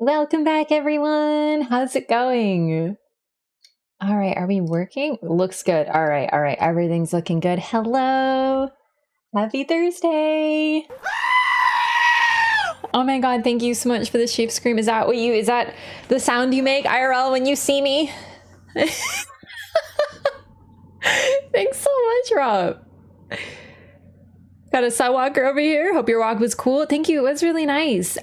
Welcome back, everyone. How's it going? All right, are we working? Looks good. All right, all right. Everything's looking good. Hello. Happy Thursday. Oh my God, thank you so much for the sheep scream. Is that the sound you make IRL when you see me? Thanks so much, Rob. Got a sidewalker over here. Hope your walk was cool. Thank you. It was really nice.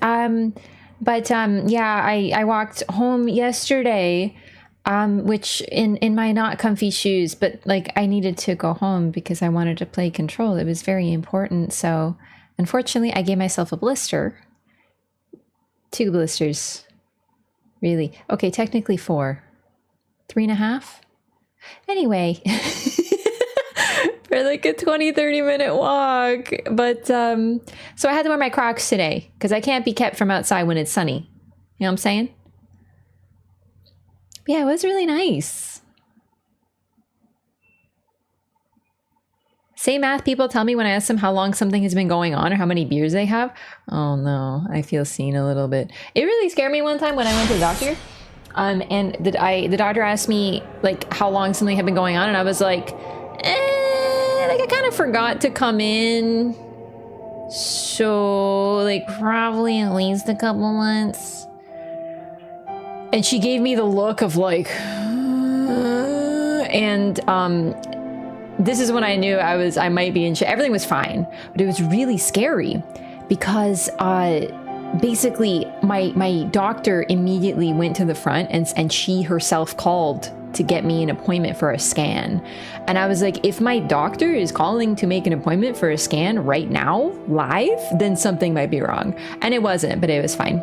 Yeah, I walked home yesterday, which in my not comfy shoes, but like I needed to go home because I wanted to play Control. It was very important. So unfortunately, I gave myself a blister. 2 blisters. Really? Okay, technically 4. 3.5? Anyway. For like a 20-30 minute walk. But so I had to wear my Crocs today because I can't be kept from outside when it's sunny. You know what I'm saying? Yeah, it was really nice. Same math people tell me when I ask them how long something has been going on or how many beers they have. Oh no, I feel seen a little bit. It really scared me one time when I went to the doctor. And the doctor asked me like how long something had been going on, and I was like, like I kind of forgot to come in. So like probably at least a couple months. And she gave me the look of like, and this is when I knew I might be in shit. Everything was fine, but it was really scary because basically my doctor immediately went to the front and she herself called to get me an appointment for a scan. And I was like, if my doctor is calling to make an appointment for a scan right now, live, then something might be wrong. And it wasn't, but it was fine.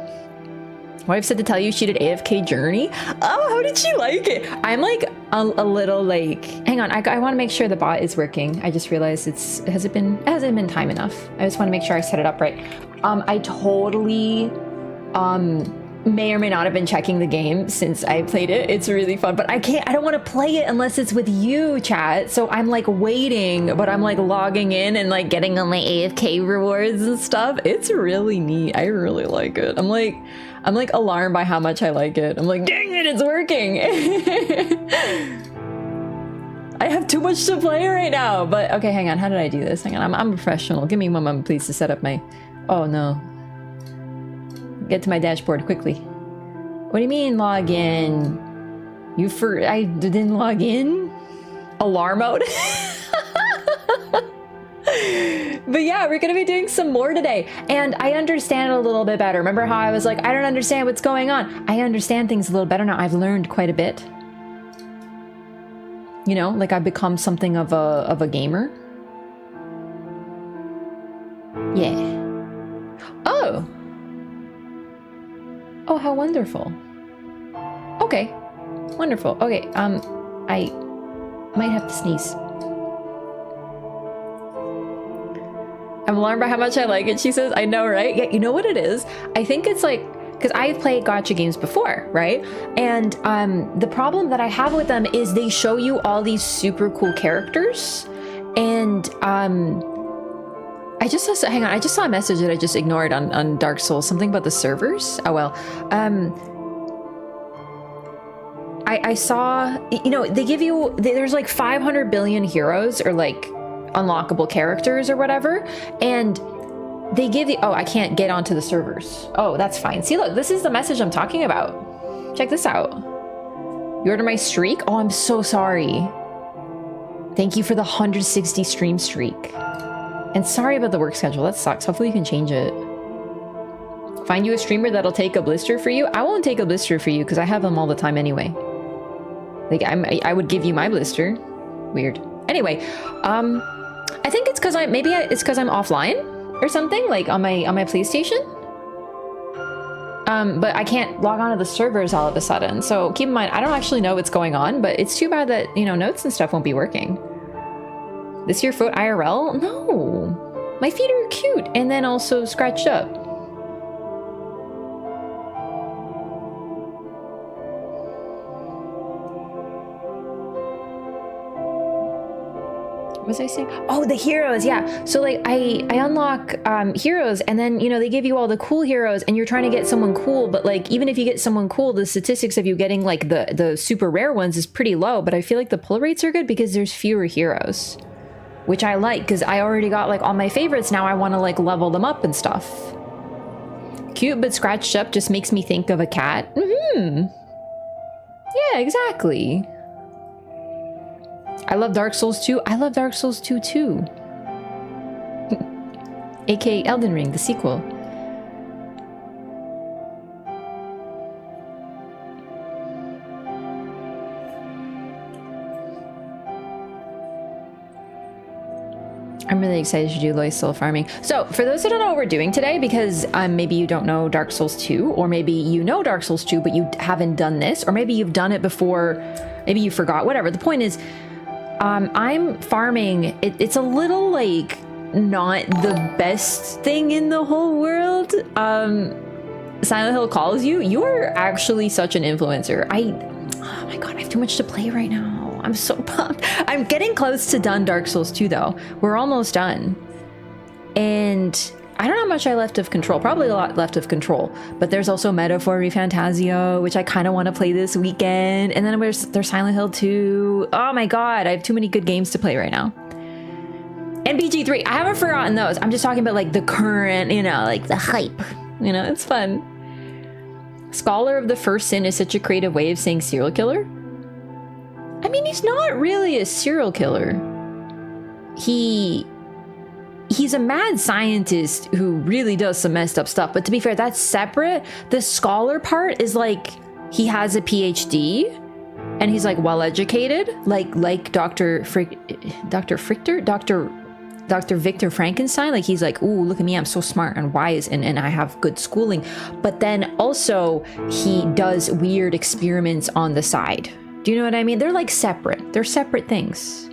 Wife said to tell you she did AFK Journey. Oh, how did she like it? I'm like a little like, hang on, I want to make sure the bot is working. I just realized it hasn't been time enough. I just want to make sure I set it up right. I totally may or may not have been checking the game since I played it. It's really fun, but I don't want to play it unless it's with you, chat. So I'm like waiting, but I'm like logging in and like getting on my AFK rewards and stuff. It's really neat. I really like it. I'm like alarmed by how much I like it. I'm like, dang it, it's working. I have too much to play right now. But okay, hang on. How did I do this? Hang on. I'm a professional. Give me one moment, please, to set up my... Oh, no. Get to my dashboard quickly. What do you mean log in? I didn't log in? Alarm mode? But yeah, we're gonna be doing some more today. And I understand it a little bit better. Remember how I was like, I don't understand what's going on? I understand things a little better now. I've learned quite a bit. You know, like I've become something of a gamer. Yeah. Oh. Oh, how wonderful. Okay. Wonderful. Okay, I might have to sneeze. I'm alarmed by how much I like it, she says. I know, right? Yeah, you know what it is? I think it's like, because I've played gacha games before, right? And the problem that I have with them is they show you all these super cool characters. And I just saw a message that I just ignored on Dark Souls, something about the servers. Oh well. I saw, you know, they give you, there's like 500 billion heroes or like unlockable characters or whatever, and they give you, oh, I can't get onto the servers. Oh, that's fine. See, look, this is the message I'm talking about. Check this out. You order my streak? Oh, I'm so sorry. Thank you for the 160 stream streak. And sorry about the work schedule. That sucks. Hopefully you can change it. Find you a streamer that'll take a blister for you? I won't take a blister for you because I have them all the time anyway. Like, I would give you my blister. Weird. Anyway, I think it's because it's because I'm offline or something, like on my PlayStation. But I can't log on to the servers all of a sudden. So keep in mind, I don't actually know what's going on, but it's too bad that, you know, notes and stuff won't be working. This your foot IRL? No. My feet are cute and then also scratched up. was I saying? Oh, the heroes, yeah. So like I unlock heroes, and then you know they give you all the cool heroes, and you're trying to get someone cool, but like even if you get someone cool, the statistics of you getting like the super rare ones is pretty low. But I feel like the pull rates are good because there's fewer heroes, which I like because I already got like all my favorites. Now I want to like level them up and stuff. Cute but scratched up just makes me think of a cat. Yeah, exactly. I love Dark Souls 2. I love Dark Souls 2 too. AKA Elden Ring, the sequel. I'm really excited to do Lois Soul farming. So for those who don't know what we're doing today, because maybe you don't know Dark Souls 2, or maybe you know Dark Souls 2, but you haven't done this, or maybe you've done it before, maybe you forgot, whatever. The point is, I'm farming. It's a little like not the best thing in the whole world. Silent Hill calls you. You are actually such an influencer. Oh my god, I have too much to play right now. I'm so pumped. I'm getting close to done Dark Souls 2 though. We're almost done. And I don't know how much I left of Control. Probably a lot left of Control. But there's also Metaphor Refantasio, which I kind of want to play this weekend. And then there's Silent Hill 2. Oh my god, I have too many good games to play right now. And BG3. I haven't forgotten those. I'm just talking about like the current, you know, like the hype. You know, it's fun. Scholar of the First Sin is such a creative way of saying serial killer. I mean, he's not really a serial killer. He's a mad scientist who really does some messed up stuff. But to be fair, that's separate. The scholar part is like he has a PhD and he's like well educated, like Dr. Victor Frankenstein. Like he's like, ooh, look at me, I'm so smart and wise and I have good schooling. But then also he does weird experiments on the side. Do you know what I mean? They're like separate. They're separate things.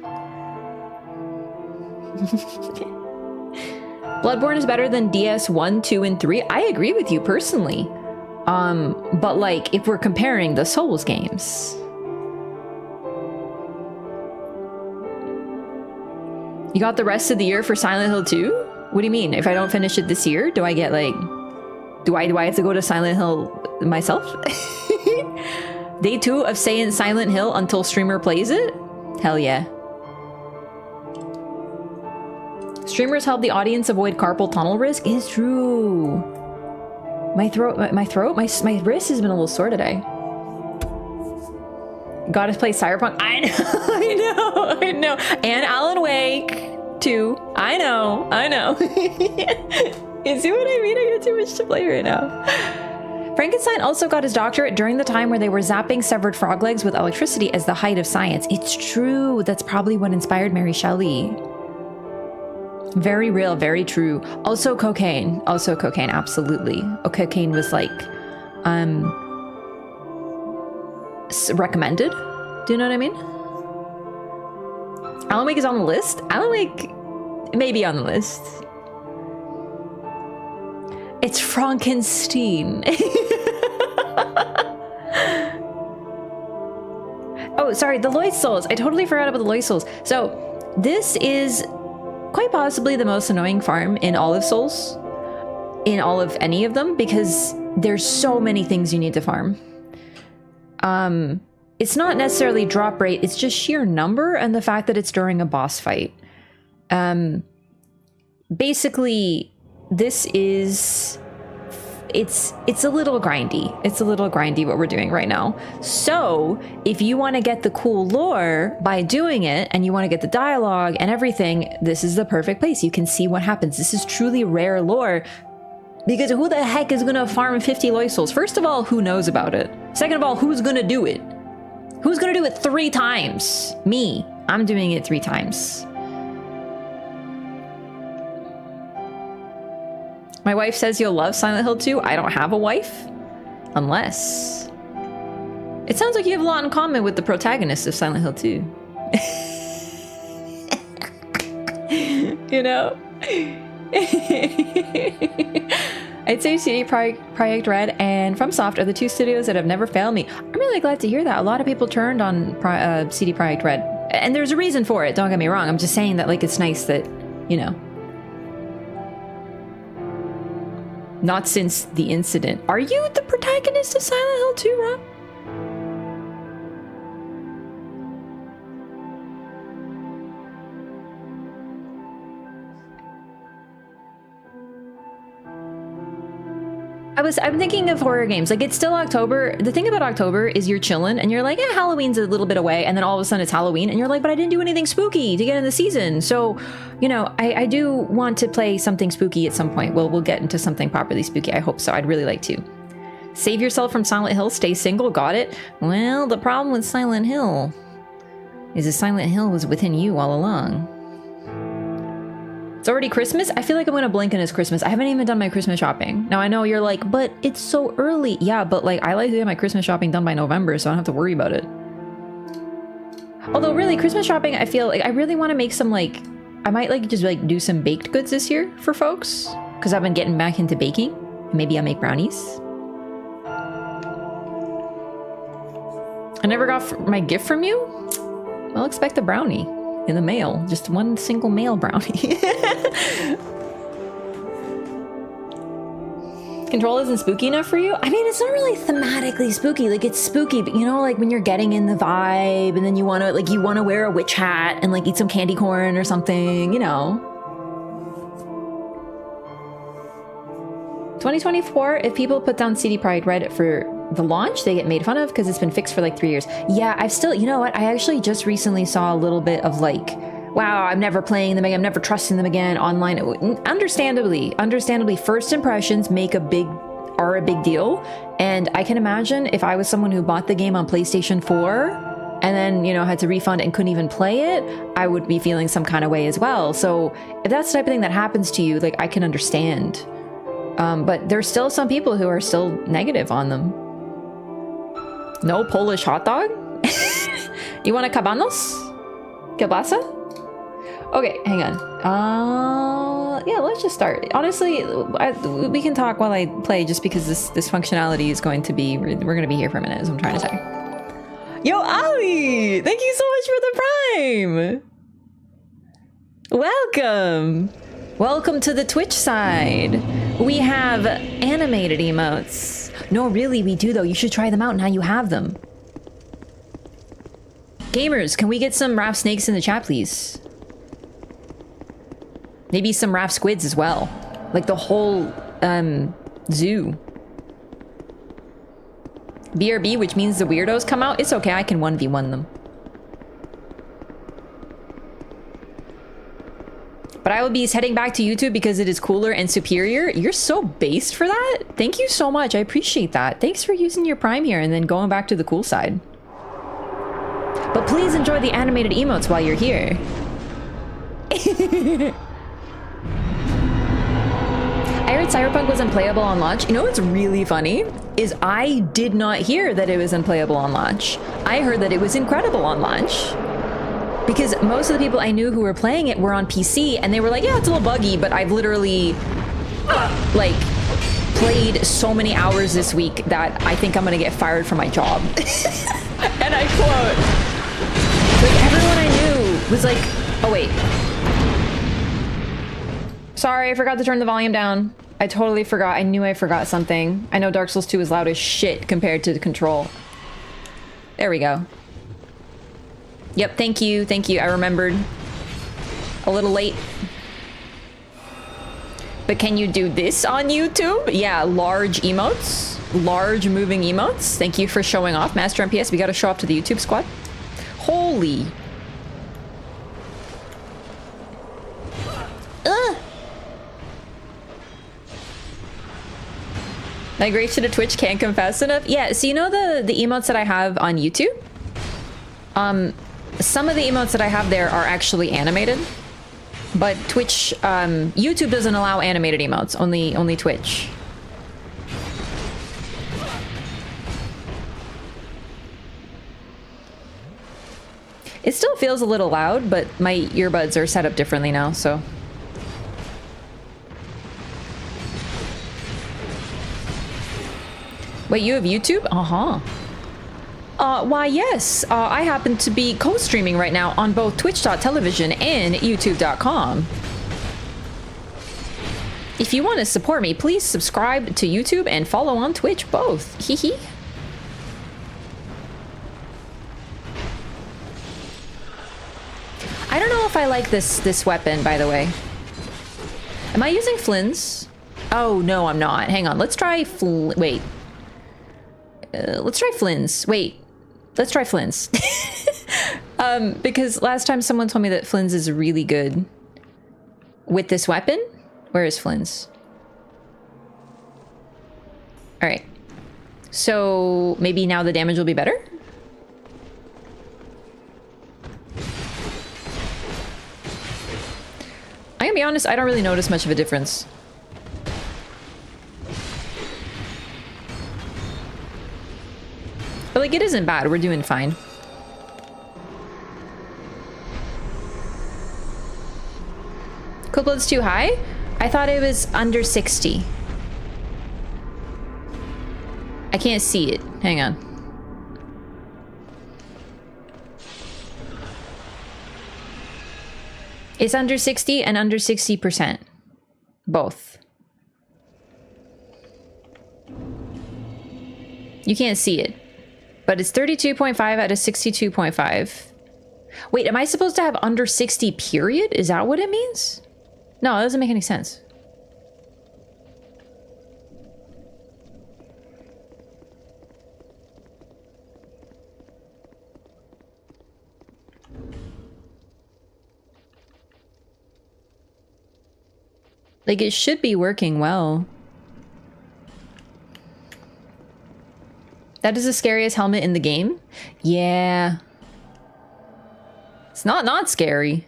Bloodborne is better than DS 1, 2, and 3. I agree with you personally. But like if we're comparing the Souls games. You got the rest of the year for Silent Hill 2? What do you mean? If I don't finish it this year, do I get like... Do I have to go to Silent Hill myself? Day 2 of saying Silent Hill until streamer plays it? Hell yeah. Streamers help the audience avoid carpal tunnel risk? Is true. My wrist has been a little sore today. Gotta play Cyberpunk. I know. And Alan Wake too. I know. You see what I mean? I got too much to play right now. Frankenstein also got his doctorate during the time where they were zapping severed frog legs with electricity as the height of science. It's true. That's probably what inspired Mary Shelley. Very real, very true. Also cocaine, absolutely. Cocaine was like, recommended. Do you know what I mean? Alan Wake is on the list? Alan Wake may be on the list. It's Frankenstein. Oh, sorry, the Lois Souls. I totally forgot about the Lois Souls. So this is quite possibly the most annoying farm in all of Souls. In all of any of them, because there's so many things you need to farm. It's not necessarily drop rate, it's just sheer number and the fact that it's during a boss fight. Basically, this is... It's a little grindy. It's a little grindy what we're doing right now. So if you want to get the cool lore by doing it and you want to get the dialogue and everything, this is the perfect place. You can see what happens. This is truly rare lore because who the heck is going to farm 50 Lois Souls? First of all, who knows about it? Second of all, who's going to do it? Who's going to do it 3 times? Me. I'm doing it 3 times. My wife says you'll love Silent Hill 2. I don't have a wife. Unless... It sounds like you have a lot in common with the protagonist of Silent Hill 2. You know? I'd say CD Projekt Red and FromSoft are the 2 studios that have never failed me. I'm really glad to hear that. A lot of people turned on CD Projekt Red and there's a reason for it, don't get me wrong. I'm just saying that, like, it's nice that, you know. Not since the incident. Are you the protagonist of Silent Hill 2, Rob? I'm thinking of horror games. Like, it's still October. The thing about October is you're chilling and you're like, yeah, Halloween's a little bit away. And then all of a sudden it's Halloween and you're like, but I didn't do anything spooky to get in the season. So, you know, I do want to play something spooky at some point. We'll get into something properly spooky. I hope so. I'd really like to. Save yourself from Silent Hill. Stay single. Got it. Well, the problem with Silent Hill is that Silent Hill was within you all along. It's already Christmas? I feel like I'm gonna blink and it's Christmas. I haven't even done my Christmas shopping. Now I know you're like, but it's so early. Yeah, but like I like to get my Christmas shopping done by November so I don't have to worry about it. Although really, Christmas shopping, I feel like I really want to make some like, I might like just like do some baked goods this year for folks. Because I've been getting back into baking. Maybe I'll make brownies. I never got my gift from you? I'll expect a brownie. In the mail. Just one single mail brownie. Control isn't spooky enough for you? I mean, it's not really thematically spooky. Like, it's spooky, but you know, like when you're getting in the vibe and then you want to wear a witch hat and like eat some candy corn or something, you know. 2024, if people put down CD Projekt Red for the launch, they get made fun of because it's been fixed for like 3 years. Yeah, I've still, you know what? I actually just recently saw a little bit of like, wow, I'm never playing them again. I'm never trusting them again online. Understandably, first impressions are a big deal. And I can imagine if I was someone who bought the game on PlayStation 4 and then, you know, had to refund and couldn't even play it, I would be feeling some kind of way as well. So if that's the type of thing that happens to you, like, I can understand. But there's still some people who are still negative on them. No Polish hot dog? You want a cabanos? Kielbasa? Okay, hang on. Yeah, let's just start. Honestly, we can talk while I play just because this functionality is going to be... We're going to be here for a minute, is what I'm trying to say. Yo, Ali! Thank you so much for the Prime! Welcome! Welcome to the Twitch side. We have animated emotes. No, really, we do though. You should try them out now you have them. Gamers, can we get some rap snakes in the chat, please? Maybe some rap squids as well. Like the whole, zoo. BRB, which means the weirdos come out. It's okay, I can 1v1 them. But I will be heading back to YouTube because it is cooler and superior. You're so based for that. Thank you so much. I appreciate that. Thanks for using your Prime here and then going back to the cool side. But please enjoy the animated emotes while you're here. I heard Cyberpunk was unplayable on launch. You know what's really funny? Is I did not hear that it was unplayable on launch. I heard that it was incredible on launch. Because most of the people I knew who were playing it were on PC, and they were like, yeah, it's a little buggy, but I've literally, like, played so many hours this week that I think I'm gonna get fired from my job. And I quote, like, everyone I knew was like, oh, wait. Sorry, I forgot to turn the volume down. I totally forgot. I knew I forgot something. I know Dark Souls 2 is loud as shit compared to the Control. There we go. Yep, thank you, I remembered. A little late. But can you do this on YouTube? Yeah, large emotes. Large moving emotes. Thank you for showing off, Master MPS. We gotta show up to the YouTube squad. Holy. Migration to Twitch can't confess enough. Yeah, so you know the emotes that I have on YouTube? Some of the emotes that I have there are actually animated, but Twitch, YouTube doesn't allow animated emotes, only Twitch. It still feels a little loud, but my earbuds are set up differently now, so. Wait, you have YouTube? Uh-huh. Why, yes. I happen to be co-streaming right now on both twitch.tv and youtube.com. If you want to support me, please subscribe to YouTube and follow on Twitch both. Hee hee. I don't know if I like this weapon, by the way. Am I using Flynn's? Oh, no, I'm not. Hang on. Let's try wait. Let's try Flynn's. Wait. Let's try Flynn's. Because last time someone told me that Flynn's is really good with this weapon. Where is Flynn's? All right. So maybe now the damage will be better? I'm gonna be honest, I don't really notice much of a difference. But like, it isn't bad. We're doing fine. Cool blood's too high? I thought it was under 60. I can't see it. Hang on. It's under 60 and under 60%. Both. You can't see it. But it's 32.5 out of 62.5. Wait, am I supposed to have under 60 period? Is that what it means? No, that doesn't make any sense. Like, it should be working well. That is the scariest helmet in the game? Yeah. It's not scary.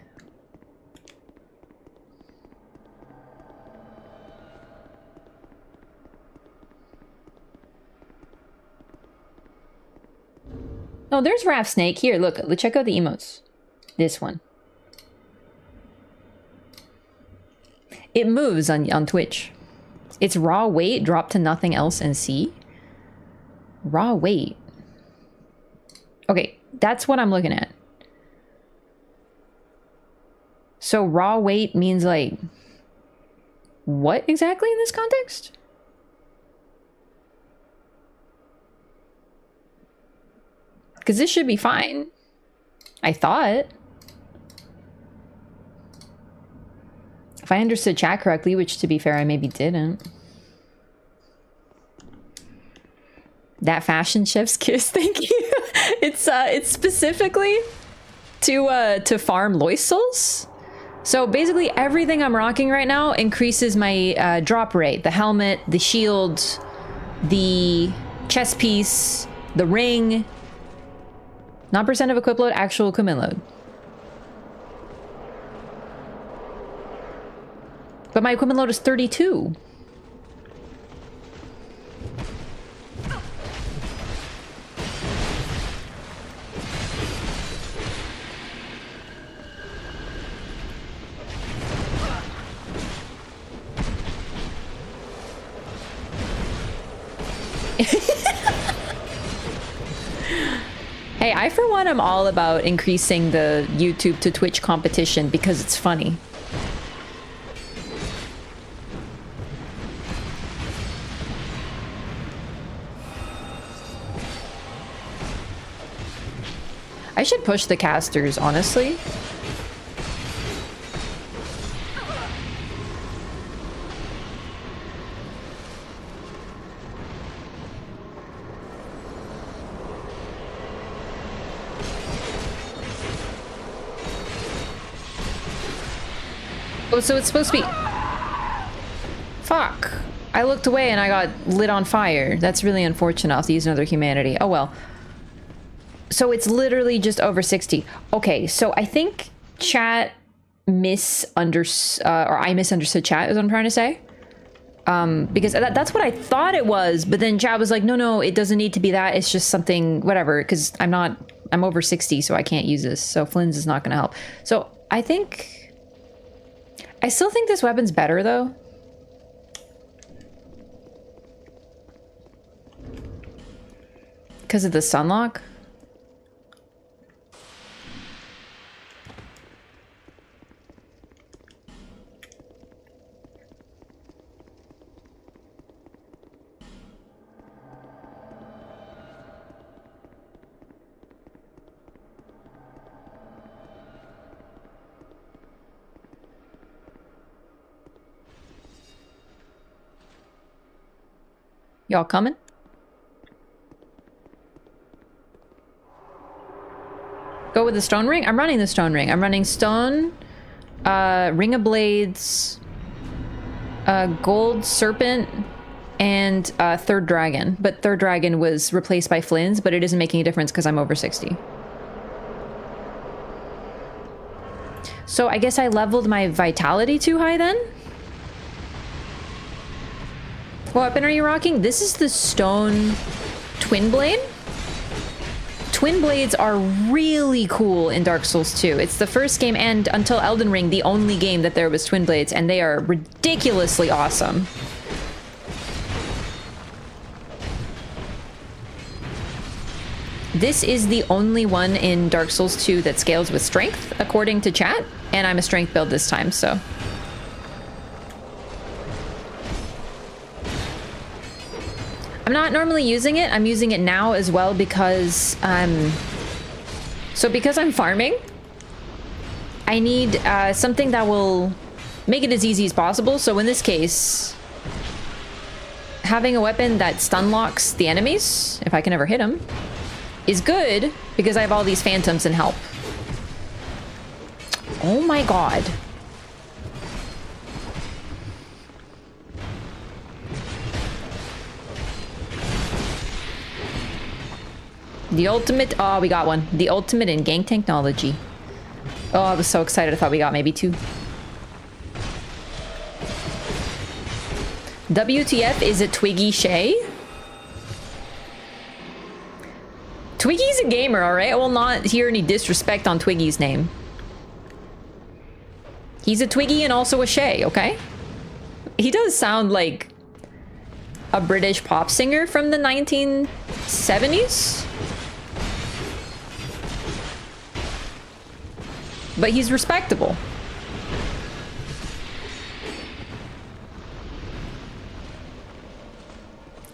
Oh, there's Raph Snake. Here, look. Let's check out the emotes. This one. It moves on Twitch. It's raw weight, drop to nothing else and see. Raw weight. Okay, that's what I'm looking at. So raw weight means like... what exactly in this context? Because this should be fine. I thought. If I understood chat correctly, which to be fair, I maybe didn't. That fashion chef's kiss, thank you. It's specifically to farm loistals. So basically everything I'm rocking right now increases my drop rate. The helmet, the shield, the chest piece, the ring. Not percent of equip load, actual equipment load. But my equipment load is 32. Hey, I for one am all about increasing the YouTube to Twitch competition because it's funny. I should push the casters, honestly. Oh, so it's supposed to be... Fuck. I looked away and I got lit on fire. That's really unfortunate. I'll have to use another humanity. Oh well. So it's literally just over 60. Okay, so I think chat or I misunderstood chat is what I'm trying to say. Because that's what I thought it was, but then chat was like, no, it doesn't need to be that. It's just something, whatever, because I'm over 60, so I can't use this. So Flynn's is not going to help. So I still think this weapon's better, though. Because of the sunlock? Y'all coming? Go with the stone ring? I'm running the stone ring. I'm running stone, ring of blades, gold serpent, and third dragon. But third dragon was replaced by Flynn's, but it isn't making a difference because I'm over 60. So I guess I leveled my vitality too high then? What weapon are you rocking? This is the stone twin blade. Twin blades are really cool in Dark Souls 2. It's the first game, and until Elden Ring, the only game that there was twin blades, and they are ridiculously awesome. This is the only one in Dark Souls 2 that scales with strength, according to chat, and I'm a strength build this time, so... I'm not normally using it. I'm using it now as well because, because I'm farming, I need something that will make it as easy as possible. So in this case, having a weapon that stun locks the enemies, if I can ever hit them, is good because I have all these phantoms and help. Oh my god. The ultimate... Oh, we got one. The ultimate in gang technology. Oh, I was so excited. I thought we got maybe two. WTF, is it Twiggy Shay? Twiggy's a gamer, alright? I will not hear any disrespect on Twiggy's name. He's a Twiggy and also a Shay, okay? He does sound like a British pop singer from the 1970s. But he's respectable.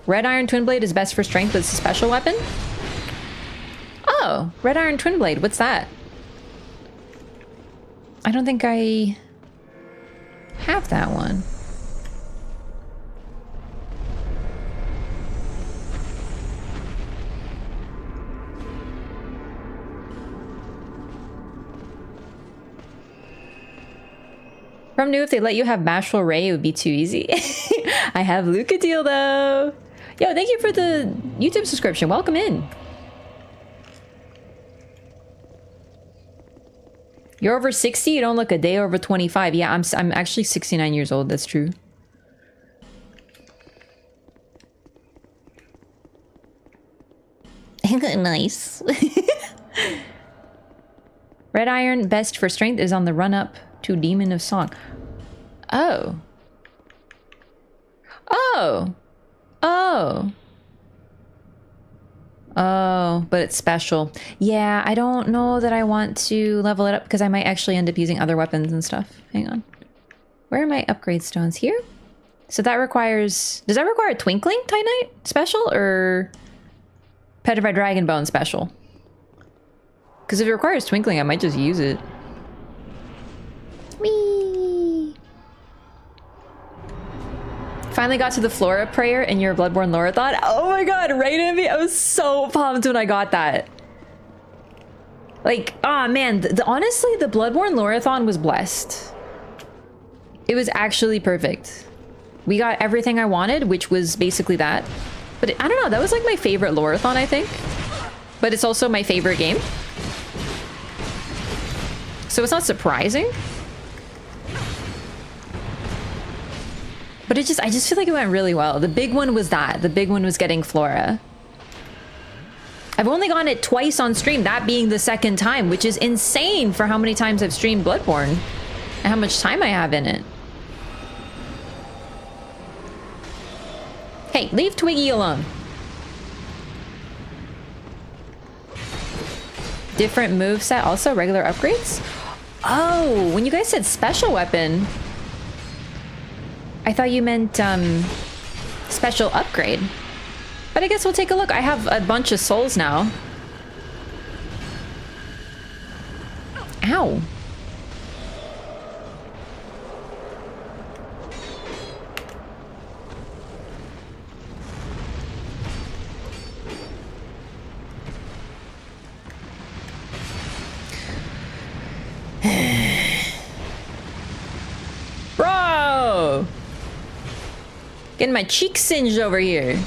Red Iron Twin Blade is best for strength, but it's a special weapon? Oh, Red Iron Twin Blade, what's that? I don't think I have that one. From new, if they let you have Bashful Ray, it would be too easy. I have Lucadil though. Yo, thank you for the YouTube subscription. Welcome in. You're over 60? You don't look a day over 25. Yeah, I'm actually 69 years old. That's true. Nice. Red Iron, best for strength, is on the run-up to Demon of Song. Oh. Oh. Oh. Oh, but it's special. Yeah, I don't know that I want to level it up because I might actually end up using other weapons and stuff. Hang on. Where are my upgrade stones? Here? So that requires... Does that require Twinkling Titanite special or Petrified Dragon Bone special? Because if it requires Twinkling, I might just use it. Whee! Finally got to the Flora prayer in your Bloodborne Loreathon. Oh my god, right, Envy? I was so pumped when I got that. Like, ah, man, honestly, the Bloodborne Loreathon was blessed. It was actually perfect. We got everything I wanted, which was basically that. But I don't know, that was like my favorite Loreathon, I think. But it's also my favorite game. So it's not surprising. But I just feel like it went really well. The big one was that. The big one was getting Flora. I've only gotten it twice on stream, that being the second time, which is insane for how many times I've streamed Bloodborne and how much time I have in it. Hey, leave Twiggy alone. Different moveset, also regular upgrades? Oh, when you guys said special weapon, I thought you meant special upgrade. But I guess we'll take a look. I have a bunch of souls now. Ow. Getting my cheeks singed over here.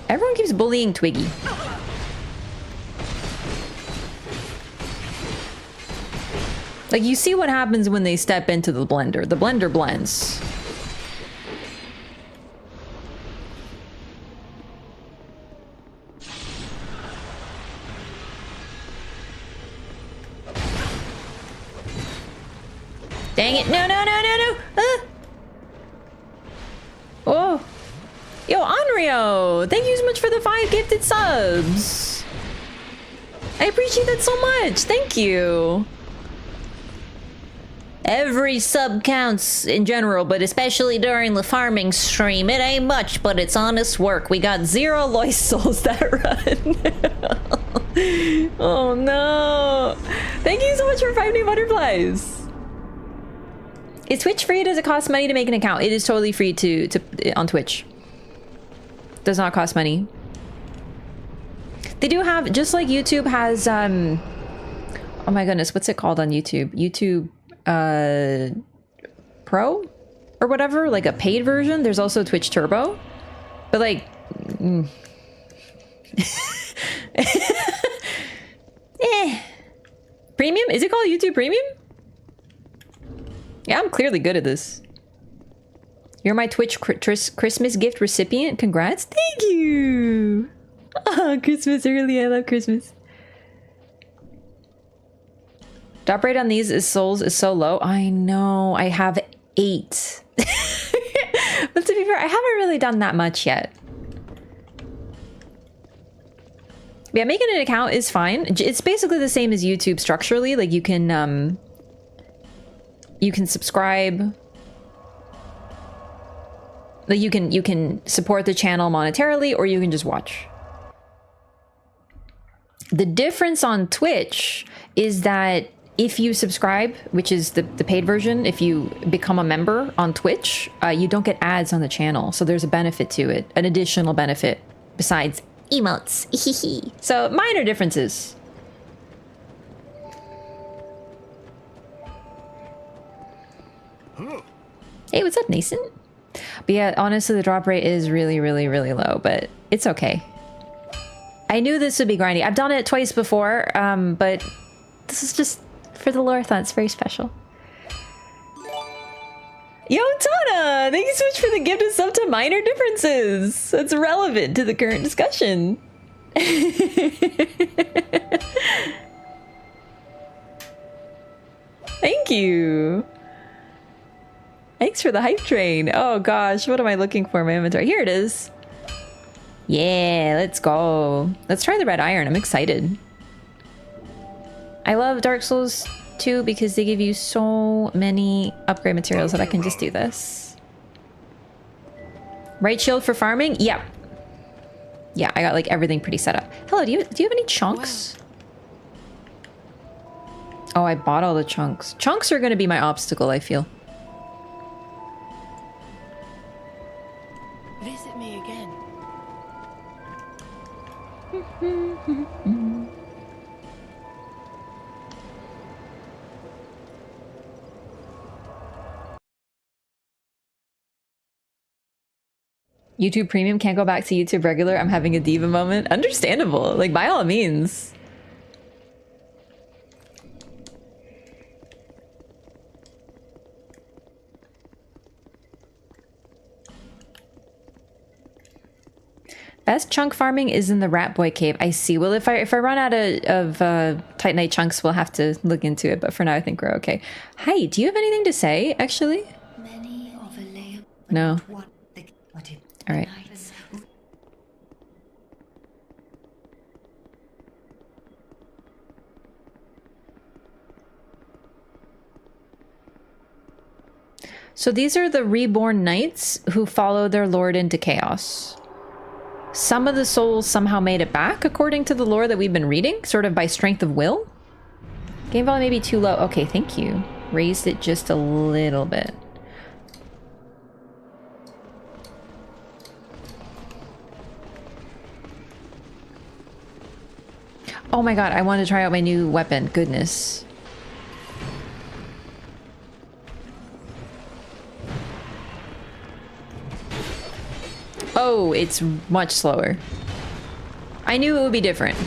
Everyone keeps bullying Twiggy. Like, you see what happens when they step into the blender. The blender blends. Dang it. No, no, no, no, no. Ah. Oh. Yo, Onryo, thank you so much for the 5 gifted subs. I appreciate that so much. Thank you. Every sub counts in general, but especially during the farming stream. It ain't much, but it's honest work. We got 0 lost souls that run. Oh no. Thank you so much for 5 new butterflies. Is Twitch free? Does it cost money to make an account? It is totally free to on Twitch. Does not cost money. They do have, just like YouTube has, oh my goodness, what's it called on YouTube? YouTube Pro or whatever, like a paid version. There's also Twitch Turbo, but like Premium? Is it called YouTube Premium? Yeah, I'm clearly good at this. You're my Twitch Christmas gift recipient. Congrats. Thank you. Oh, Christmas early. I love Christmas. Drop rate on these souls is so low. I know. I have 8. But to be fair, I haven't really done that much yet. Yeah, making an account is fine. It's basically the same as YouTube structurally. Like you can subscribe. Like you can support the channel monetarily, or you can just watch. The difference on Twitch is that if you subscribe, which is the paid version, if you become a member on Twitch, you don't get ads on the channel. So there's a benefit to it, an additional benefit besides emotes. So minor differences. Hey, what's up, Nascent? But yeah, honestly, the drop rate is really, really, really low, but it's okay. I knew this would be grindy. I've done it twice before, but this is just for the Loreathon. It's very special. Yo, Tana! Thank you so much for the gift of sub to minor differences. That's relevant to the current discussion. Thank you. Thanks for the hype train. Oh gosh, what am I looking for in my inventory? Here it is. Yeah, let's go. Let's try the red iron. I'm excited. I love Dark Souls 2 because they give you so many upgrade materials that I can just do this. Right shield for farming? Yeah. Yeah, I got like everything pretty set up. Hello, do you have any chunks? Oh, I bought all the chunks. Chunks are gonna be my obstacle, I feel. Visit me again. YouTube Premium, can't go back to YouTube regular. I'm having a diva moment. Understandable. Like, by all means. Best chunk farming is in the Rat Boy cave. I see. Well, if I run out of Titanite chunks, we'll have to look into it. But for now, I think we're okay. Hi, do you have anything to say, actually? No. All right. So these are the reborn knights who follow their lord into chaos. Some of the souls somehow made it back, according to the lore that we've been reading, sort of by strength of will. Game volume may be too low. Okay, thank you. Raised it just a little bit. Oh my god, I want to try out my new weapon. Goodness. Oh, it's much slower. I knew it would be different.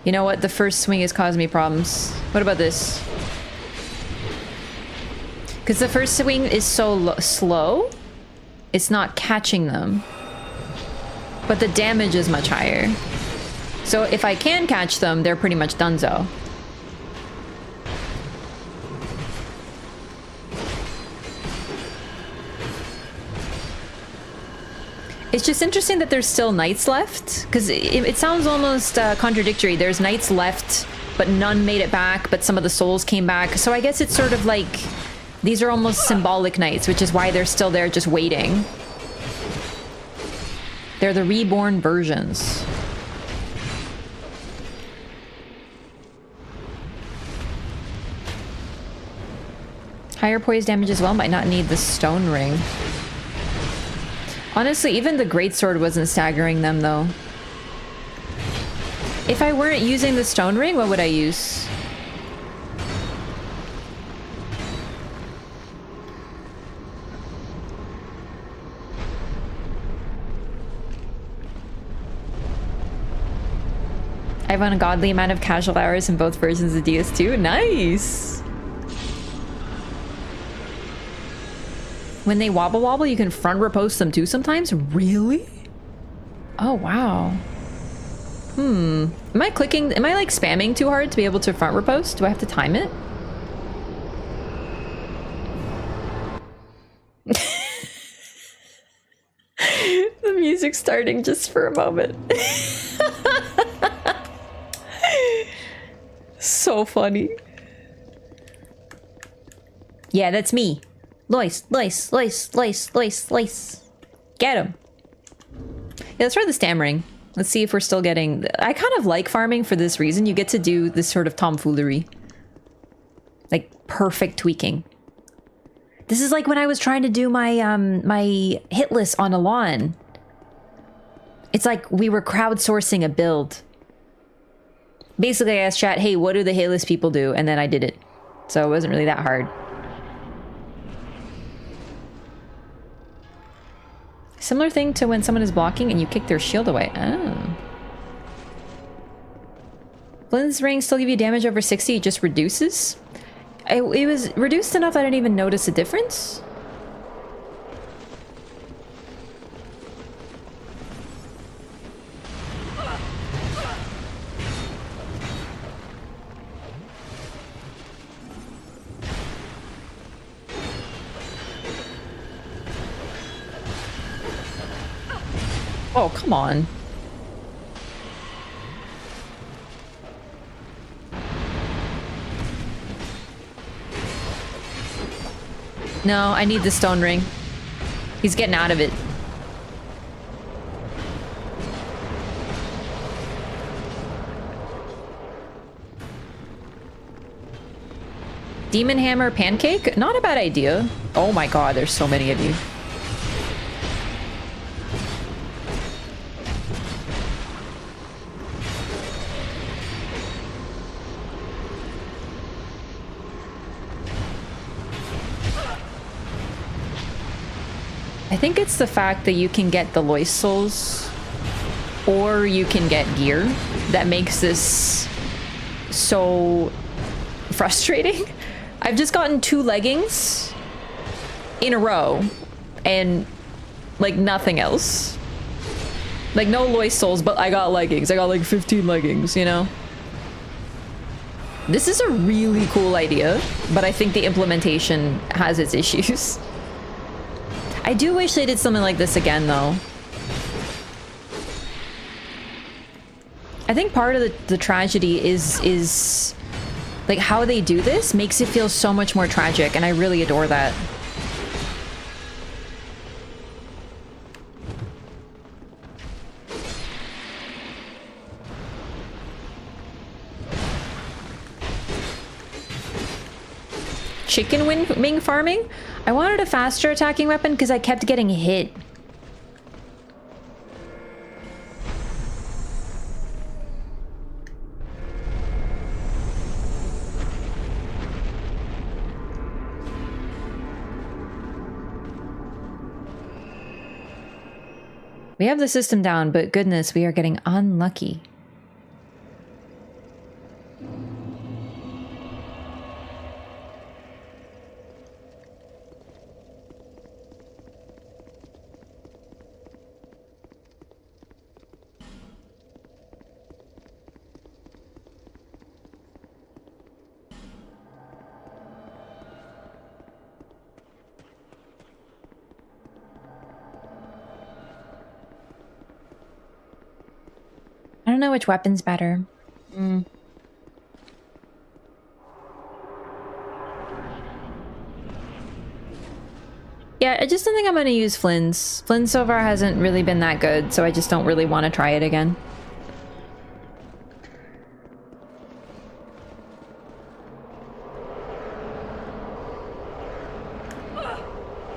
You know what? The first swing is causing me problems. What about this? Because the first swing is so slow, it's not catching them. But the damage is much higher. So if I can catch them, they're pretty much donezo. It's just interesting that there's still knights left, because it sounds almost contradictory. There's knights left, but none made it back, but some of the souls came back. So I guess it's sort of like, these are almost symbolic knights, which is why they're still there just waiting. They're the reborn versions. Higher poise damage as well, might not need the stone ring. Honestly, even the greatsword wasn't staggering them, though. If I weren't using the stone ring, what would I use? I have an ungodly amount of casual hours in both versions of DS2. Nice! When they wobble wobble, you can front riposte them too sometimes? Really? Oh, wow. Am I clicking? Am I like spamming too hard to be able to front riposte? Do I have to time it? The music's starting just for a moment. So funny. Yeah, that's me. Lois, Lois, Lois, Lois, Lois, Lois. Get him. Yeah, let's try the stammering. Let's see if we're still getting... I kind of like farming for this reason. You get to do this sort of tomfoolery. Like, perfect tweaking. This is like when I was trying to do my, my hit list on Alon. It's like we were crowdsourcing a build. Basically, I asked chat, hey, what do the hit list people do? And then I did it. So it wasn't really that hard. Similar thing to when someone is blocking and you kick their shield away. Oh. Blind's ring still give you damage over 60, it just reduces? It was reduced enough I didn't even notice a difference. Oh, come on. No, I need the stone ring. He's getting out of it. Demon Hammer Pancake? Not a bad idea. Oh my god, there's so many of you. I think it's the fact that you can get the Lois Souls or you can get gear that makes this so frustrating. I've just gotten 2 leggings in a row and like nothing else. Like no Lois Souls, but I got leggings. I got like 15 leggings, you know? This is a really cool idea, but I think the implementation has its issues. I do wish they did something like this again, though. I think part of the tragedy is like how they do this makes it feel so much more tragic, and I really adore that. Chicken wing farming? I wanted a faster attacking weapon because I kept getting hit. We have the system down, but goodness, we are getting unlucky. I don't know which weapon's better. Yeah, I just don't think I'm gonna use Flynn's. Flynn so far hasn't really been that good, so I just don't really want to try it again.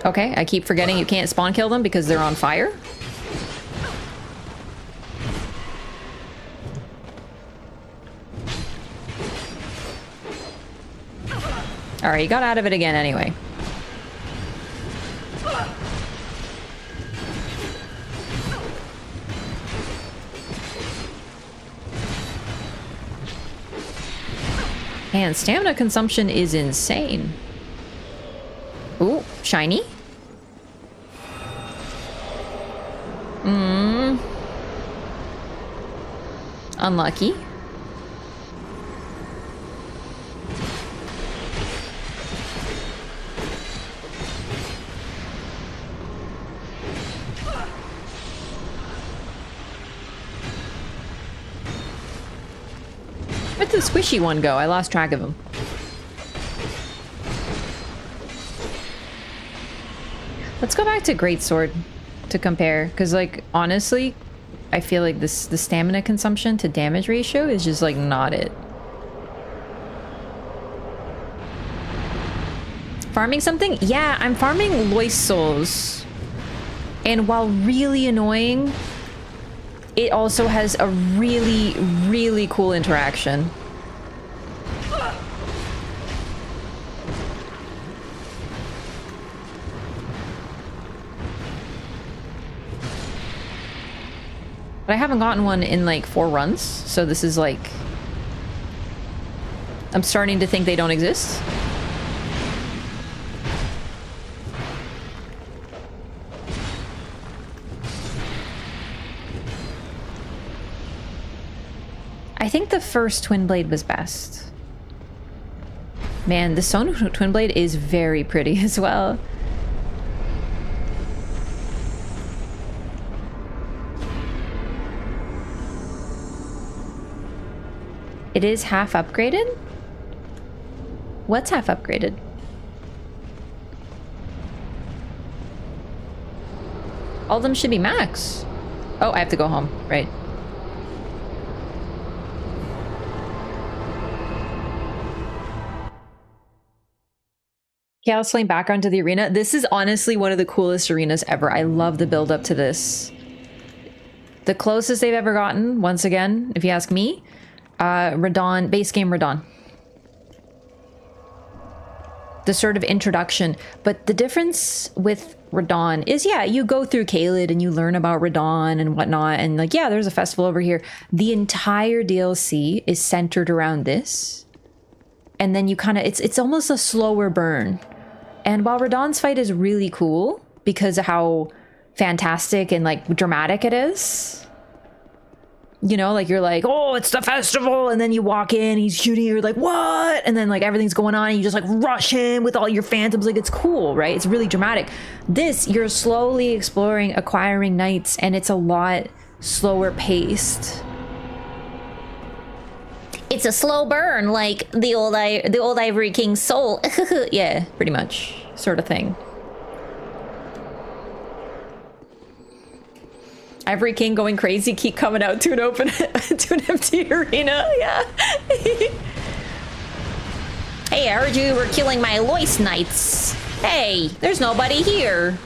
Okay, I keep forgetting you can't spawn kill them because they're on fire. Alright, you got out of it again anyway. Man, stamina consumption is insane. Ooh, shiny. Unlucky. Where'd the squishy one go? I lost track of him. Let's go back to Greatsword to compare, because, like, honestly, I feel like the stamina consumption to damage ratio is just, like, not it. Farming something? Yeah, I'm farming Loist Souls. And while really annoying, it also has a really, really cool interaction. But I haven't gotten one in like 4 runs, so this is like... I'm starting to think they don't exist. I think the first Twin Blade was best. Man, the Stone Twin Blade is very pretty as well. It is half upgraded? What's half upgraded? All of them should be max. Oh, I have to go home, right. Chaos Flame background to the arena. This is honestly one of the coolest arenas ever. I love the build up to this. The closest they've ever gotten, once again, if you ask me, Radon, base game Radon. The sort of introduction. But the difference with Radon is, yeah, you go through Caelid and you learn about Radon and whatnot, and like, yeah, there's a festival over here. The entire DLC is centered around this. And then you kind of, it's almost a slower burn. And while Radon's fight is really cool because of how fantastic and like dramatic it is, you know, like you're like, oh, it's the festival, and then you walk in, he's shooting, you're like, what? And then like everything's going on and you just like rush in with all your phantoms, like it's cool, right? It's really dramatic. This, you're slowly exploring, acquiring knights, and it's a lot slower paced. It's a slow burn, like the old Ivory King's soul. Yeah, pretty much, sort of thing. Ivory King going crazy, keep coming out to an open, to an empty arena. Yeah. Hey, I heard you were killing my Loist Knights. Hey, there's nobody here.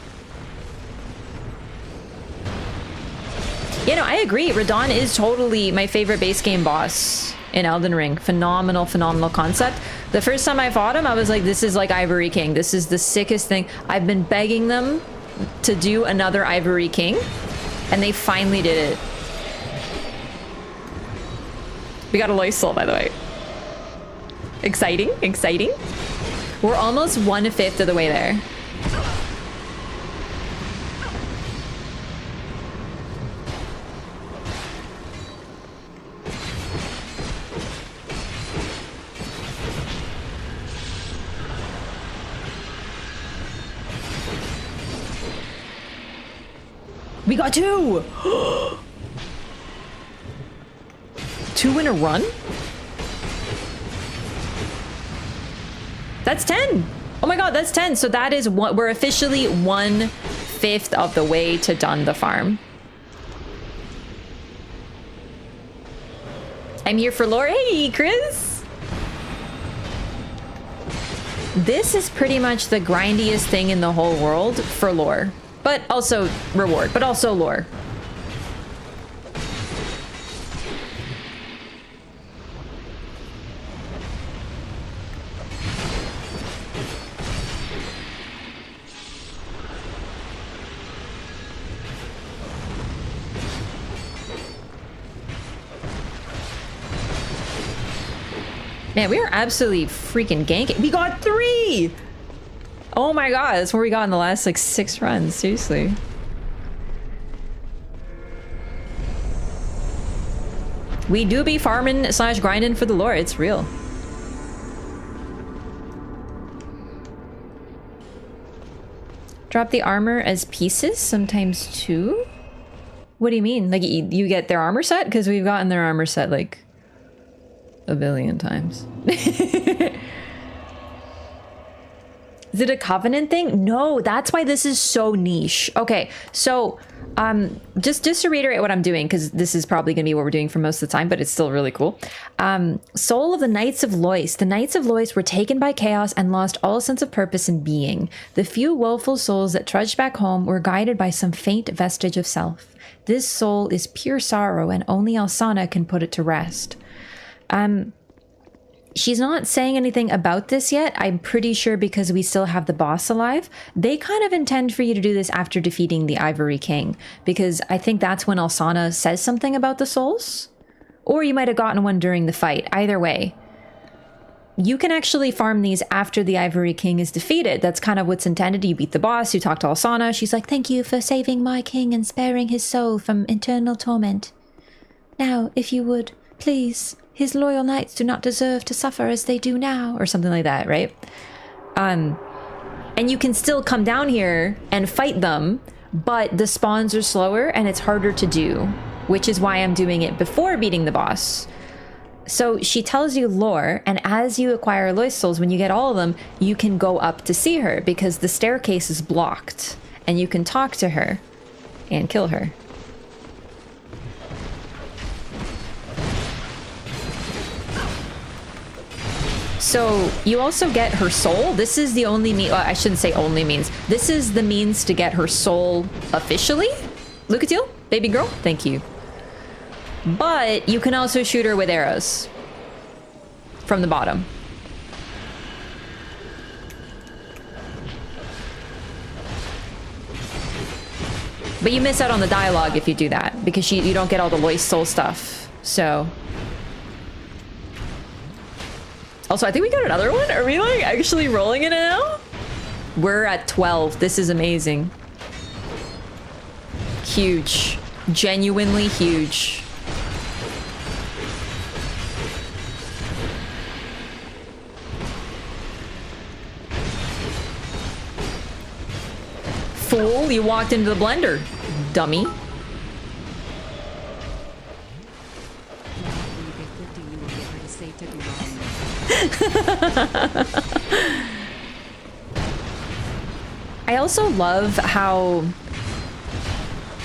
You know, I agree. Radon is totally my favorite base game boss in Elden Ring. Phenomenal, phenomenal concept. The first time I fought him, I was like, this is like Ivory King. This is the sickest thing. I've been begging them to do another Ivory King. And they finally did it. We got a Lois soul, by the way. Exciting, exciting. We're almost 1/5 of the way there. We got 2! 2 in a run? That's 10! Oh my god, that's 10! So that is what we're officially 1/5 of the way to done the farm. I'm here for lore. Hey, Chris! This is pretty much the grindiest thing in the whole world for lore. But also reward, but also lore. Man, we are absolutely freaking ganking. We got 3! Oh my god, that's what we got in the last like 6 runs, seriously. We do be farming / grinding for the lore, it's real. Drop the armor as pieces, sometimes 2? What do you mean? Like you get their armor set? Because we've gotten their armor set like a billion times. Is it a covenant thing? No, that's why this is so niche. Okay, so just to reiterate what I'm doing, because this is probably going to be what we're doing for most of the time, but it's still really cool. Soul of the Knights of Lois. The Knights of Lois were taken by chaos and lost all sense of purpose and being. The few woeful souls that trudged back home were guided by some faint vestige of self. This soul is pure sorrow, and only Alsana can put it to rest. She's not saying anything about this yet. I'm pretty sure because we still have the boss alive. They kind of intend for you to do this after defeating the Ivory King, because I think that's when Alsana says something about the souls. Or you might have gotten one during the fight. Either way, you can actually farm these after the Ivory King is defeated. That's kind of what's intended. You beat the boss, you talk to Alsana. She's like, thank you for saving my king and sparing his soul from eternal torment. Now, if you would, please... His loyal knights do not deserve to suffer as they do now, or something like that, right? And you can still come down here and fight them, but the spawns are slower and it's harder to do, which is why I'm doing it before beating the boss. So she tells you lore, and as you acquire Lois souls, when you get all of them, you can go up to see her because the staircase is blocked, and you can talk to her and kill her. So you also get her soul. This is the only means, well, I shouldn't say only means. This is the means to get her soul officially. Lucatiel, baby girl, thank you. But you can also shoot her with arrows from the bottom. But you miss out on the dialogue if you do that, because you don't get all the Lois soul stuff. So... Also, I think we got another one. Are we like actually rolling it now? We're at 12. This is amazing. Huge. Genuinely huge. Fool, you walked into the blender, dummy. I also love how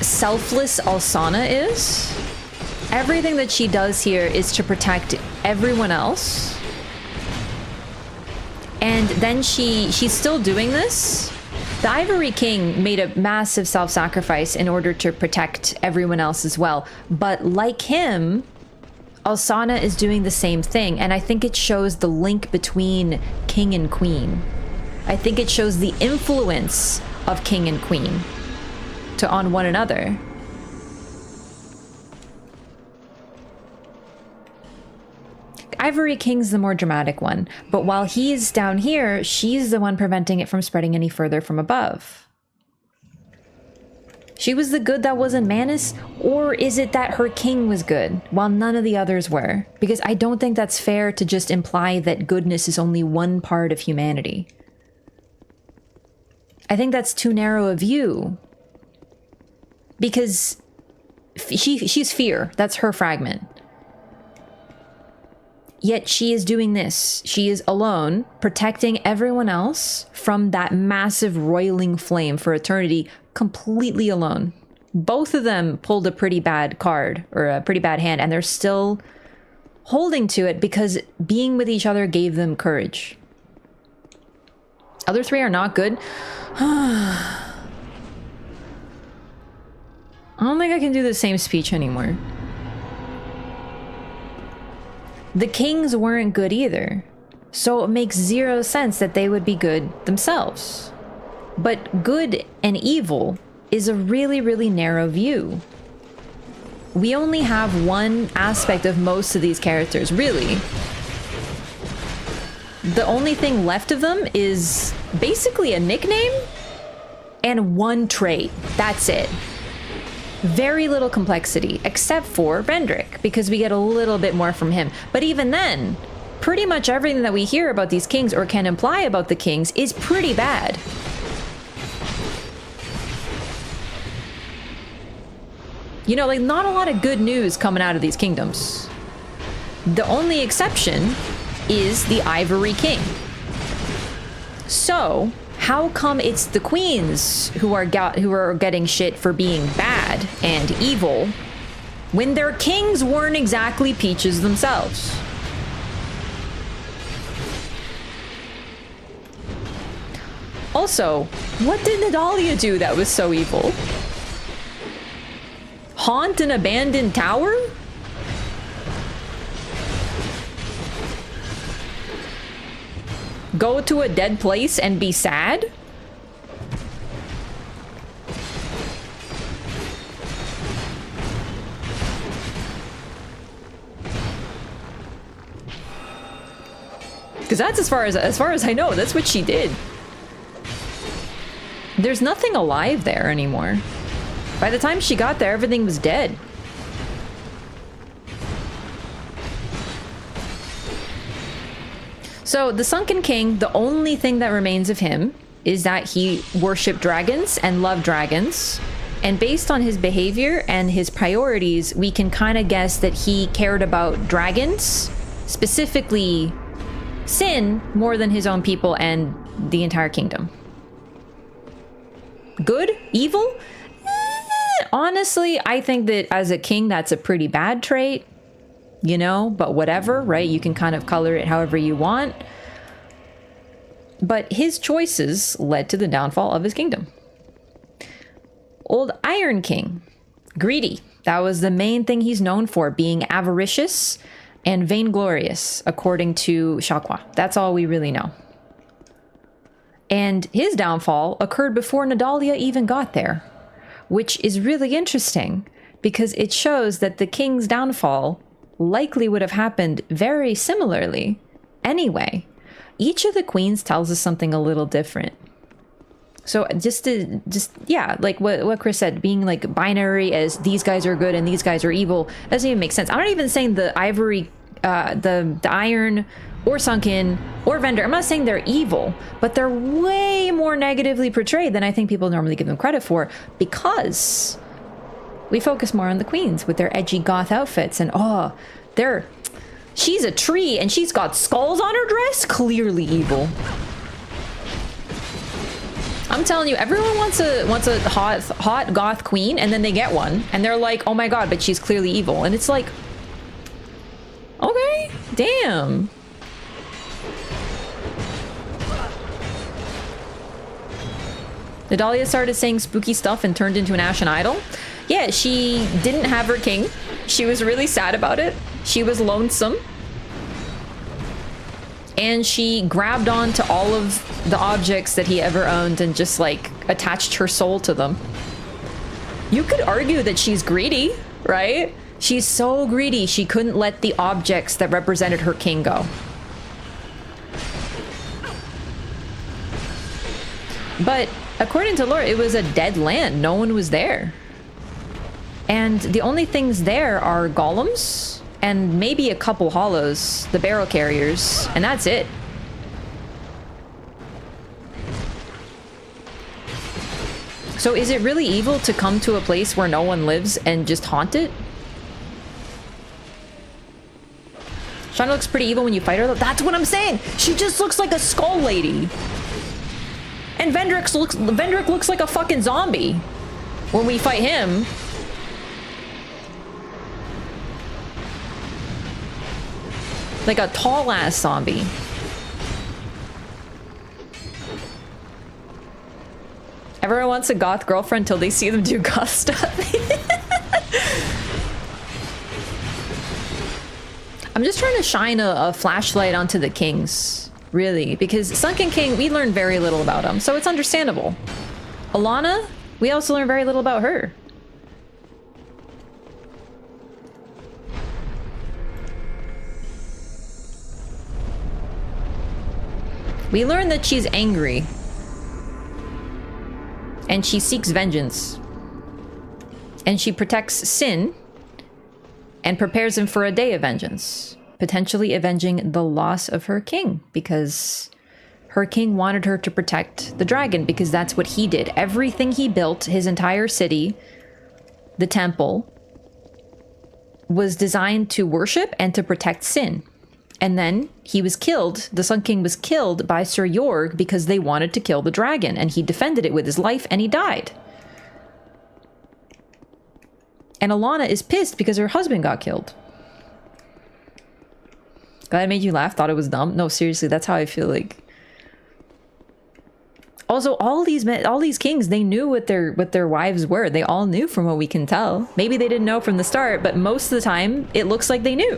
selfless Alsana is. Everything that she does here is to protect everyone else. And then she's still doing this. The Ivory King made a massive self-sacrifice in order to protect everyone else as well. But like him, Alsana is doing the same thing, and I think it shows the link between king and queen. I think it shows the influence of king and queen on one another. Ivory King's the more dramatic one, but while he's down here, she's the one preventing it from spreading any further from above. She was the good that wasn't Manus, or is it that her king was good while none of the others were? Because I don't think that's fair to just imply that goodness is only one part of humanity. I think that's too narrow a view. Because she's fear. That's her fragment. Yet she is doing this. She is alone, protecting everyone else from that massive roiling flame for eternity, completely alone. Both of them pulled a pretty bad card, or a pretty bad hand, and they're still holding to it because being with each other gave them courage. Other three are not good. I don't think I can do the same speech anymore. The kings weren't good either, so it makes zero sense that they would be good themselves. But good and evil is a really, really narrow view. We only have one aspect of most of these characters, really. The only thing left of them is basically a nickname and one trait. That's it. Very little complexity, except for Vendrick, because we get a little bit more from him. But even then, pretty much everything that we hear about these kings, or can imply about the kings, is pretty bad. You know, like, not a lot of good news coming out of these kingdoms. The only exception is the Ivory King. So, how come it's the queens who are getting shit for being bad and evil when their kings weren't exactly peaches themselves? Also, what did Nadalia do that was so evil? Haunt an abandoned tower? Go to a dead place and be sad? Because that's as far as I know, that's what she did. There's nothing alive there anymore. By the time she got there, everything was dead. So the Sunken King, the only thing that remains of him is that he worshipped dragons and loved dragons. And based on his behavior and his priorities, we can kind of guess that he cared about dragons, specifically Sin, more than his own people and the entire kingdom. Good? Evil? Honestly, I think that as a king, that's a pretty bad trait. You know, but whatever, right? You can kind of color it however you want. But his choices led to the downfall of his kingdom. Old Iron King, greedy. That was the main thing he's known for, being avaricious and vainglorious, according to Shakwa. That's all we really know. And his downfall occurred before Nadalia even got there, which is really interesting because it shows that the king's downfall likely would have happened very similarly anyway. Each of the queens tells us something a little different. So yeah, like what Chris said, being like binary as these guys are good and these guys are evil doesn't even make sense. I'm not even saying the Ivory, the Iron or Sunken or Vendor, I'm not saying they're evil, but they're way more negatively portrayed than I think people normally give them credit for, because we focus more on the queens with their edgy goth outfits and she's a tree and she's got skulls on her dress, clearly evil. I'm telling you, everyone wants a hot goth queen, and then they get one and they're like, oh my god, but she's clearly evil. And it's like, okay, damn. Nadalia started saying spooky stuff and turned into an ashen idol. Yeah, she didn't have her king. She was really sad about it. She was lonesome. And she grabbed onto all of the objects that he ever owned and just like attached her soul to them. You could argue that she's greedy, right? She's so greedy, she couldn't let the objects that represented her king go. But according to Lore, it was a dead land. No one was there. And the only things there are golems and maybe a couple hollows, the barrel carriers, and that's it. So is it really evil to come to a place where no one lives and just haunt it? Shauna looks pretty evil when you fight her, though. That's what I'm saying! She just looks like a skull lady. And Vendrick looks like a fucking zombie when we fight him. Like a tall-ass zombie. Everyone wants a goth girlfriend until they see them do goth stuff. I'm just trying to shine a flashlight onto the kings, really, because Sunken King, we learned very little about him, so it's understandable. Alana, we also learned very little about her. We learned that she's angry. And she seeks vengeance. And she protects Sin and prepares him for a day of vengeance, potentially avenging the loss of her king, because her king wanted her to protect the dragon, because that's what he did. Everything he built, his entire city, the temple, was designed to worship and to protect Sin. And then he was killed, the Sun King was killed by Sir Jorg because they wanted to kill the dragon, and he defended it with his life and he died. And Alana is pissed because her husband got killed. Glad I made you laugh, thought it was dumb. No, seriously, that's how I feel like. Also, all these kings, they knew what their wives were. They all knew from what we can tell. Maybe they didn't know from the start, but most of the time, it looks like they knew.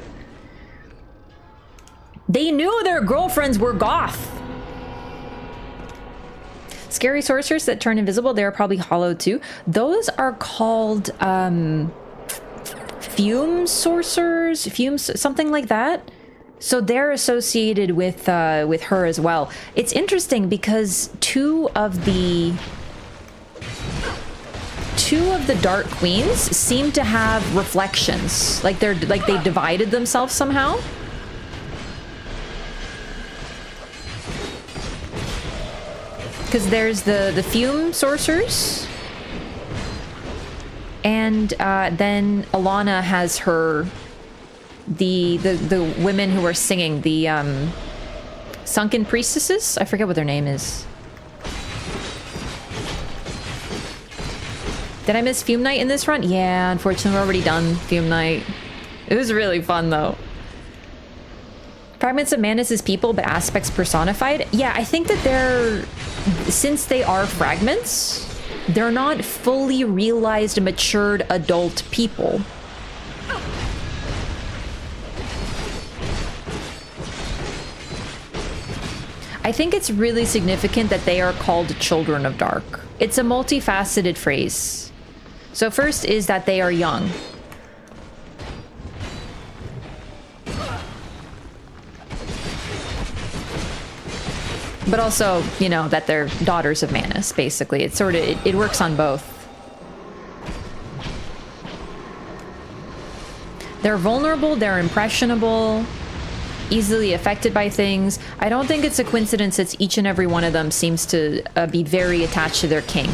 They knew their girlfriends were goth. Scary sorcerers that turn invisible, they're probably hollow too. Those are called fume sorcerers, fumes, something like that. So they're associated with her as well. It's interesting because two of the Dark Queens seem to have reflections, like they divided themselves somehow. Because there's the fume sorcerers, and then Alana has her the women who are singing, the sunken priestesses. I forget what their name is. Did I miss Fume Night in this run? Yeah, unfortunately we're already done Fume Night. It was really fun though. Fragments of Manus is people, but aspects personified. Yeah, I think that since they are fragments, they're not fully realized, matured adult people. I think it's really significant that they are called Children of Dark. It's a multifaceted phrase. So first is that they are young. But also, you know, that they're daughters of Manus, basically. It's sort of, it works on both. They're vulnerable, they're impressionable, easily affected by things. I don't think it's a coincidence that each and every one of them seems to be very attached to their king.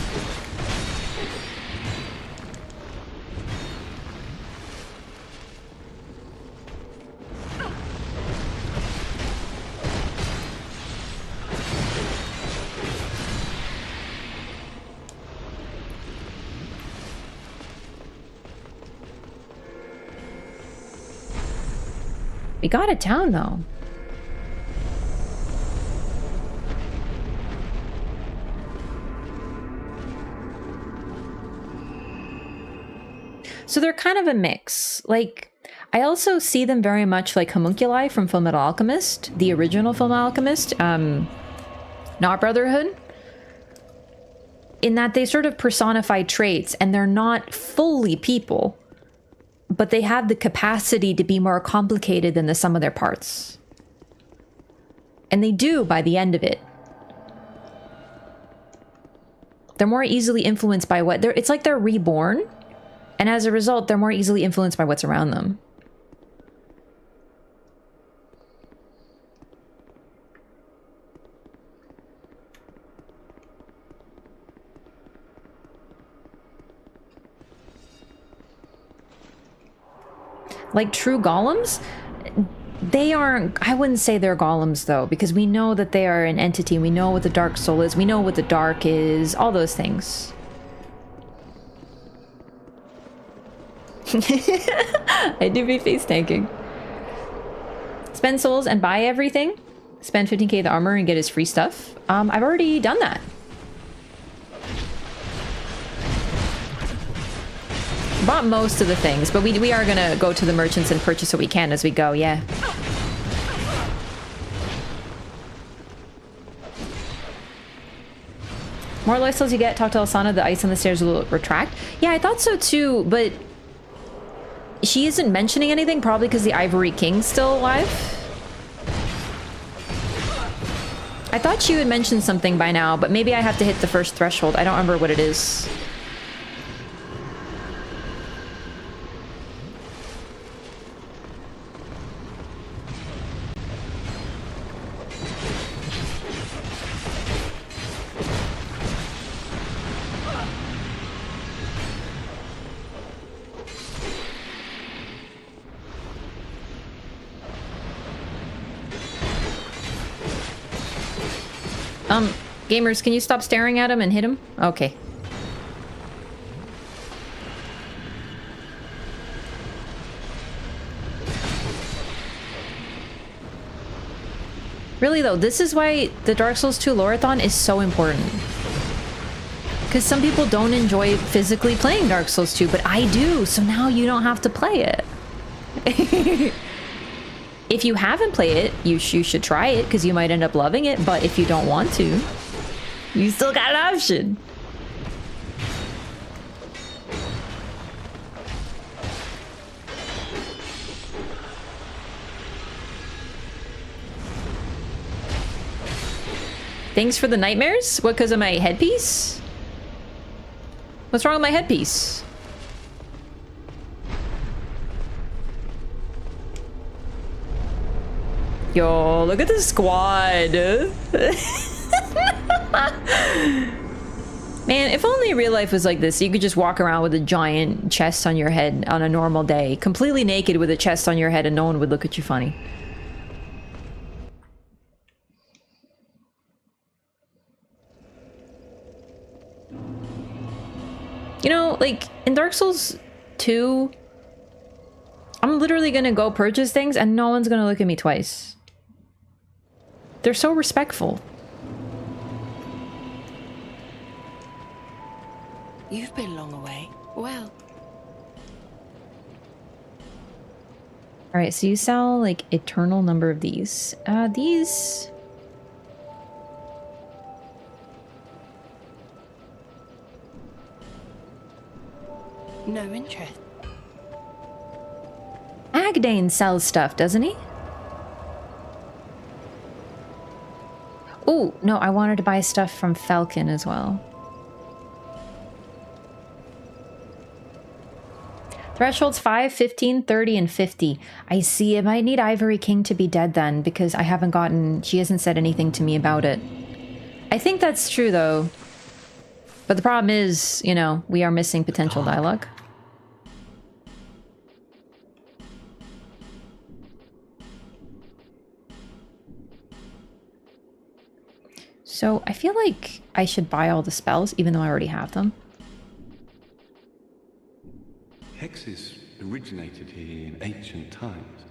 We got a town, though. So they're kind of a mix. Like, I also see them very much like homunculi from Fullmetal Alchemist, the original Fullmetal Alchemist, not Brotherhood, in that they sort of personify traits, and they're not fully people, but they have the capacity to be more complicated than the sum of their parts. And they do by the end of it. They're more easily influenced by what... It's like they're reborn, and as a result, they're more easily influenced by what's around them. Like true golems? They aren't... I wouldn't say they're golems, though, because we know that they are an entity. We know what the dark soul is. We know what the dark is. All those things. I do be face tanking. Spend souls and buy everything. Spend 15k the armor and get his free stuff. I've already done that. Bought most of the things, but we are gonna go to the merchants and purchase what we can as we go, yeah. More lifesteals you get, talk to Alsana, the ice on the stairs will retract. Yeah, I thought so too, but she isn't mentioning anything, probably because the Ivory King's still alive. I thought she would mention something by now, but maybe I have to hit the first threshold. I don't remember what it is. Gamers, can you stop staring at him and hit him? Okay. Really though, this is why the Dark Souls 2 Loreathon is so important. Because some people don't enjoy physically playing Dark Souls 2, but I do, so now you don't have to play it. If you haven't played it, you should try it, because you might end up loving it, but if you don't want to, you still got an option. Thanks for the nightmares? What, because of my headpiece? What's wrong with my headpiece? Yo, look at the squad. Man, if only real life was like this, you could just walk around with a giant chest on your head on a normal day. Completely naked with a chest on your head and no one would look at you funny. You know, like, in Dark Souls 2, I'm literally gonna go purchase things and no one's gonna look at me twice. They're so respectful. You've been long away. Well. Alright, so you sell, like, eternal number of these. These... No interest. Agdane sells stuff, doesn't he? Oh, no, I wanted to buy stuff from Falcon as well. Thresholds 5, 15, 30, and 50. I see. I might need Ivory King to be dead then, because I haven't gotten... She hasn't said anything to me about it. I think that's true, though. But the problem is, you know, we are missing potential dialogue. So, I feel like I should buy all the spells, even though I already have them. Hexes originated here in ancient times.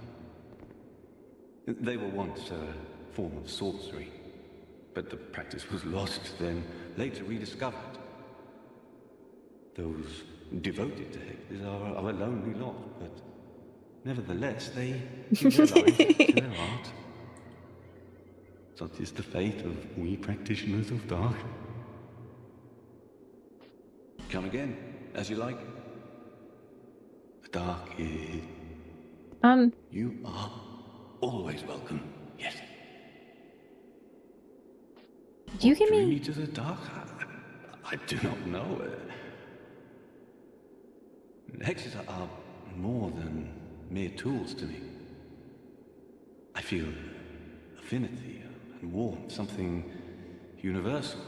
They were once a form of sorcery, but the practice was lost, then later rediscovered. Those devoted to hexes are a lonely lot, but nevertheless they give their life to their art. Such is the fate of we practitioners of dark. Come again, as you like. The dark is... You are always welcome, yes. Do you give Drew me... me to the dark? I do not know. Hexes are more than mere tools to me. I feel affinity and warmth, something universal,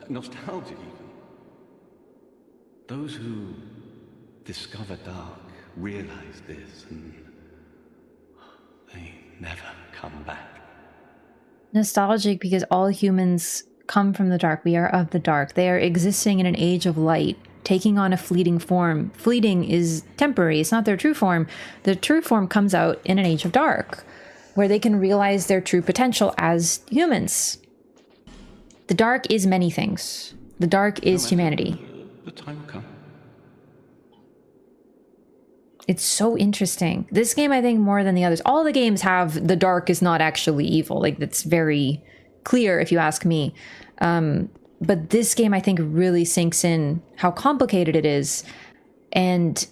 nostalgic even. Those who discover dark realize this, and they never come back. Nostalgic because all humans come from the dark. We are of the dark. They are existing in an age of light, taking on a fleeting form. Fleeting is temporary. It's not their true form. The true form comes out in an age of dark, where they can realize their true potential as humans. The dark is many things. The dark is humanity. The time will come. It's so interesting. This game, I think, more than the others. All the games have the dark is not actually evil. Like, that's very clear if you ask me. But this game, I think, really sinks in how complicated it is. And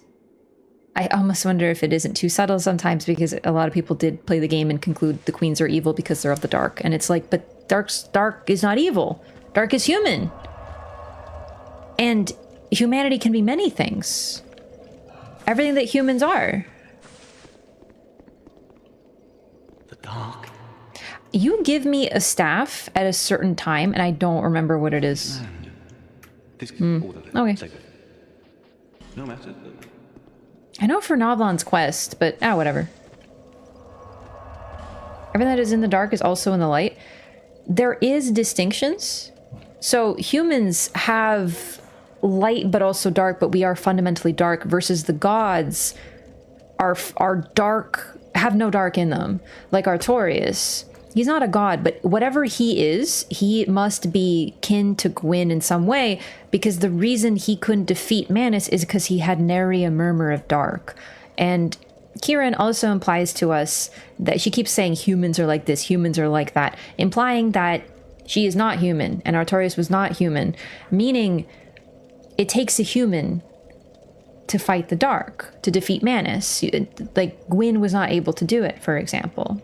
I almost wonder if it isn't too subtle sometimes, because a lot of people did play the game and conclude the queens are evil because they're of the dark. And it's like, but dark is not evil. Dark is human. And humanity can be many things. Everything that humans are. The dark. You give me a staff at a certain time, and I don't remember what it is. This Okay. Take it. No matter. I know for Novlan's quest, but whatever. Everything that is in the dark is also in the light. There is distinctions. So humans have light but also dark, but we are fundamentally dark, versus the gods are dark, have no dark in them, like Artorias. He's not a god, but whatever he is, he must be kin to Gwyn in some way, because the reason he couldn't defeat Manus is because he had nary a murmur of dark. And Kieran also implies to us that she keeps saying humans are like this, humans are like that, implying that she is not human and Artorias was not human, meaning it takes a human to fight the dark, to defeat Manus. Like, Gwyn was not able to do it, for example.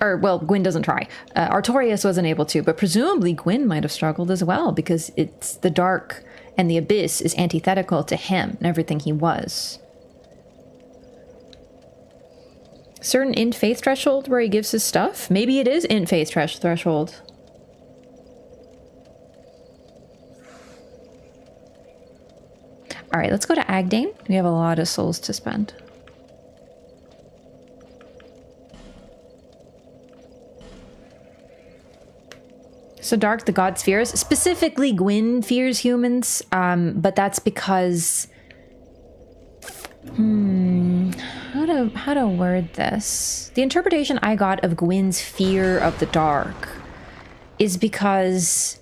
Or, well, Gwyn doesn't try. Artorias wasn't able to, but presumably Gwyn might have struggled as well, because it's the dark and the abyss is antithetical to him and everything he was. Certain int faith threshold where he gives his stuff? Maybe it is int faith threshold. All right, let's go to Agdane. We have a lot of souls to spend. So dark, the god fears. Specifically, Gwyn fears humans, but that's because... How to word this? The interpretation I got of Gwyn's fear of the dark is because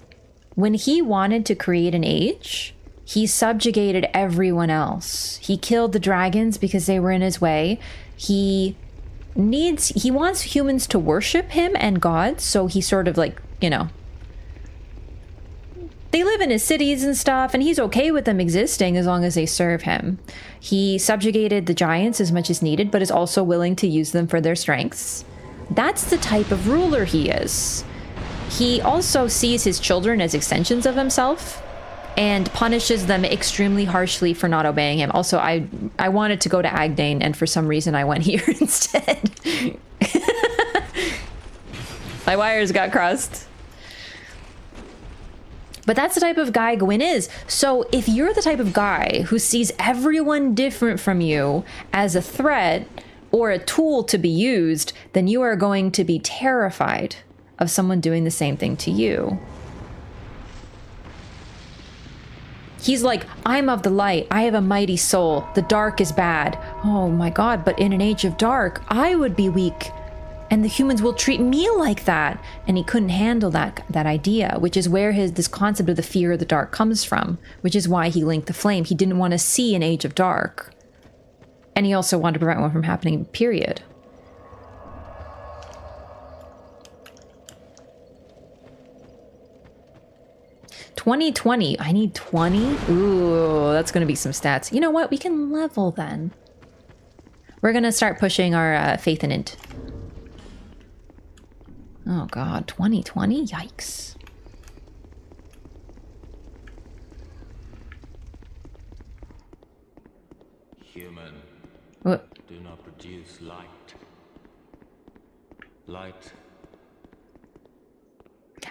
when he wanted to create an age, he subjugated everyone else. He killed the dragons because they were in his way. He wants humans to worship him and gods, so he sort of like, you know, they live in his cities and stuff, and he's okay with them existing as long as they serve him. He subjugated the giants as much as needed, but is also willing to use them for their strengths. That's the type of ruler he is. He also sees his children as extensions of himself and punishes them extremely harshly for not obeying him. Also, I wanted to go to Agdane, and for some reason I went here instead. My wires got crossed. But that's the type of guy Gwyn is. So if you're the type of guy who sees everyone different from you as a threat or a tool to be used, then you are going to be terrified of someone doing the same thing to you. He's like, I'm of the light. I have a mighty soul. The dark is bad. Oh my God, but in an age of dark, I would be weak. And the humans will treat me like that. And he couldn't handle that idea, which is where this concept of the fear of the dark comes from, which is why he linked the flame. He didn't want to see an age of dark. And he also wanted to prevent one from happening, period. 2020. I need 20. Ooh, that's gonna be some stats. You know what? We can level then. We're gonna start pushing our faith in int. Oh god, 2020? Yikes. Human, What? do not produce light. Light.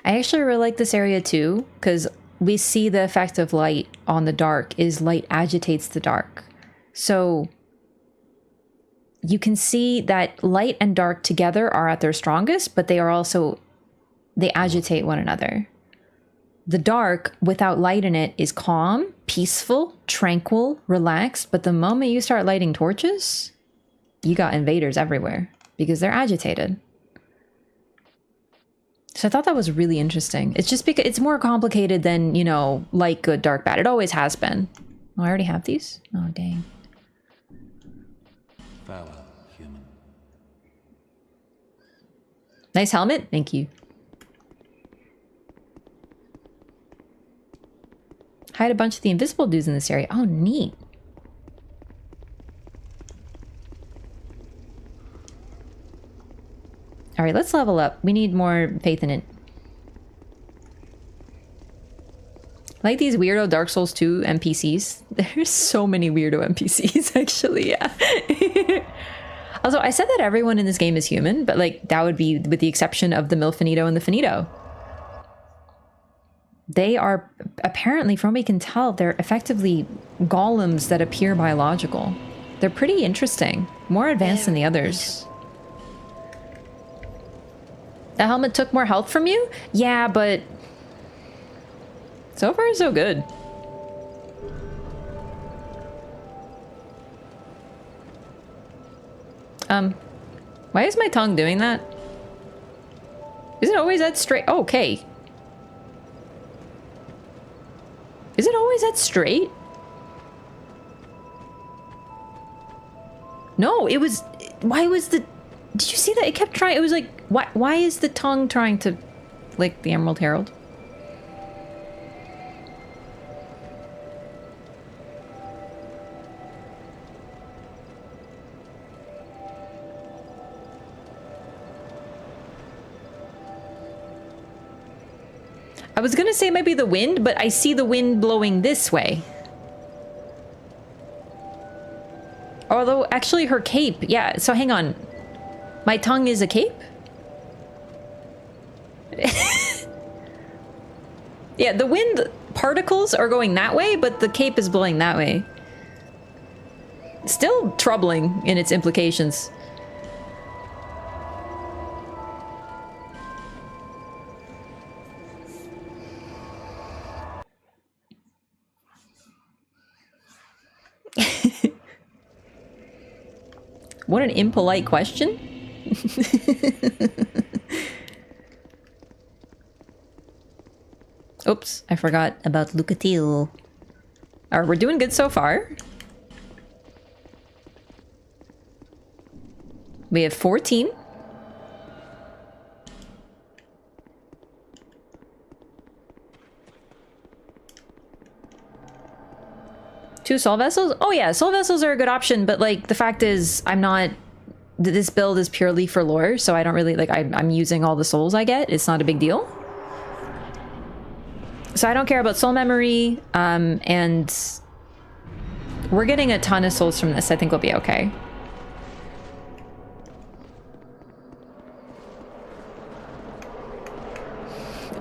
I actually really like this area too, because we see the effect of light on the dark is light agitates the dark. So you can see that light and dark together are at their strongest, but they are also, they agitate one another. The dark without light in it is calm, peaceful, tranquil, relaxed, but the moment you start lighting torches, you got invaders everywhere because they're agitated. So I thought that was really interesting. It's just because it's more complicated than, you know, light, good, dark, bad. It always has been. Oh, I already have these? Oh, dang. Farewell, human. Nice helmet. Thank you. Hide a bunch of the invisible dudes in this area. Oh, neat. All right, let's level up. We need more faith in it. Like these weirdo Dark Souls 2 NPCs. There's so many weirdo NPCs, actually, yeah. Also, I said that everyone in this game is human, but like that would be with the exception of the Milfinito and the Finito. They are, apparently, from what we can tell, they're effectively golems that appear biological. They're pretty interesting. More advanced than the others. The helmet took more health from you? Yeah, but so far so good. Why is my tongue doing that? Is it always that straight? Oh, okay. Is it always that straight? No, it was... Why was the... Did you see that? It kept trying... It was like... Why is the tongue trying to lick the Emerald Herald? I was gonna say it might be the wind, but I see the wind blowing this way. Although, actually, her cape... Yeah, so hang on. My tongue is a cape? Yeah, the wind particles are going that way, but the cape is blowing that way. Still troubling in its implications. What an impolite question. Oops, I forgot about Lucatil. Alright, we're doing good so far. We have 14. Two soul vessels? Oh yeah, soul vessels are a good option, but like the fact is I'm not... This build is purely for lore, so I don't really... Like I'm using all the souls I get. It's not a big deal. So I don't care about soul memory, and we're getting a ton of souls from this. I think we'll be okay.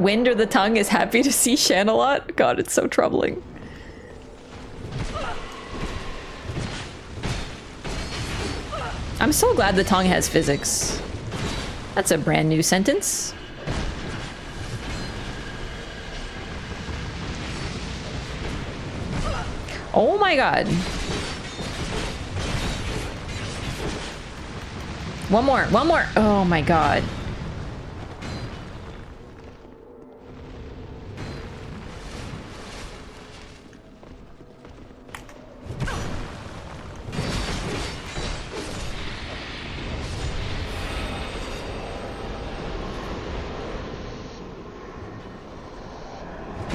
Wind or the tongue is happy to see Shan a lot. God, it's so troubling. I'm so glad the tongue has physics. That's a brand new sentence. Oh my god. One more, one more. Oh my god.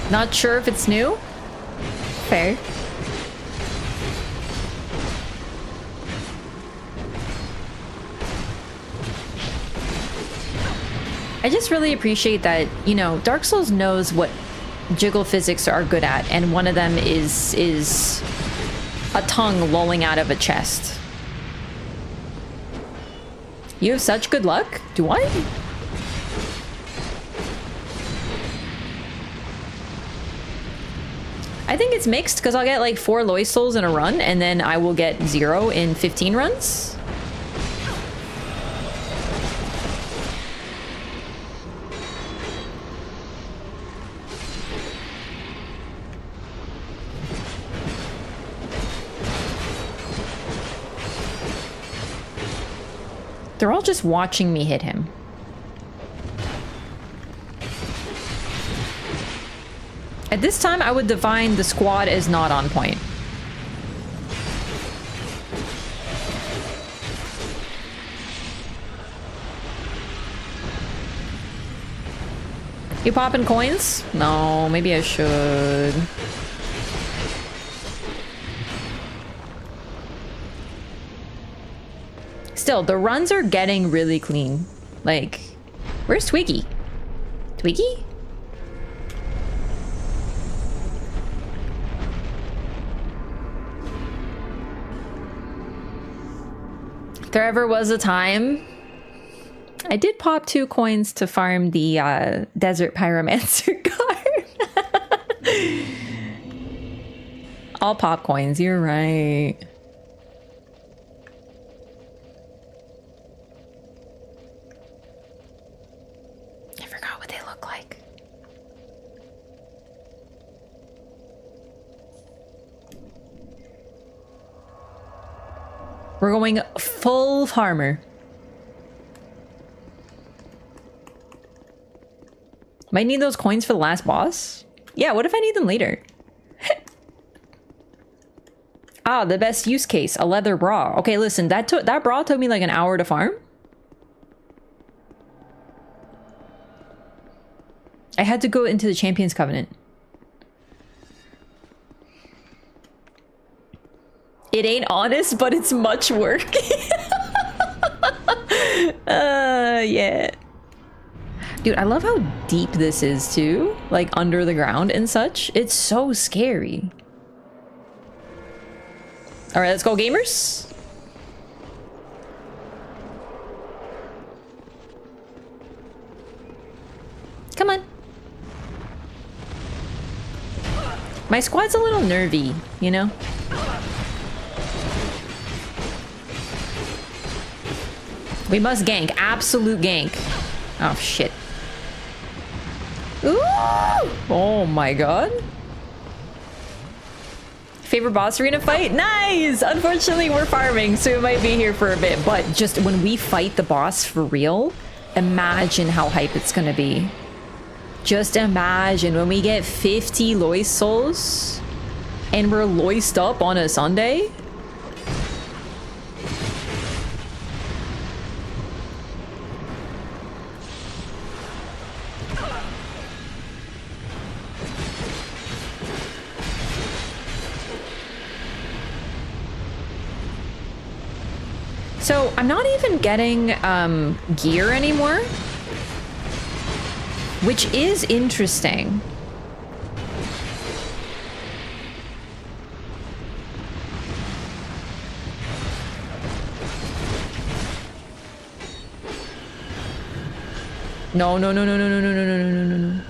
Not sure if it's new. Fair. I just really appreciate that, you know, Dark Souls knows what jiggle physics are good at, and one of them is a tongue lolling out of a chest. You have such good luck? Do I? I think it's mixed because I'll get like 4 Lois souls in a run, and then I will get 0 in 15 runs. They're all just watching me hit him. At this time, I would define the squad as not on point. You popping coins? No, maybe I should. Still, the runs are getting really clean. Like, where's Twiggy? Twiggy? If there ever was a time, I did pop 2 coins to farm the Desert Pyromancer card. All pop coins, you're right. I forgot what they look like. We're going full farmer. Might need those coins for the last boss. Yeah, what if I need them later? Ah, the best use case, a leather bra. Okay, listen, that bra took me like an hour to farm. I had to go into the Champions Covenant. It ain't honest, but it's much work. Yeah. Dude, I love how deep this is too. Like under the ground and such. It's so scary. All right, let's go, gamers. Come on. My squad's a little nervy, you know? We must gank. Absolute gank. Oh, shit. Ooh! Oh my god. Favorite boss arena fight? Nice! Unfortunately, we're farming, so we might be here for a bit. But just when we fight the boss for real, imagine how hype it's gonna be. Just imagine when we get 50 Lois souls and we're loised up on a Sunday. So I'm not even getting gear anymore, which is interesting. No, no, no, no, no, no, no, no, no, no, no, no.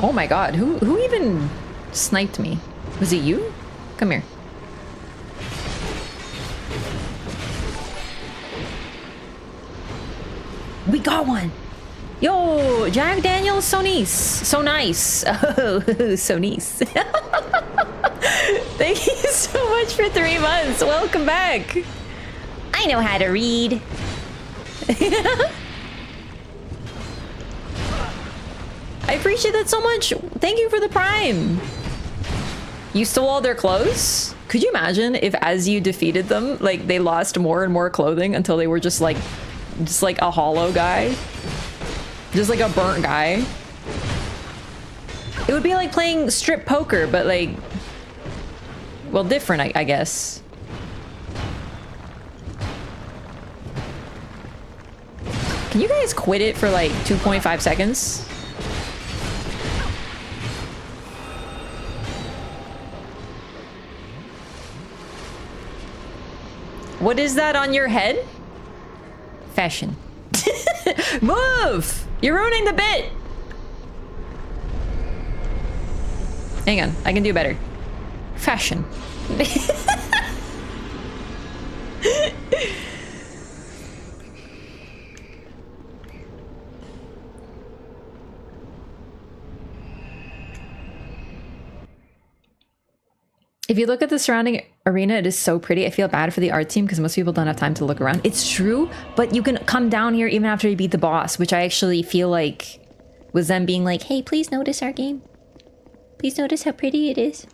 Oh my god, who even sniped me? Was it you? Come here. We got one. Yo, Jack Daniels, so nice. So nice. Oh, so nice. Thank you so much for 3 months. Welcome back. I know how to read. I appreciate that so much. Thank you for the prime. You stole all their clothes? Could you imagine if as you defeated them, like they lost more and more clothing until they were just like a hollow guy? Just like a burnt guy. It would be like playing strip poker, but like, well, different, I guess. Can you guys quit it for like 2.5 seconds? What is that on your head? Fashion. Move! You're ruining the bit! Hang on, I can do better. Fashion. If you look at the surrounding arena, it is so pretty. I feel bad for the art team because most people don't have time to look around. It's true, but you can come down here even after you beat the boss, which I actually feel like was them being like, hey, please notice our game. Please notice how pretty it is.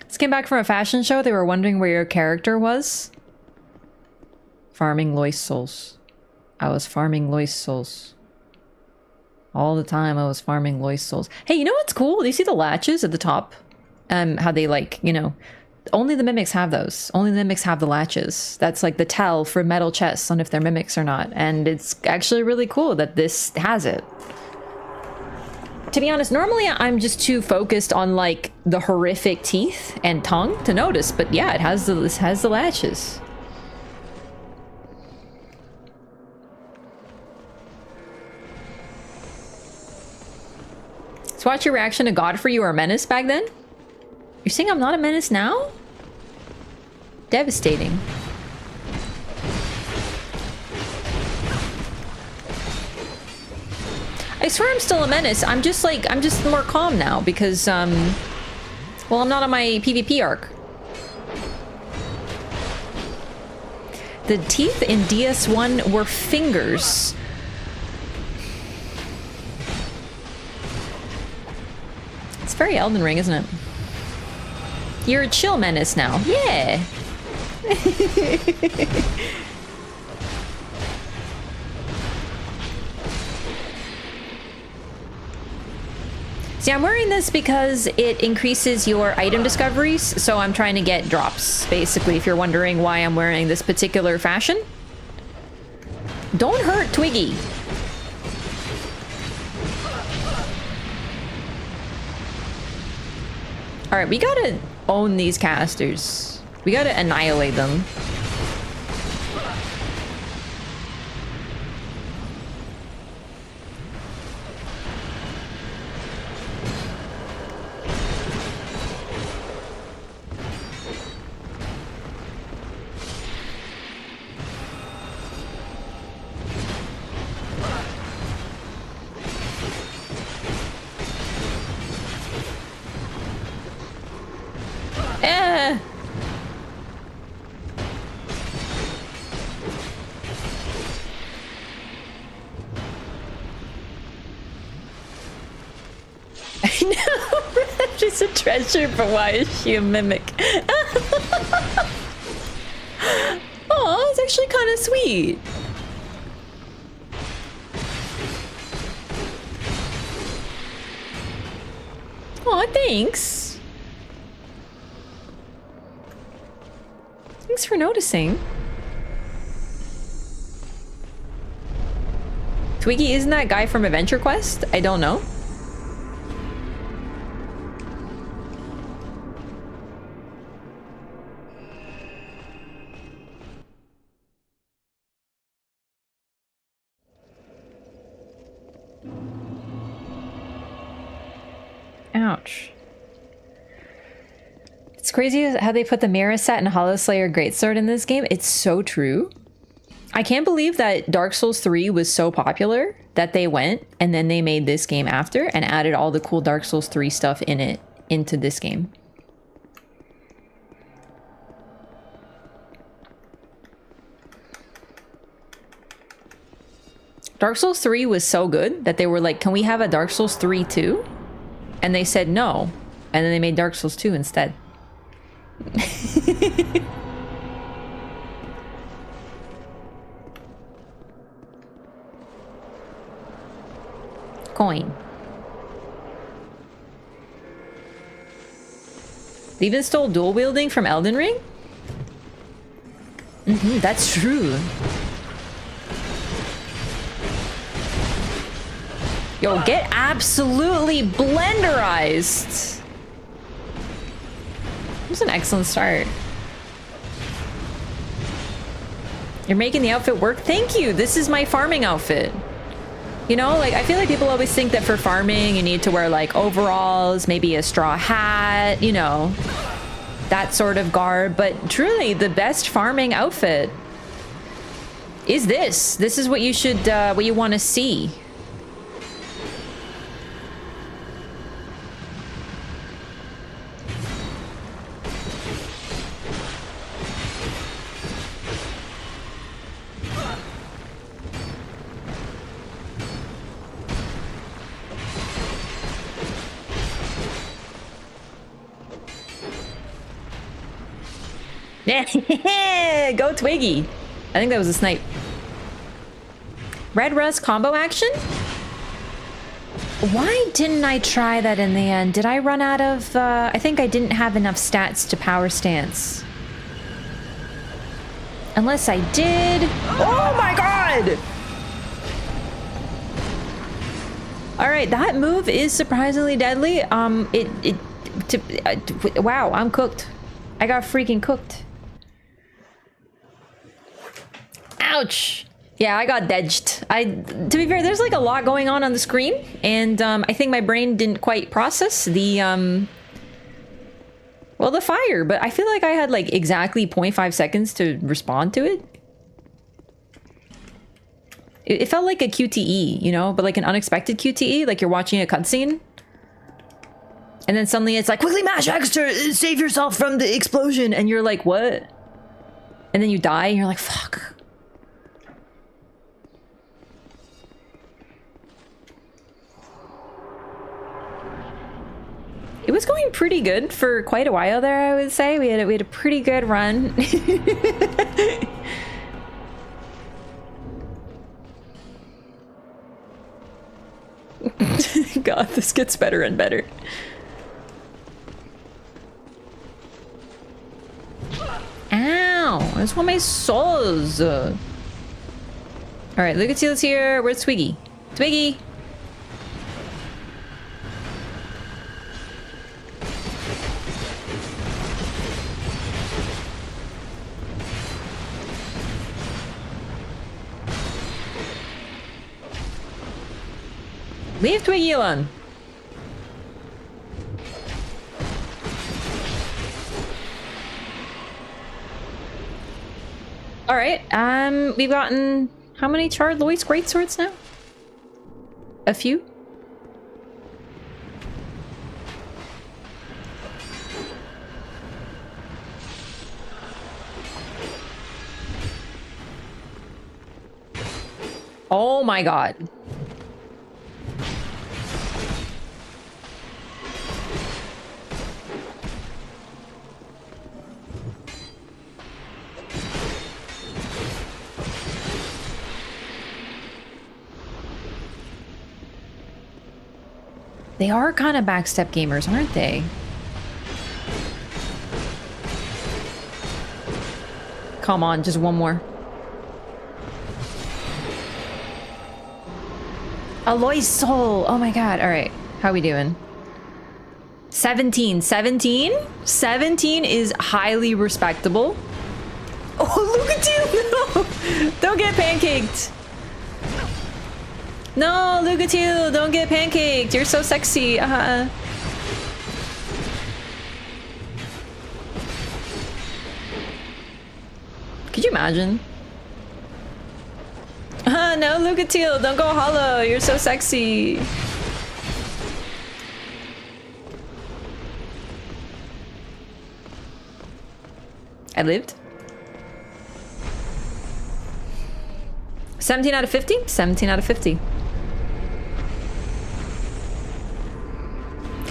Just came back from a fashion show. They were wondering where your character was. Farming Lois souls. I was farming Lois souls. All the time I was farming Lois souls. Hey, you know what's cool? Do you see the latches at the top? How they like, you know, only the mimics have those. Only the mimics have the latches. That's like the tell for metal chests on if they're mimics or not. And it's actually really cool that this has it. To be honest, normally I'm just too focused on like the horrific teeth and tongue to notice, but yeah, this has the latches. So watch your reaction to Godfrey. You were a menace back then? You're saying I'm not a menace now? Devastating. I swear I'm still a menace. I'm just more calm now because, well, I'm not on my PvP arc. The teeth in DS1 were fingers. It's very Elden Ring, isn't it? You're a chill menace now. Yeah. See, I'm wearing this because it increases your item discoveries, so I'm trying to get drops, basically, if you're wondering why I'm wearing this particular fashion. Don't hurt Twiggy. Alright, we gotta own these casters. We gotta annihilate them. I know! She's a treasure, but why is she a mimic? Oh, it's actually kind of sweet. Aw, thanks. Thanks for noticing. Twiggy, isn't that guy from Adventure Quest? I don't know. Ouch. It's crazy how they put the Mirror Set and Hollow Slayer Greatsword in this game. It's so true. I can't believe that Dark Souls 3 was so popular that they went and then they made this game after and added all the cool Dark Souls 3 stuff in it into this game. Dark Souls 3 was so good that they were like, can we have a Dark Souls 3 too? And they said no. And then they made Dark Souls 2 instead. Coin. They even stole dual wielding from Elden Ring? That's true. Yo, get absolutely blenderized. It was an excellent start. You're making the outfit work? Thank you. This is my farming outfit. You know, like, I feel like people always think that for farming, you need to wear, like, overalls, maybe a straw hat, you know, that sort of garb. But truly, the best farming outfit is this. This is what you should, what you want to see. Yeah, go Twiggy. I think that was a snipe. Red Rust combo action? Why didn't I try that in the end? Did I run out of, I think I didn't have enough stats to power stance. Unless I did. Oh my god! Alright, that move is surprisingly deadly. Wow, I'm cooked. I got freaking cooked. Ouch. Yeah, I got dedged. To be fair, there's like a lot going on the screen, and I think my brain didn't quite process the well, the fire, but I feel like I had like exactly 0.5 seconds to respond to it. It felt like a QTE, you know, but like an unexpected QTE, like you're watching a cutscene. And then suddenly it's like, quickly mash X to save yourself from the explosion. And you're like, what? And then you die and you're like, fuck. It was going pretty good for quite a while there, I would say. We had a pretty good run. God, this gets better and better. Ow! I just want my souls. Alright, Lucatil's here. Where's Twiggy? Twiggy! Leave Twiggy alone. All right. We've gotten how many charred Lloyd's greatswords now? A few. Oh my god. They are kind of backstep gamers, aren't they? Come on, just one more. Aloy's soul. Oh my god. All right. How we doing? 17. 17? 17 is highly respectable. Oh, look at you! No! Don't get pancaked! No, Lucatil, don't get pancaked. You're so sexy. Could you imagine? No, Lucatil, don't go hollow. You're so sexy. I lived. 17 out of 50? 17 out of 50.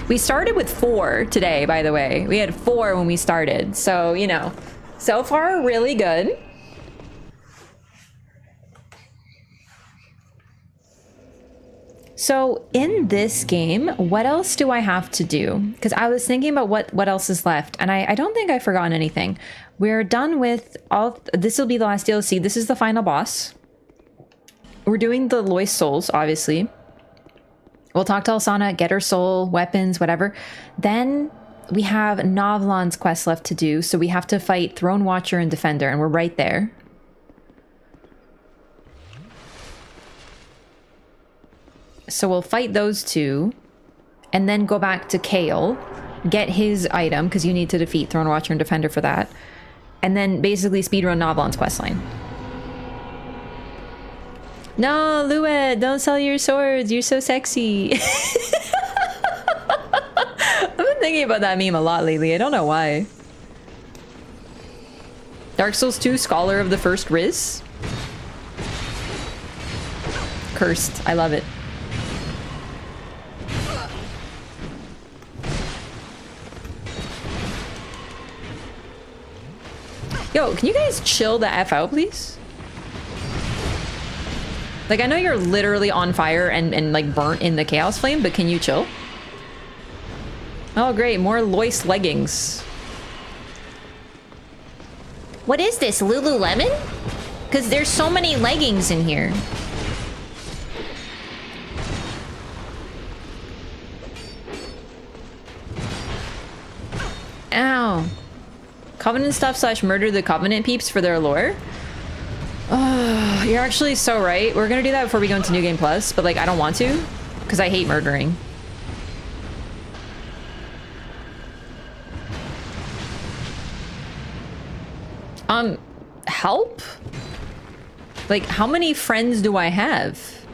We started with 4 today, by the way. We had 4 when we started. So, you know, so far, really good. So in this game, what else do I have to do? Because I was thinking about what else is left, and I don't think I've forgotten anything. We're done with all. This will be the last DLC. This is the final boss. We're doing the Lois souls, obviously. We'll talk to Alsana, get her soul, weapons, whatever. Then we have Novlan's quest left to do, so we have to fight Throne Watcher and Defender, and we're right there. So we'll fight those two, and then go back to Kale, get his item, because you need to defeat Throne Watcher and Defender for that, and then basically speedrun Novlan's questline. No, Lua, don't sell your swords. You're so sexy. I've been thinking about that meme a lot lately. I don't know why. Dark Souls 2, Scholar of the First Riz. Cursed. I love it. Yo, can you guys chill the F out, please? Like, I know you're literally on fire and like burnt in the Chaos Flame, but can you chill? Oh, great. More Lois leggings. What is this, Lululemon? Because there's so many leggings in here. Ow. Covenant stuff / murder the Covenant peeps for their lore? Oh, you're actually so right. We're gonna do that before we go into New Game Plus, but like, I don't want to, because I hate murdering. Help? Like, how many friends do I have?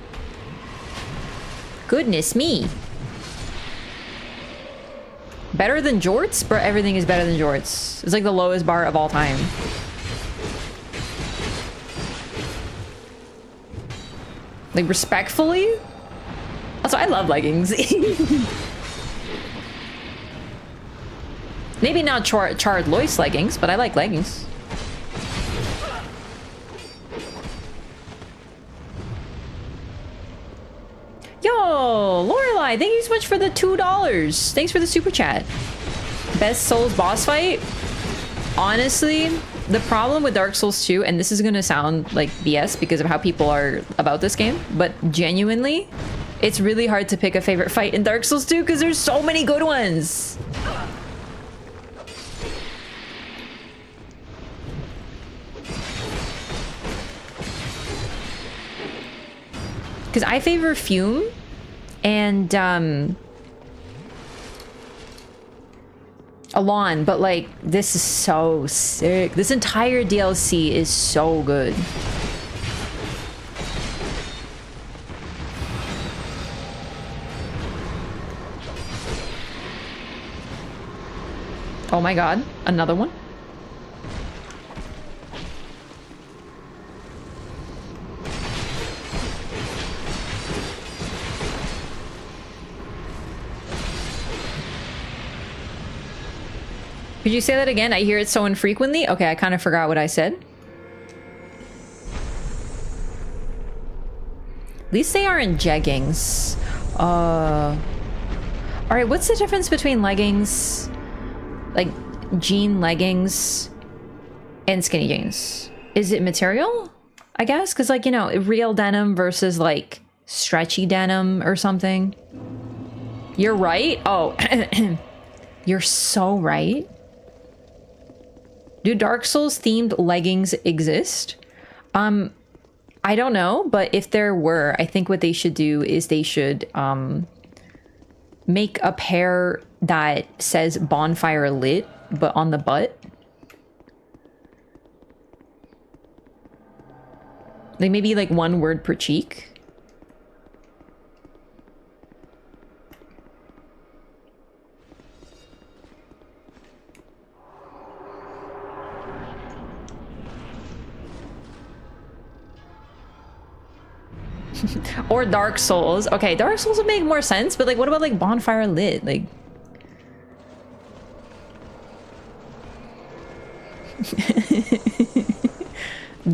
Goodness me. Better than Jorts? Bro, everything is better than Jorts. It's like the lowest bar of all time. Like, respectfully? Also, I love leggings. Maybe not charred Lois leggings, but I like leggings. Yo, Lorelei, thank you so much for the $2. Thanks for the super chat. Best Souls boss fight? Honestly, the problem with Dark Souls 2, and this is gonna sound like BS because of how people are about this game, but genuinely, it's really hard to pick a favorite fight in Dark Souls 2 because there's so many good ones. Because I favor Fume and Alon, but like, this is so sick. This entire DLC is so good. Oh my god, another one? Could you say that again? I hear it so infrequently. Okay, I kind of forgot what I said. At least they aren't jeggings. Alright, what's the difference between leggings, like jean leggings, and skinny jeans? Is it material? I guess? Because, like, you know, real denim versus, like, stretchy denim or something. You're right? Oh, you're so right. Do Dark Souls themed leggings exist? I don't know, but if there were, I think what they should do is they should make a pair that says bonfire lit, but on the butt. Like maybe like one word per cheek. Or Dark Souls. Okay, Dark Souls would make more sense, but like, what about like Bonfire Lit? Like,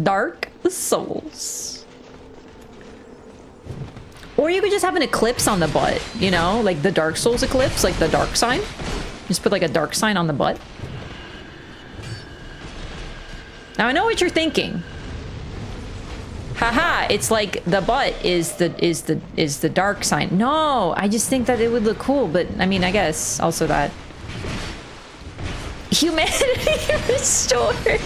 Dark Souls. Or you could just have an eclipse on the butt, you know, like the Dark Souls eclipse, like the dark sign. Just put like a dark sign on the butt. Now I know what you're thinking. Haha, it's like the butt is the dark sign. No, I just think that it would look cool, but I mean, I guess also that humanity restored.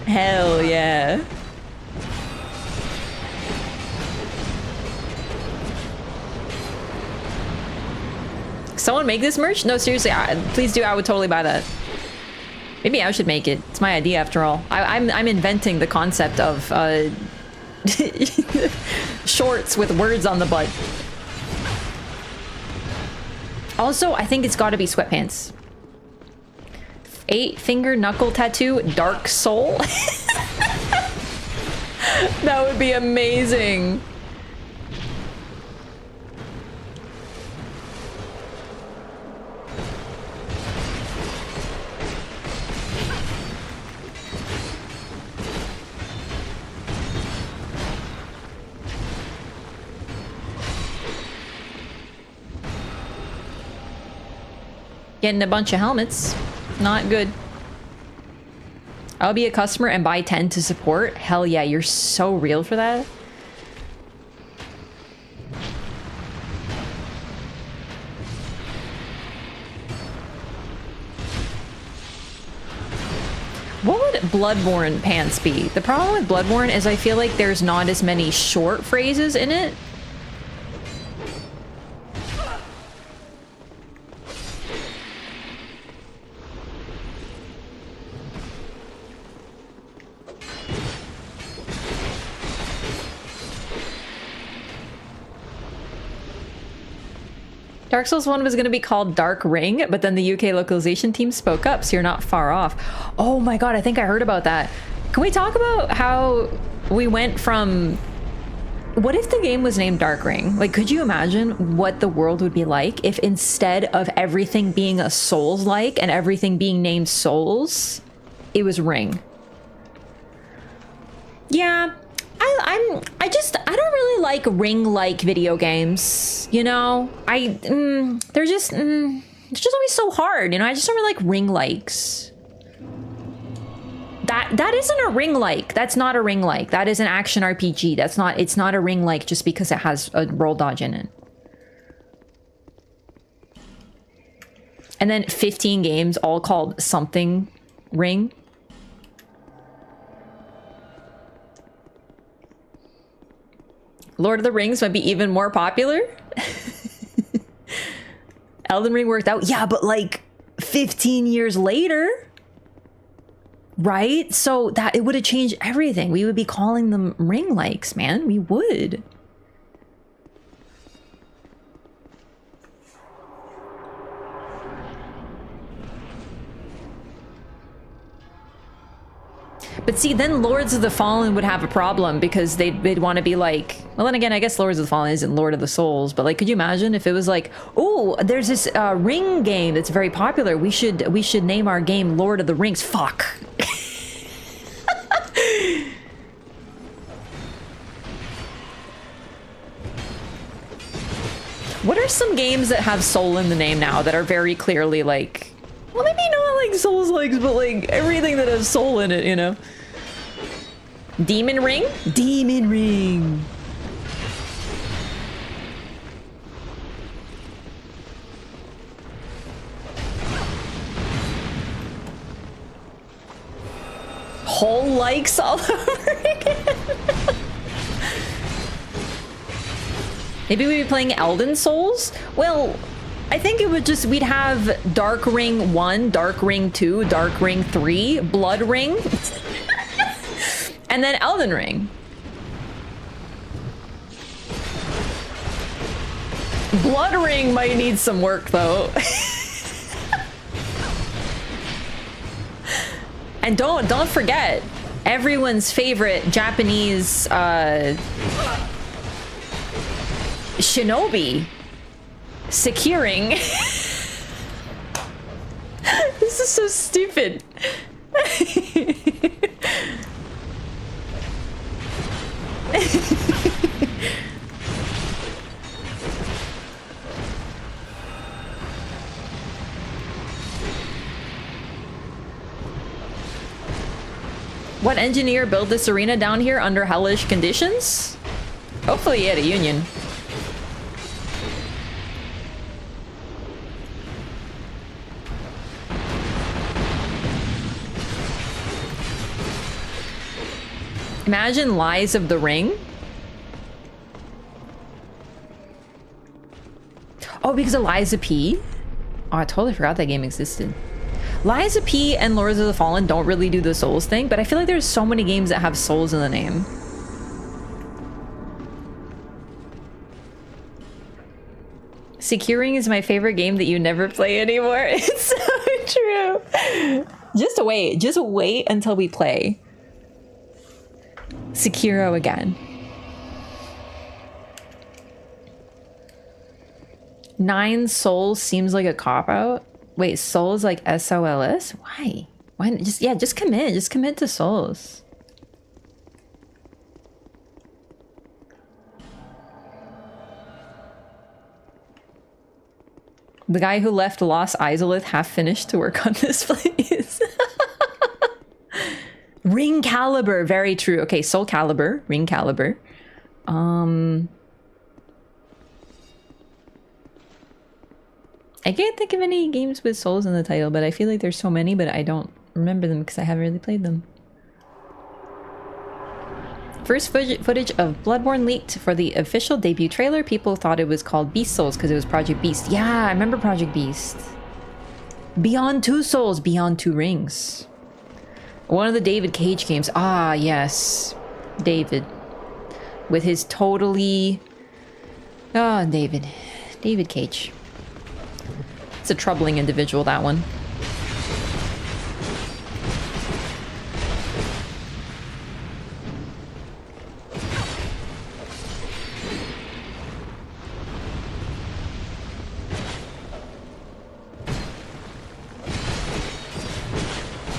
Hell yeah. Someone make this merch? No, seriously, please do. I would totally buy that. Maybe I should make it. It's my idea after all. I'm inventing the concept of shorts with words on the butt. Also, I think it's got to be sweatpants. 8-finger knuckle tattoo, Dark Soul. That would be amazing. Getting a bunch of helmets. Not good. I'll be a customer and buy 10 to support. Hell yeah, you're so real for that. What would Bloodborne pants be? The problem with Bloodborne is I feel like there's not as many short phrases in it. Dark Souls 1 was going to be called Dark Ring, but then the UK localization team spoke up, so you're not far off. Oh my god, I think I heard about that. Can we talk about how we went from... What if the game was named Dark Ring? Like, could you imagine what the world would be like if instead of everything being a Souls-like and everything being named Souls, it was Ring? Yeah. I don't really like ring-like video games, you know? They're just always so hard, you know? I just don't really like ring-likes. That isn't a ring-like. That's not a ring-like. That is an action RPG. It's not a ring-like just because it has a roll dodge in it. And then 15 games all called something ring. Lord of the Rings might be even more popular. Elden Ring worked out. Yeah, but like 15 years later, right? So that it would have changed everything. We would be calling them ring likes, man. We would. But see, then Lords of the Fallen would have a problem because they'd want to be like, well, then again, I guess Lords of the Fallen isn't Lord of the Souls, but like, could you imagine if it was like, oh, there's this ring game that's very popular. We should name our game Lord of the Rings. Fuck. What are some games that have soul in the name now that are very clearly like, well, maybe not like Souls-likes, but like everything that has soul in it, you know? Demon Ring? Demon Ring. Whole likes all over again. Maybe we'd be playing Elden Souls? Well, I think it would just, we'd have Dark Ring 1, Dark Ring 2, Dark Ring 3, Blood Ring, and then Elden Ring. Blood Ring might need some work though. And don't forget, everyone's favorite Japanese shinobi securing. This is so stupid. What engineer built this arena down here under hellish conditions? Hopefully he had a union. Imagine Lies of the Ring. Oh, because of Liza P? Oh, I totally forgot that game existed. Liza P and Lords of the Fallen don't really do the Souls thing, but I feel like there's so many games that have Souls in the name. Securing is my favorite game that you never play anymore. It's so true. Just wait until we play Sekiro again. 9 souls seems like a cop-out. Wait, souls like SOLS? Why? Why not? Just commit. Just commit to souls. The guy who left Lost Izalith half finished to work on this place. Ring Caliber, very true. Okay, Soul Calibur, Ring Caliber. I can't think of any games with souls in the title, but I feel like there's so many, but I don't remember them because I haven't really played them. First footage of Bloodborne leaked for the official debut trailer. People thought it was called Beast Souls because it was Project Beast. Yeah, I remember Project Beast. Beyond Two Souls, Beyond Two Rings. One of the David Cage games. Ah, yes. David. With his totally... Oh, David. David Cage. It's a troubling individual, that one.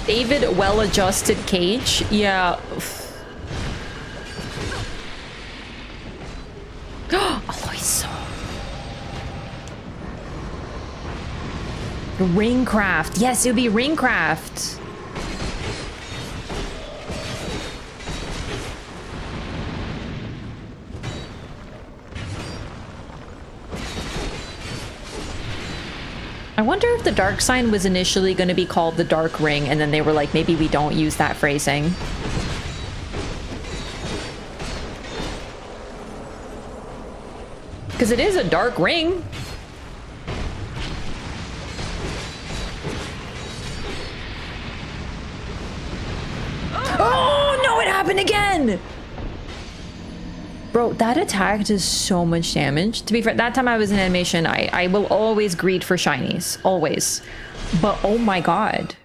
David well-adjusted Cage. Yeah. Aloy Soul. Ringcraft. Yes, it would be Ringcraft. I wonder if the dark sign was initially going to be called the Dark Ring, and then they were like, maybe we don't use that phrasing. Because it is a dark ring. Oh, no, it happened again! Bro, that attack does so much damage. To be fair, that time I was in animation, I will always greed for shinies. Always. But oh my god.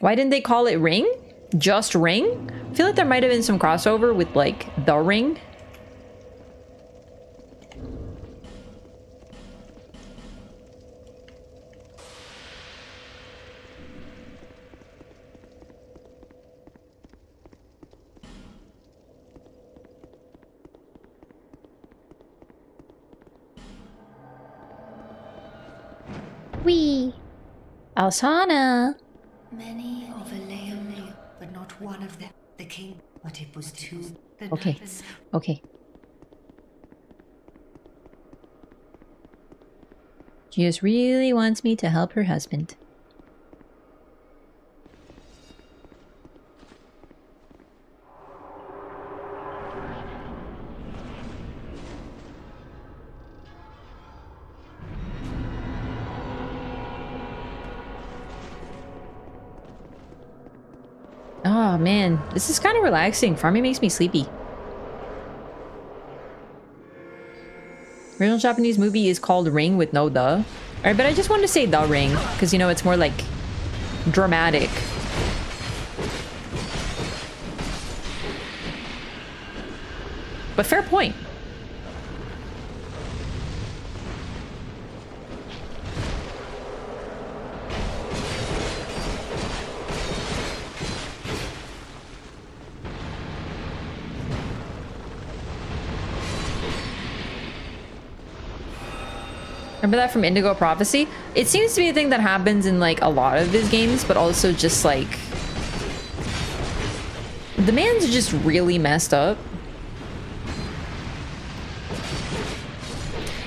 Why didn't they call it Ring? Just Ring? I feel like there might have been some crossover with, like, The Ring. Wee. Alsana. Many of Leone, but not one of them. The king, but it was too. Okay. Okay. She just really wants me to help her husband. Oh man, this is kind of relaxing. Farming makes me sleepy. Original Japanese movie is called Ring with no the. Alright, but I just wanted to say The Ring, because you know, it's more like dramatic. But fair point. Remember that from Indigo Prophecy? It seems to be a thing that happens in like a lot of his games, but also just like the man's just really messed up.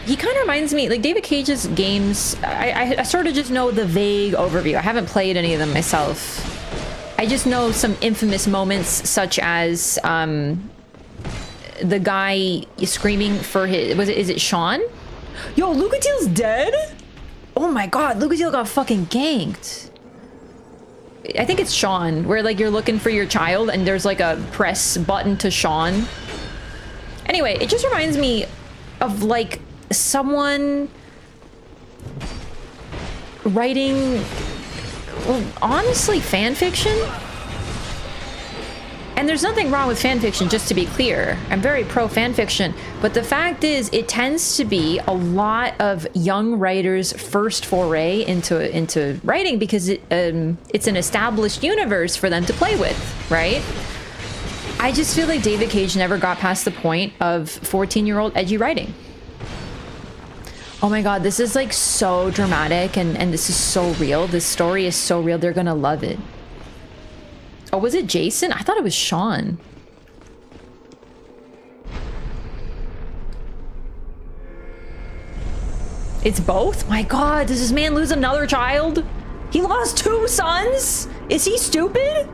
He kind of reminds me, like David Cage's games, I sort of just know the vague overview. I haven't played any of them myself. I just know some infamous moments such as the guy screaming for his, is it Sean? Yo, Lucatiel's dead? Oh my god, Lucatiel got fucking ganked. I think it's Sean, where like you're looking for your child and there's like a press button to Sean. Anyway, it just reminds me of like someone writing, well, honestly, fan fiction. And there's nothing wrong with fan fiction, just to be clear. I'm very pro fan fiction, but the fact is it tends to be a lot of young writers' first foray into writing because it's an established universe for them to play with, right? I just feel like David Cage never got past the point of 14-year-old edgy writing. Oh my god, this is like so dramatic and this is so real. This story is so real. They're gonna love it. Oh, was it Jason? I thought it was Sean. It's both? My god, does this man lose another child? He lost 2 sons? Is he stupid?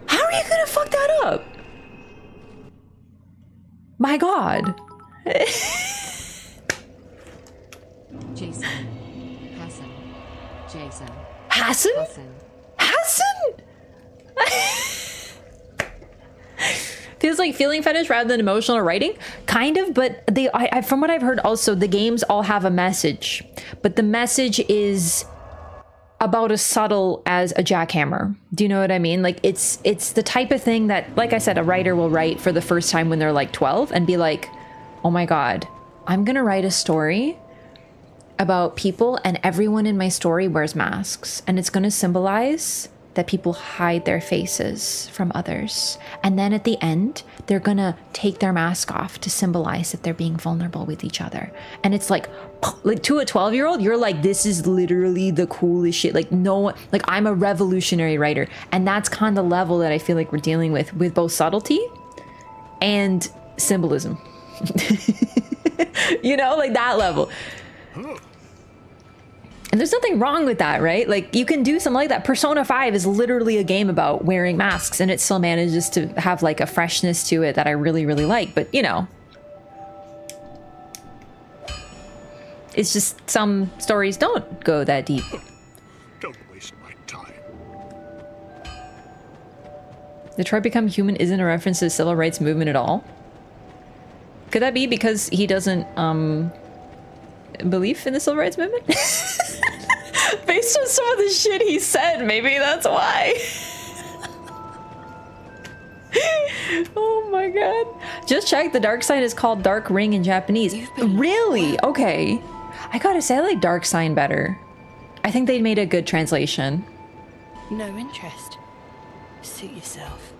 How are you gonna fuck that up? My god. Jason. Hassan. Jason. Hassan? Hassan. Hassan? Feels like feeling fetish rather than emotional writing, kind of. But from what I've heard, also the games all have a message, but the message is about as subtle as a jackhammer. Do you know what I mean? Like it's the type of thing that, like I said, a writer will write for the first time when they're like 12 and be like, oh my god, I'm gonna write a story about people and everyone in my story wears masks, and it's going to symbolize that people hide their faces from others, and then at the end they're going to take their mask off to symbolize that they're being vulnerable with each other. And it's like to a 12-year-old, you're like, this is literally the coolest shit. Like no one, like I'm a revolutionary writer, and that's kind of the level that I feel like we're dealing with both subtlety and symbolism. You know, like that level. And there's nothing wrong with that, right? Like you can do something like that. Persona 5 is literally a game about wearing masks, and it still manages to have like a freshness to it that I really, really like. But you know, it's just some stories don't go that deep. Don't waste my time. Detroit Become Human isn't a reference to the civil rights movement at all. Could that be because he doesn't believe in the civil rights movement? Based on some of the shit he said, maybe that's why. Oh my god. Just check, the dark sign is called Dark Ring in Japanese. Really? Okay. I gotta say, I like Dark Sign better. I think they made a good translation. No interest. Suit yourself.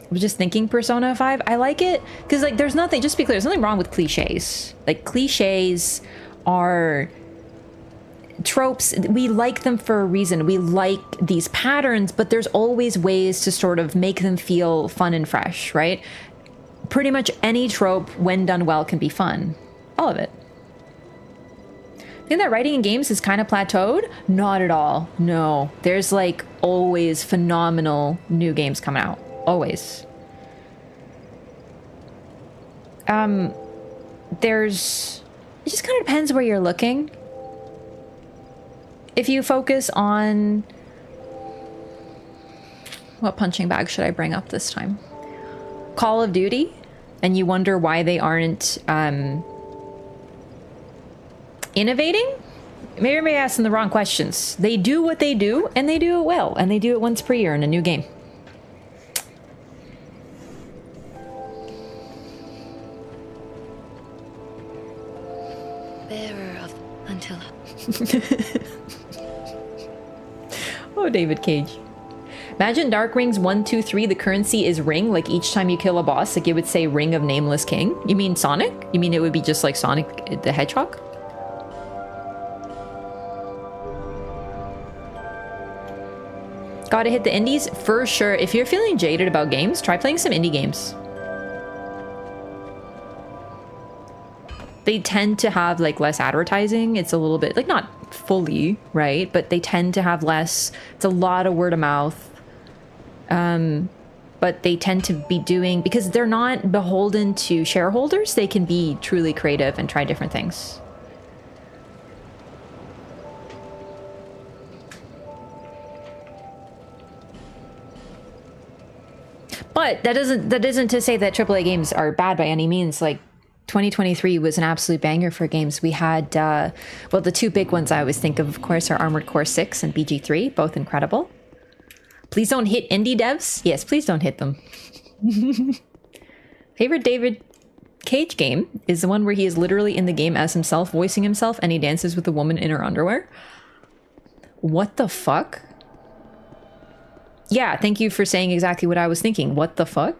I was just thinking Persona 5. I like it because, like, there's nothing, just to be clear, there's nothing wrong with cliches. Like, cliches are tropes. We like them for a reason. We like these patterns, but there's always ways to sort of make them feel fun and fresh, right? Pretty much any trope, when done well, can be fun. All of it. Think that writing in games is kind of plateaued? Not at all. No. There's, like, always phenomenal new games coming out. Always. There's, it just kind of depends where you're looking. If you focus on, what punching bag should I bring up this time? Call of Duty, and you wonder why they aren't innovating? Maybe I'm asking the wrong questions. They do what they do, and they do it well, and they do it once per year in a new game. Until Oh, David Cage. Imagine Dark Rings 1, 2, 3, the currency is ring, like each time you kill a boss, like it would say Ring of Nameless King. You mean Sonic? You mean it would be just like Sonic the Hedgehog? Gotta hit the indies? For sure. If you're feeling jaded about games, try playing some indie games. They tend to have like less advertising. It's a little bit, like not fully, right? But they tend to have less, it's a lot of word of mouth. But they tend to be doing, because they're not beholden to shareholders, they can be truly creative and try different things. But that isn't to say that AAA games are bad by any means. Like 2023 was an absolute banger for games. We had, well, the two big ones I always think of course, are Armored Core 6 and BG3, both incredible. Please don't hit indie devs. Yes, please don't hit them. Favorite David Cage game is the one where he is literally in the game as himself, voicing himself, and he dances with a woman in her underwear. What the fuck? Yeah, thank you for saying exactly what I was thinking. What the fuck?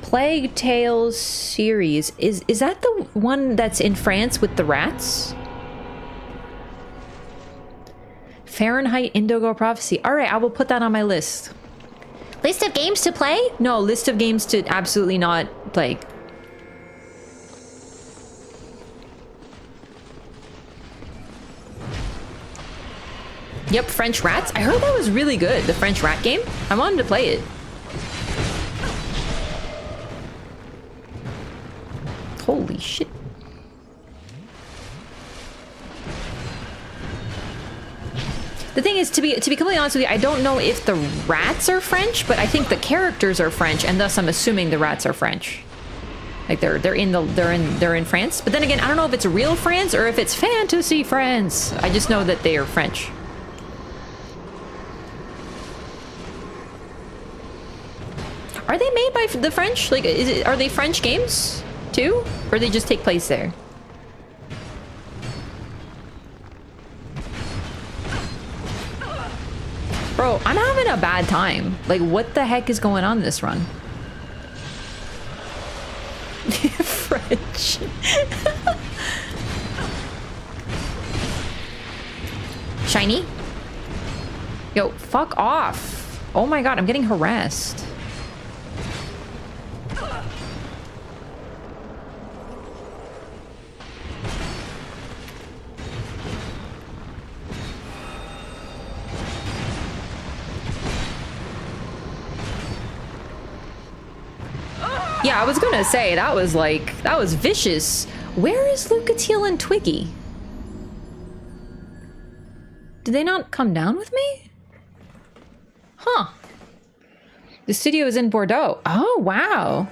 Plague Tales series. Is that the one that's in France with the rats? Fahrenheit Indigo Prophecy. All right, I will put that on my list. List of games to play? No, list of games to absolutely not play. Yep, French Rats. I heard that was really good, the French Rat game. I wanted to play it. Holy shit. The thing is, to be completely honest with you, I don't know if the rats are French, but I think the characters are French, and thus I'm assuming the rats are French. Like they're in France. But then again, I don't know if it's real France or if it's fantasy France. I just know that they are French. Are they made by the French? Like, are they French games too? Or they just take place there? Bro, I'm having a bad time. Like, what the heck is going on this run? French. Shiny? Yo, fuck off. Oh my god, I'm getting harassed. Yeah, I was gonna say, that was vicious. Where is Lucatiel and Twiggy? Did they not come down with me? Huh. The studio is in Bordeaux. Oh, wow.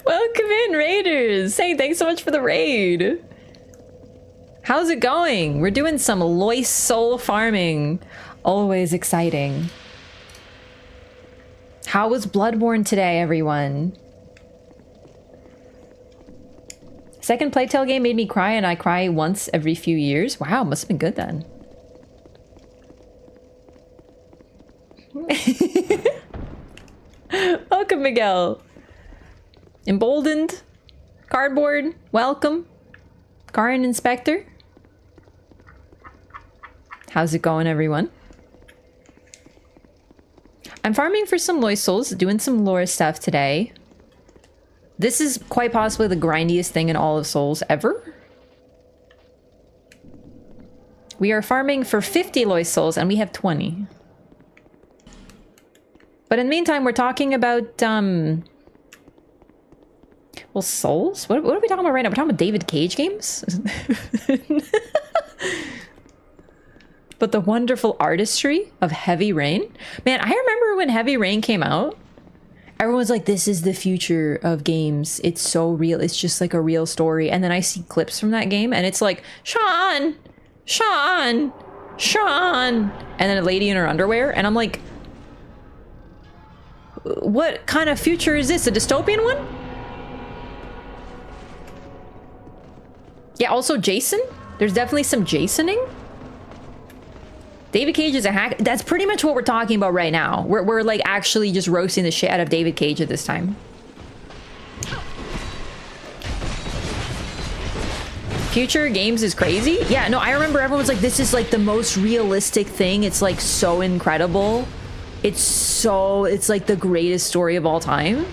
Welcome in, Raiders. Hey, thanks so much for the raid. How's it going? We're doing some Lois soul farming. Always exciting. How was Bloodborne today, everyone? Second Plague Tale game made me cry, and I cry once every few years. Wow, must have been good then. Welcome, Miguel. Emboldened. Cardboard. Welcome. Karin Inspector. How's it going, everyone? I'm farming for some Lois souls, doing some lore stuff today. This is quite possibly the grindiest thing in all of Souls ever. We are farming for 50 Lois souls, and we have 20. But in the meantime, we're talking about, well, souls? What are we talking about right now? We're talking about David Cage games? But the wonderful artistry of Heavy Rain. Man, I remember when Heavy Rain came out, Everyone's like, this is the future of games. It's so real. It's just like a real story. And then I see clips from that game and it's like, Sean, Sean, Sean. And then a lady in her underwear. And I'm like, what kind of future is this? A dystopian one? Yeah, also Jason. There's definitely some Jasoning. David Cage is a hack. That's pretty much what we're talking about right now. We're like actually just roasting the shit out of David Cage at this time. Future games is crazy. Yeah, no, I remember everyone was like, this is like the most realistic thing. It's like so incredible. It's like the greatest story of all time.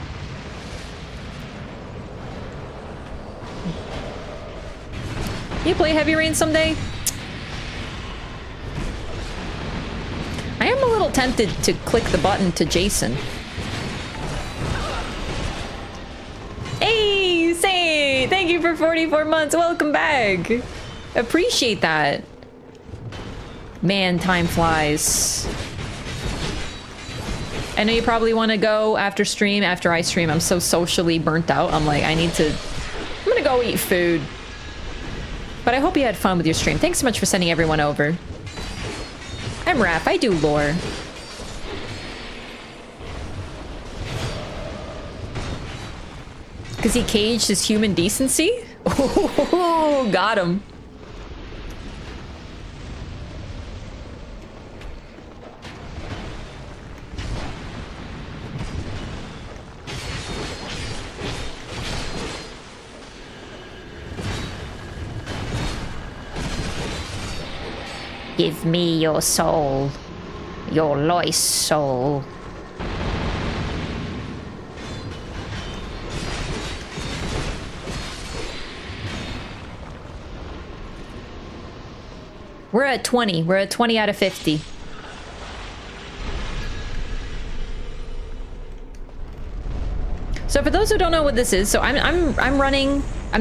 You play Heavy Rain someday? I am a little tempted to click the button to Jason. Hey, Say! Thank you for 44 months. Welcome back. Appreciate that. Man, time flies. I know you probably want to go after stream. After I stream, I'm so socially burnt out. I'm like, I'm gonna go eat food. But I hope you had fun with your stream. Thanks so much for sending everyone over. I'm Raph. I do lore. Because he caged his human decency? Oh, got him. Give me your soul. Your lost soul. We're at 20. We're at 20 out of 50. So for those who don't know what this is, so I'm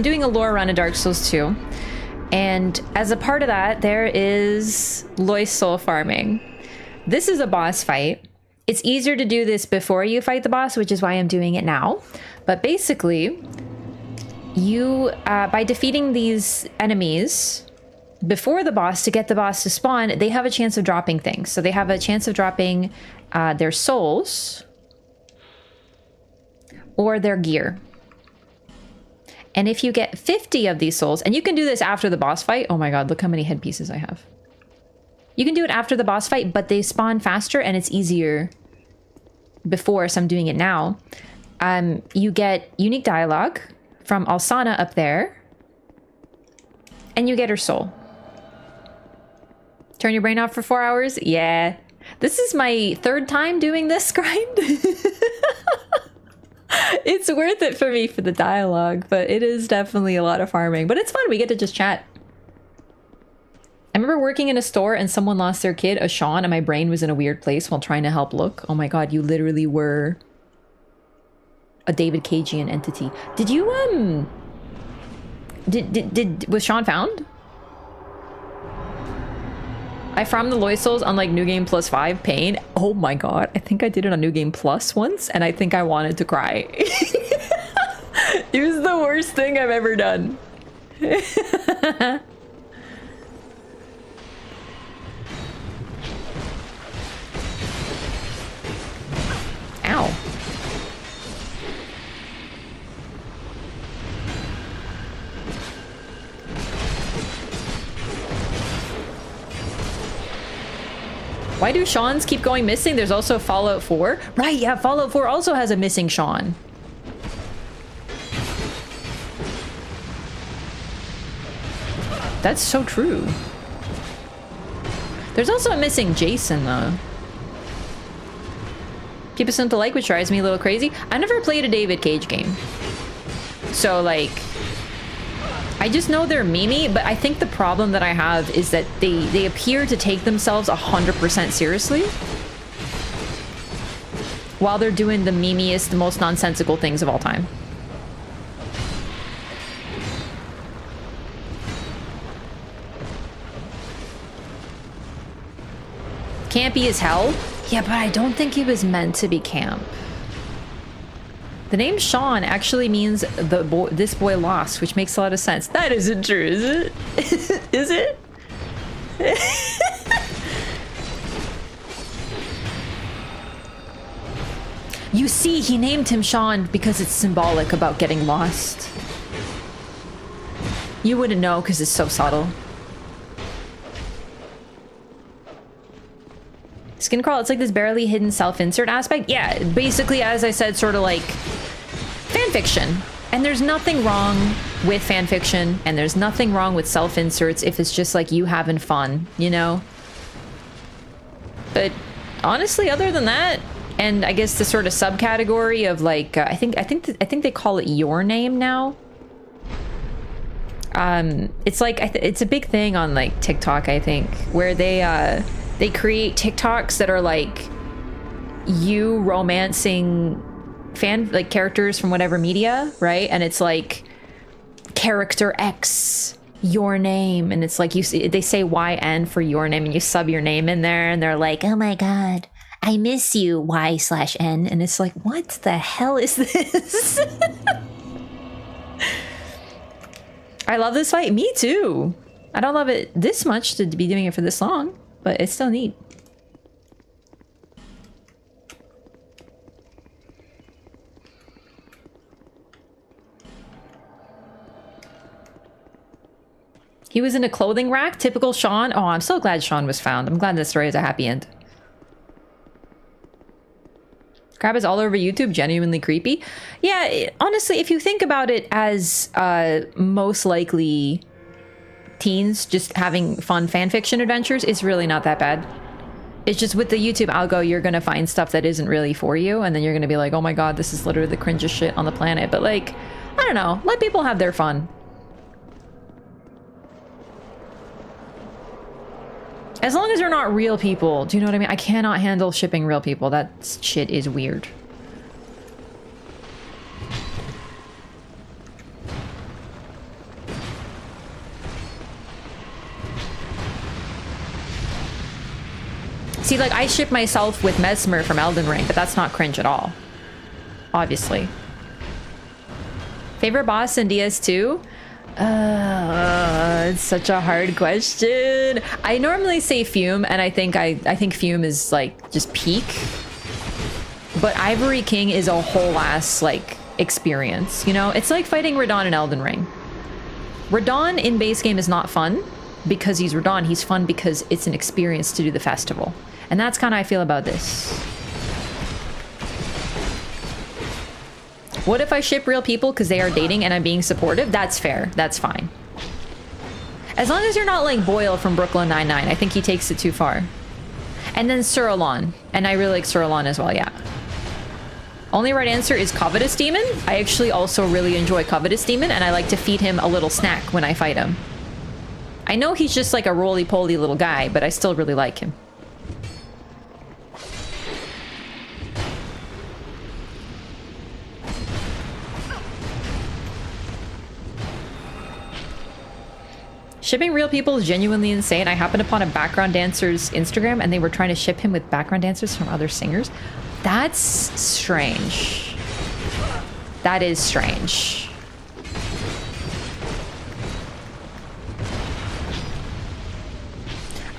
doing a lore run of Dark Souls 2. And as a part of that, there is Lost Soul farming. This is a boss fight. It's easier to do this before you fight the boss, which is why I'm doing it now. But basically, you, by defeating these enemies before the boss to get the boss to spawn, they have a chance of dropping things. So they have a chance of dropping their souls or their gear. And if you get 50 of these souls, and you can do this after the boss fight. Oh my god, look how many headpieces I have. You can do it after the boss fight, but they spawn faster and it's easier before, so I'm doing it now. You get unique dialogue from Alsana up there. And you get her soul. Turn your brain off for 4 hours? Yeah. This is my 3rd time doing this grind. It's worth it for me for the dialogue, but it is definitely a lot of farming. But it's fun, we get to just chat. I remember working in a store and someone lost their kid, a Sean, and my brain was in a weird place while trying to help look. Oh my god, you literally were a David Cagean entity. Did you, was Sean found? I farmed the Lost Souls on like New Game Plus 5 pain. Oh my god, I think I did it on New Game Plus once and I think I wanted to cry. It was the worst thing I've ever done. Ow. Why do Sean's keep going missing? There's also Fallout 4. Right, yeah, Fallout 4 also has a missing Sean. That's so true. There's also a missing Jason, though. People seem to like, which drives me a little crazy. I never played a David Cage game. So, like, I just know they're memey, but I think the problem that I have is that they appear to take themselves 100% seriously while they're doing the memeiest, the most nonsensical things of all time. Campy as hell? Yeah, but I don't think he was meant to be camp. The name Sean actually means this boy lost, which makes a lot of sense. That isn't true, is it? Is it? You see, he named him Sean because it's symbolic about getting lost. You wouldn't know because it's so subtle. Skin crawl, it's like this barely hidden self-insert aspect. Yeah, basically, as I said, sort of like fanfiction. And there's nothing wrong with fanfiction, and there's nothing wrong with self-inserts if it's just like you having fun, you know? But honestly, other than that, and I guess the sort of subcategory of like, I think they call it your name now. It's like, it's a big thing on like TikTok, I think, where they create TikToks that are like you romancing like characters from whatever media, right? And it's like character X, your name, and it's like they say YN for your name, and you sub your name in there, and they're like, oh my god, I miss you, Y/N, and it's like, what the hell is this? I love this fight. Me too. I don't love it this much to be doing it for this long, but it's still neat. He was in a clothing rack. Typical Sean. Oh, I'm so glad Sean was found. I'm glad this story has a happy end. Crab is all over YouTube, genuinely creepy. Yeah, honestly, if you think about it as most likely teens just having fun fanfiction adventures, it's really not that bad. It's just with the YouTube algo, you're gonna find stuff that isn't really for you, and then you're gonna be like, oh my god, this is literally the cringest shit on the planet. But like, I don't know, let people have their fun. As long as they're not real people, do you know what I mean? I cannot handle shipping real people. That shit is weird. See, like, I ship myself with Mesmer from Elden Ring, but that's not cringe at all. Obviously. Favorite boss in DS2? It's such a hard question. I normally say Fume, and I think Fume is like just peak. But Ivory King is a whole ass like experience, you know? It's like fighting Radon in Elden Ring. Radon in base game is not fun because he's Radon. He's fun because it's an experience to do the festival. And that's kind of how I feel about this. What if I ship real people because they are dating and I'm being supportive? That's fair. That's fine. As long as you're not like Boyle from Brooklyn Nine-Nine. I think he takes it too far. And then Suralon. And I really like Suralon as well, yeah. Only right answer is Covetous Demon. I actually also really enjoy Covetous Demon, and I like to feed him a little snack when I fight him. I know he's just like a roly-poly little guy, but I still really like him. Shipping real people is genuinely insane. I happened upon a background dancer's Instagram and they were trying to ship him with background dancers from other singers. That's strange. That is strange.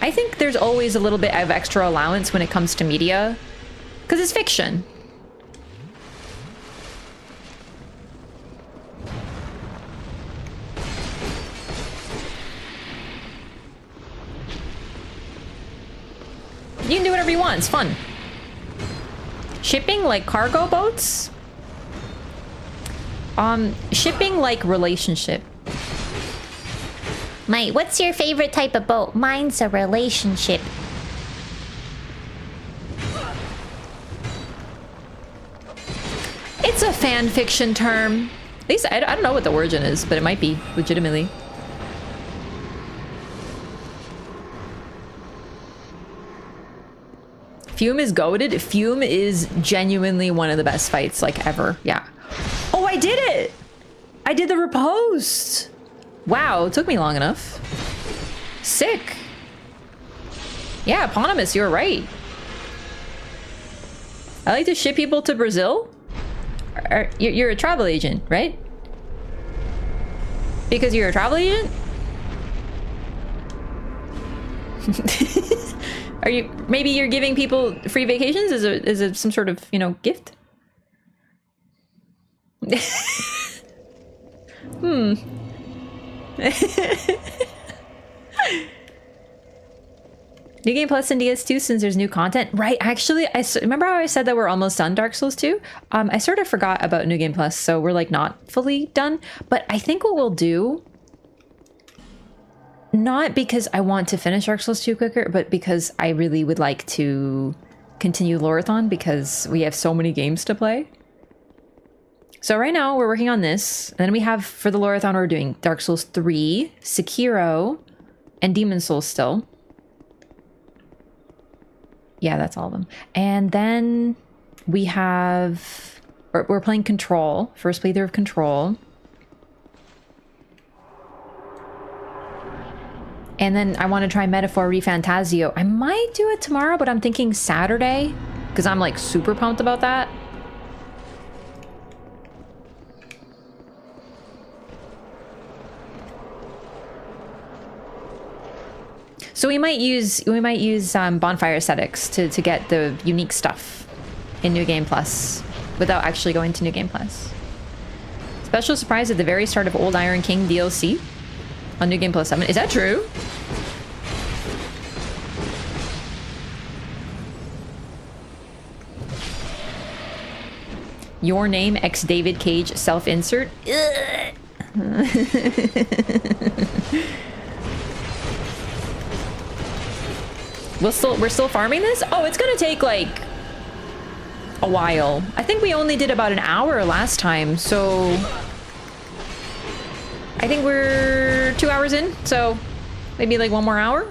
I think there's always a little bit of extra allowance when it comes to media, because it's fiction. You can do whatever you want. It's fun. Shipping like cargo boats? Shipping like relationship. Mate, what's your favorite type of boat? Mine's a relationship. It's a fan fiction term. At least I don't know what the origin is, but it might be legitimately. Fume is goated. Fume is genuinely one of the best fights like ever. Yeah. Oh, I did it! I did the riposte! Wow, it took me long enough. Sick. Yeah, Eponymous, you're right. I like to ship people to Brazil. You're a travel agent, right? Because you're a travel agent? Are you, maybe you're giving people free vacations as a some sort of, you know, gift? Hmm. New Game Plus in DS2 since there's new content. Right, actually, remember how I said that we're almost done Dark Souls 2? I sort of forgot about New Game Plus, so we're like not fully done. But I think what we'll do, not because I want to finish Dark Souls 2 quicker, but because I really would like to continue Loreathon because we have so many games to play. So right now we're working on this. And then we have, for the Loreathon, we're doing Dark Souls 3, Sekiro, and Demon Souls still. Yeah, that's all of them. And then we have, we're playing Control, first playthrough of Control. And then I want to try Metaphor ReFantazio. I might do it tomorrow, but I'm thinking Saturday because I'm like super pumped about that. So we might use bonfire aesthetics to get the unique stuff in New Game Plus without actually going to New Game Plus. Special surprise at the very start of Old Iron King DLC on New Game Plus 7. Is that true? Your name X David Cage self-insert. We're still farming this? Oh, it's gonna take like a while. I think we only did about an hour last time, so I think we're 2 hours in, so maybe like 1 more hour.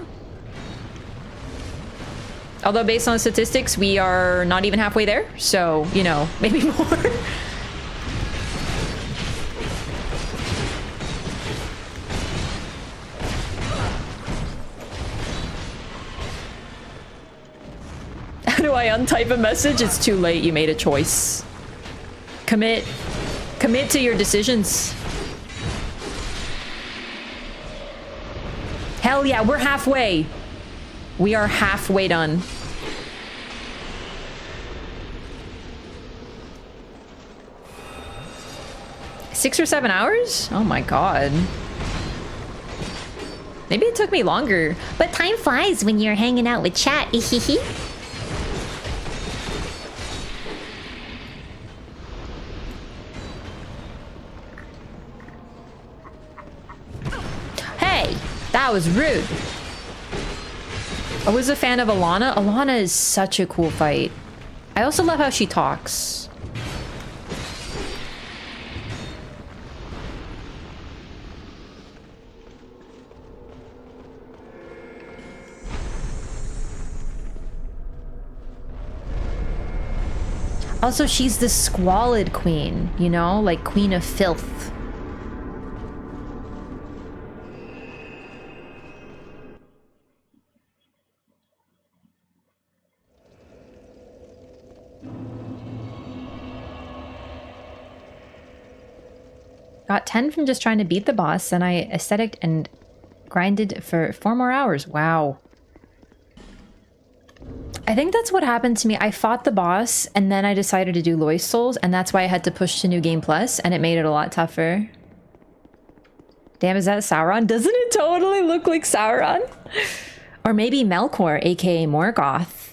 Although based on statistics, we are not even halfway there, so, you know, maybe more. How do I untype a message? It's too late. You made a choice. Commit to your decisions. Hell yeah, we're halfway. We are halfway done. Six or 7 hours? Oh my god. Maybe it took me longer. But time flies when you're hanging out with chat. Hey, that was rude. I was a fan of Alana. Alana is such a cool fight. I also love how she talks. Also, she's the squalid queen, you know? Like queen of filth. Got 10 from just trying to beat the boss, and I aesthetic and grinded for 4 more hours. Wow. I think that's what happened to me. I fought the boss, and then I decided to do Lois Souls, and that's why I had to push to New Game Plus, and it made it a lot tougher. Damn, is that Sauron? Doesn't it totally look like Sauron? Or maybe Melkor, aka Morgoth.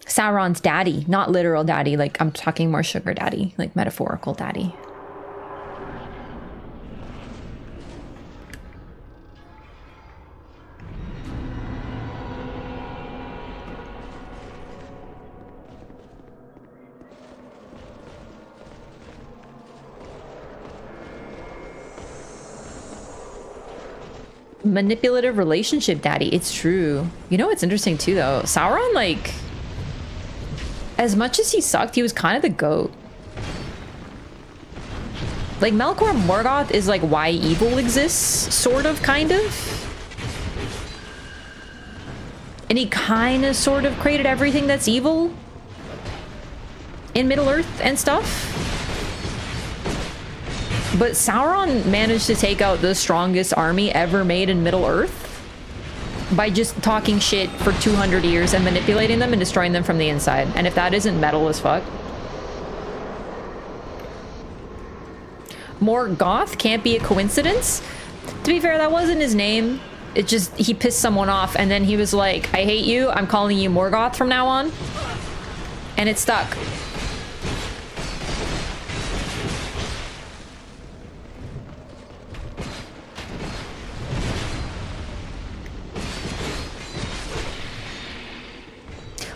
Sauron's daddy, not literal daddy, like I'm talking more sugar daddy, like metaphorical daddy. Manipulative relationship daddy. It's true. You know what's interesting too though? Sauron, like, as much as he sucked, he was kind of the GOAT. Like Melkor Morgoth is like why evil exists, sort of, kind of. And he kind of sort of created everything that's evil in Middle-earth and stuff. But Sauron managed to take out the strongest army ever made in Middle-earth by just talking shit for 200 years and manipulating them and destroying them from the inside. And if that isn't metal as fuck. Morgoth can't be a coincidence. To be fair, that wasn't his name. It just, he pissed someone off and then he was like, I hate you, I'm calling you Morgoth from now on. And it stuck.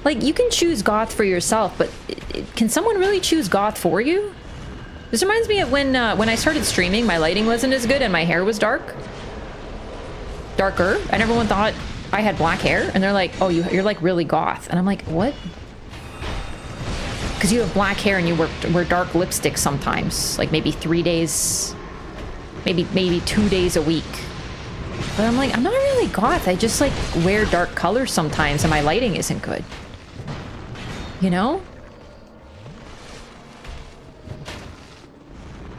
Like, you can choose goth for yourself, but can someone really choose goth for you? This reminds me of when I started streaming, my lighting wasn't as good and my hair was darker, and everyone thought I had black hair, and they're like, oh, you're like really goth. And I'm like, what? Because you have black hair and you wear dark lipstick sometimes, like maybe 3 days, maybe 2 days a week. But I'm like, I'm not really goth. I just like wear dark colors sometimes and my lighting isn't good. You know?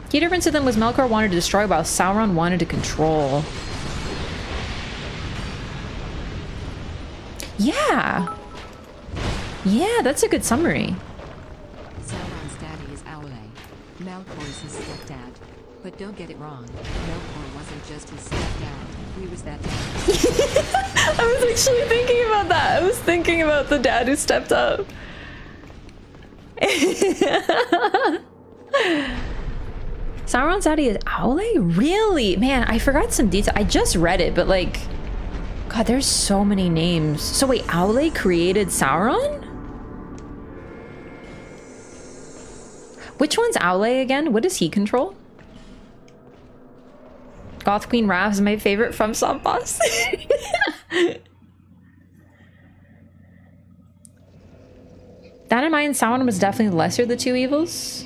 Key difference to them was Melkor wanted to destroy while Sauron wanted to control. Yeah. Yeah, that's a good summary. Sauron's daddy is Aule. Melkor is his stepdad. But don't get it wrong. Melkor wasn't just his stepdad. He was that dad. I was actually thinking about that. I was thinking about the dad who stepped up. Sauron's daddy is Aule? Really? Man, I forgot some details. I just read it, but like... God, there's so many names. So wait, Aule created Sauron? Which one's Aule again? What does he control? Goth Queen Rav is my favorite from Song boss. That in mind, Sauron was definitely the lesser of the two evils.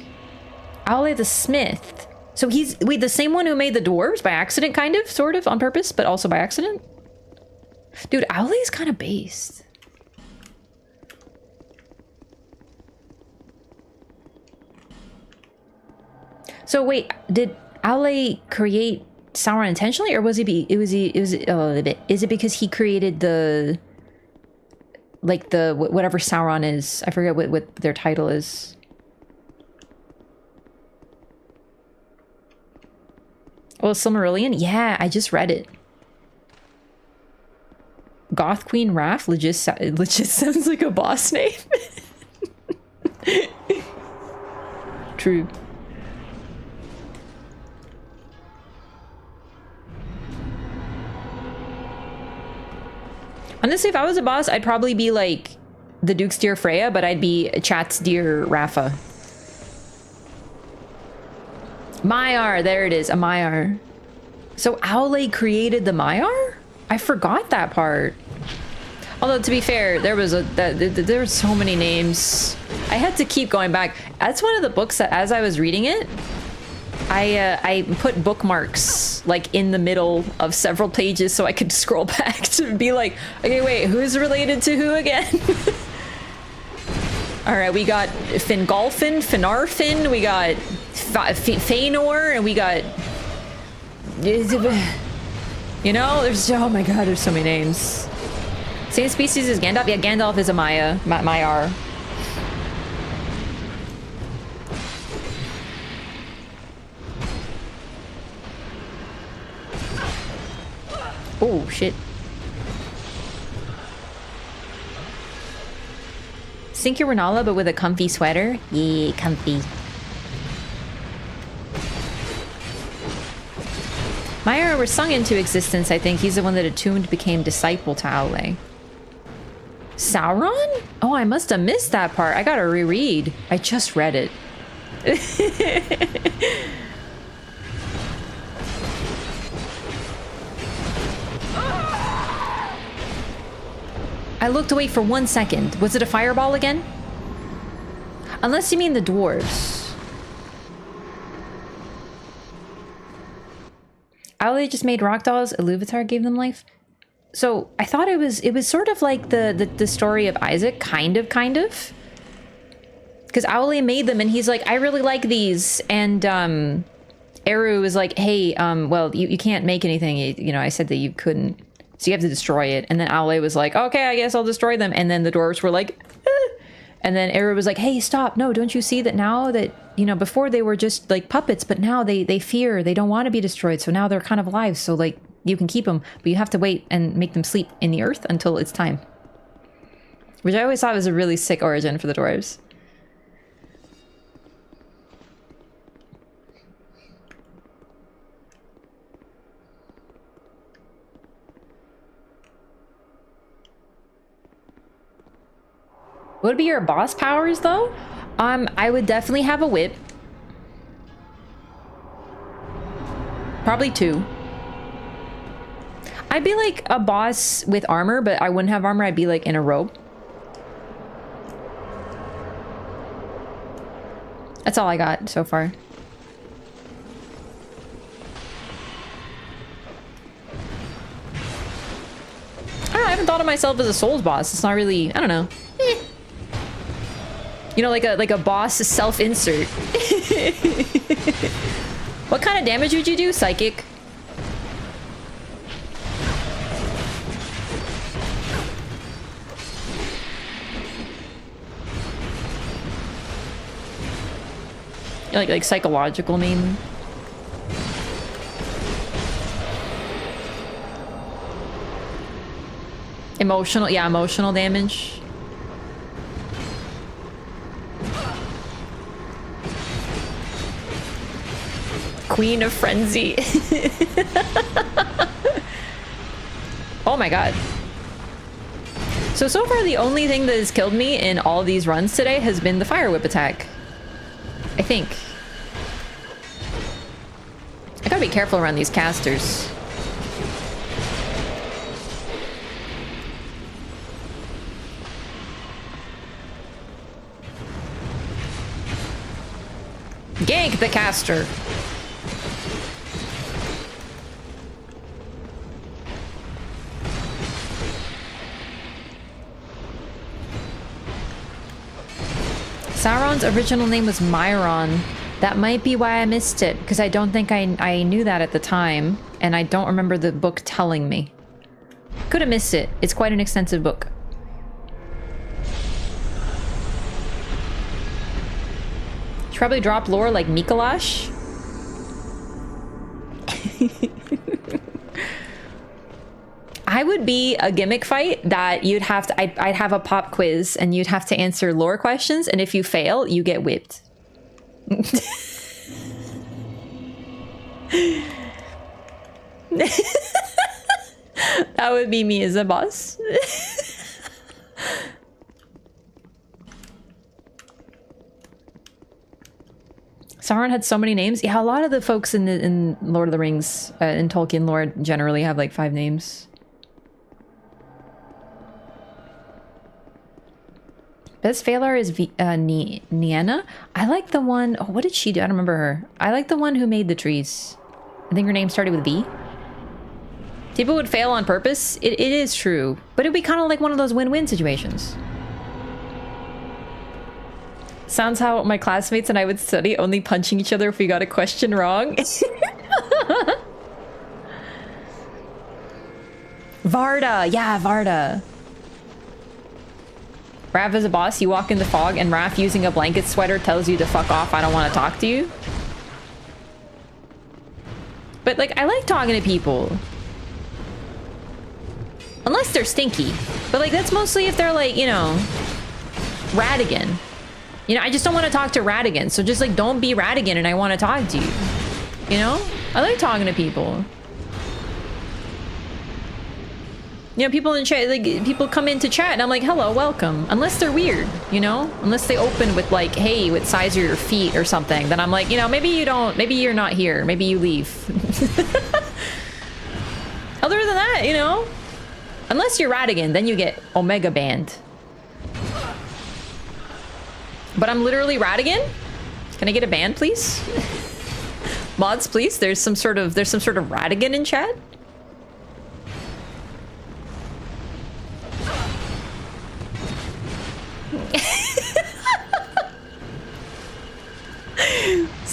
Aule the Smith. So he's, wait, the same one who made the dwarves by accident, kind of, sort of, on purpose, but also by accident? Dude, Aule is kind of based. So wait, did Aule create Sauron intentionally, or was he? Is it because he created the, like the whatever Sauron is? I forget what their title is. Oh, Silmarillion? Yeah, I just read it. Goth Queen Raph legit sounds like a boss name. True. Honestly, if I was a boss, I'd probably be like the Duke's dear Freya, but I'd be Chat's dear Rafa. Maiar, there it is, a Maiar. So Aule created the Maiar? I forgot that part. Although to be fair, there were so many names. I had to keep going back. That's one of the books that, as I was reading it, I put bookmarks like in the middle of several pages so I could scroll back to be like, okay, wait, who's related to who again? All right, we got Fingolfin, Finarfin, we got Feanor, and we got, you know, there's, oh my god, there's so many names. Same species as Gandalf? Yeah, Gandalf is a Maiar. Oh, shit. Sink your Renala, but with a comfy sweater? Yeah, comfy. Maiar was sung into existence, I think. He's the one that attuned became disciple to Aule. Sauron? Oh, I must have missed that part. I gotta reread. I just read it. I looked away for 1 second. Was it a fireball again? Unless you mean the dwarves. Aule just made rock dolls. Iluvatar gave them life. So I thought it was sort of like the story of Isaac, kind of. Because Aule made them and he's like, I really like these. And Eru was like, hey, well, you can't make anything. You know, I said that you couldn't. So you have to destroy it. And then Aule was like, okay, I guess I'll destroy them. And then the dwarves were like, eh. And then Eru was like, hey, stop. No, don't you see that now that, you know, before they were just like puppets, but now they fear, they don't want to be destroyed. So now they're kind of alive. So like you can keep them, but you have to wait and make them sleep in the earth until it's time. Which I always thought was a really sick origin for the dwarves. What would be your boss powers though? I would definitely have a whip. Probably 2. I'd be like a boss with armor, but I wouldn't have armor. I'd be like in a robe. That's all I got so far. I don't know, I haven't thought of myself as a Souls boss. It's not really, I don't know. You know, like a boss self-insert. What kind of damage would you do? Psychic. Like psychological, maybe. Emotional, yeah, emotional damage. Queen of Frenzy. Oh my god. So far the only thing that has killed me in all these runs today has been the Fire Whip attack. I think. I gotta be careful around these casters. Gank the caster. Sauron's original name was Myron. That might be why I missed it, because I don't think I knew that at the time, and I don't remember the book telling me. Could have missed it. It's quite an extensive book. Should probably drop lore like Mikolash. I would be a gimmick fight that you'd have to, I'd have a pop quiz and you'd have to answer lore questions, and if you fail, you get whipped. That would be me as a boss. Sauron had so many names. Yeah, a lot of the folks in Lord of the Rings, in Tolkien lore, generally have like 5 names. Best Phalar is Nienna. I like the one... Oh, what did she do? I don't remember her. I like the one who made the trees. I think her name started with B. People would fail on purpose. It is true. But it'd be kind of like one of those win-win situations. Sounds how my classmates and I would study, only punching each other if we got a question wrong. Varda. Yeah, Varda. Rav is a boss. You walk in the fog and Raph using a blanket sweater tells you to fuck off. I don't want to talk to you. But like, I like talking to people. Unless they're stinky. But like, that's mostly if they're like, you know, Radigan. You know, I just don't want to talk to Radigan. So just like, don't be Radigan and I want to talk to you. You know? I like talking to people. You know, people in chat, like, people come into chat and I'm like, hello, welcome. Unless they're weird, you know? Unless they open with like, hey, what size are your feet or something. Then I'm like, you know, maybe you don't, maybe you're not here. Maybe you leave. Other than that, you know? Unless you're Radigan, then you get Omega banned. But I'm literally Radigan? Can I get a ban, please? Mods, please? There's some sort of Radigan in chat?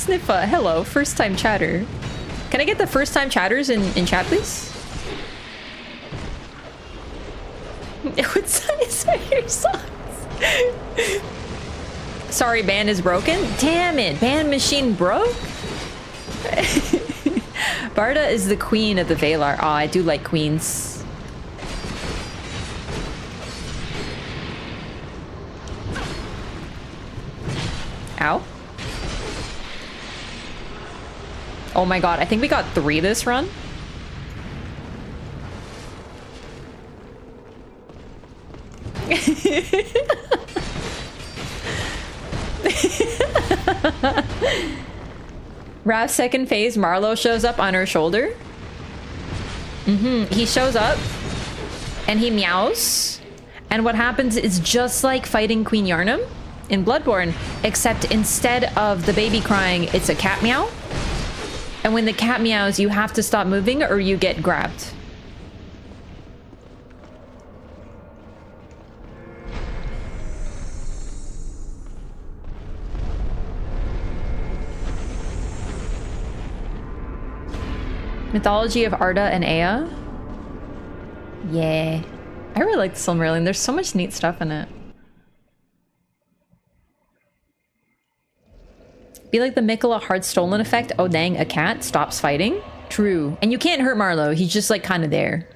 Sniffa, hello, first time chatter. Can I get the first time chatters in chat, please? What size are your socks? Sorry, band is broken? Damn it, band machine broke? Barda is the queen of the Valar. Oh, I do like queens. Ow. Oh my god, I think we got 3 this run. Rav's second phase, Marlowe shows up on her shoulder. He shows up and he meows. And what happens is just like fighting Queen Yarnum in Bloodborne, except instead of the baby crying, it's a cat meow. And when the cat meows, you have to stop moving or you get grabbed. Mythology of Arda and Ea. Yeah. I really like the Silmarillion. There's so much neat stuff in it. Be like the Mikola Heart Stolen effect. Oh dang, a cat stops fighting. True. And you can't hurt Marlowe. He's just like kind of there.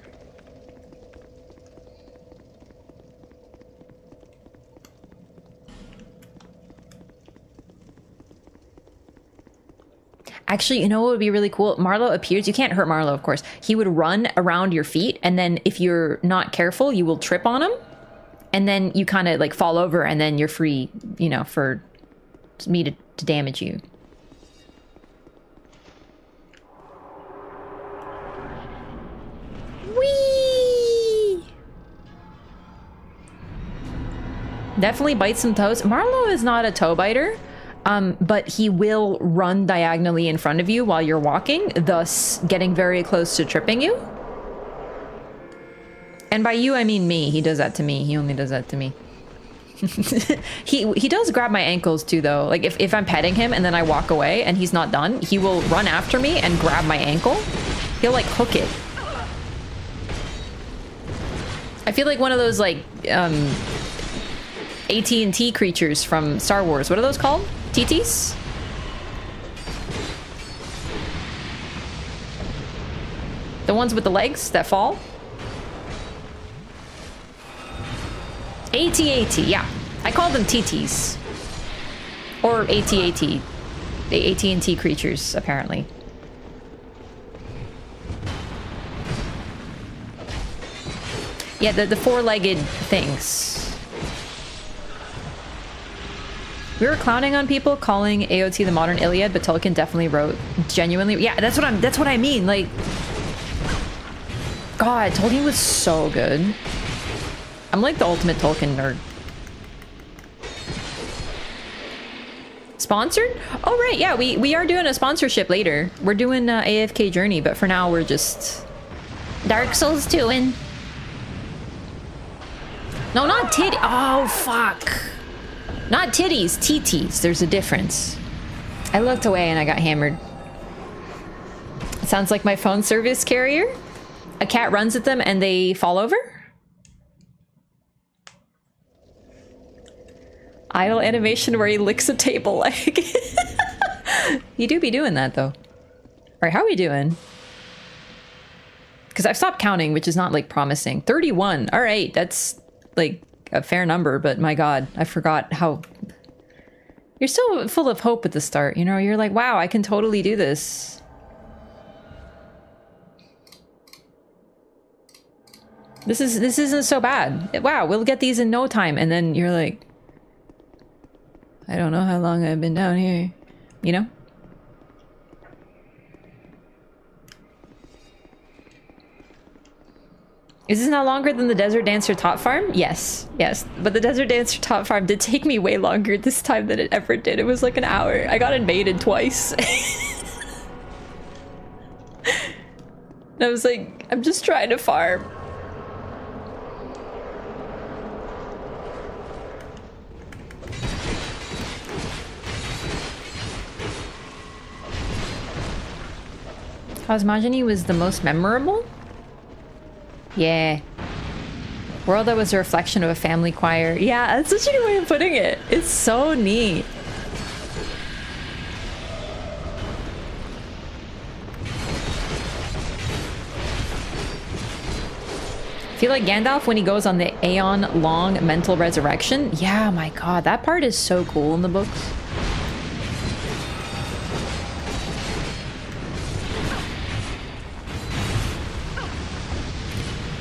Actually, you know what would be really cool? Marlowe appears. You can't hurt Marlowe, of course. He would run around your feet, and then if you're not careful, you will trip on him. And then you kind of like fall over, and then you're free, you know, for me to damage you. Whee! Definitely bite some toes. Marlowe is not a toe biter. But he will run diagonally in front of you while you're walking, thus getting very close to tripping you. And by you, I mean me. He does that to me. He only does that to me. He does grab my ankles too, though. Like if I'm petting him and then I walk away and he's not done, he will run after me and grab my ankle. He'll like hook it. I feel like one of those like AT&T creatures from Star Wars. What are those called? TTs? The ones with the legs that fall? AT-AT, yeah. I call them TTs. Or AT-AT. The AT&T creatures, apparently. Yeah, the four-legged things. We were clowning on people calling AOT the modern Iliad, but Tolkien definitely wrote genuinely. Yeah, that's what I mean. Like, God, Tolkien was so good. I'm like the ultimate Tolkien nerd. Sponsored? Oh right, yeah, we are doing a sponsorship later. We're doing AFK Journey, but for now we're just Dark Souls 2 in. No, not titty. Oh fuck. Not titties, TTs. There's a difference. I looked away and I got hammered. It sounds like my phone service carrier. A cat runs at them and they fall over. Idle animation where he licks a table leg. You do be doing that though. Alright, how are we doing? Because I've stopped counting, which is not like promising. 31. Alright, that's like a fair number, but my god, I forgot how... You're so full of hope at the start, you know? You're like, wow, I can totally do this. This isn't so bad. Wow, we'll get these in no time. And then you're like, I don't know how long I've been down here, you know? Is this not longer than the Desert Dancer Top Farm? Yes, yes. But the Desert Dancer Top Farm did take me way longer this time than it ever did. It was like an hour. I got invaded twice. And I was like, I'm just trying to farm. Cosmogony was the most memorable? Yeah. World that was a reflection of a family choir. Yeah, that's such a good way of putting it. It's so neat. Feel like Gandalf when he goes on the Aeon long mental resurrection. Yeah, my god, that part is so cool in the books.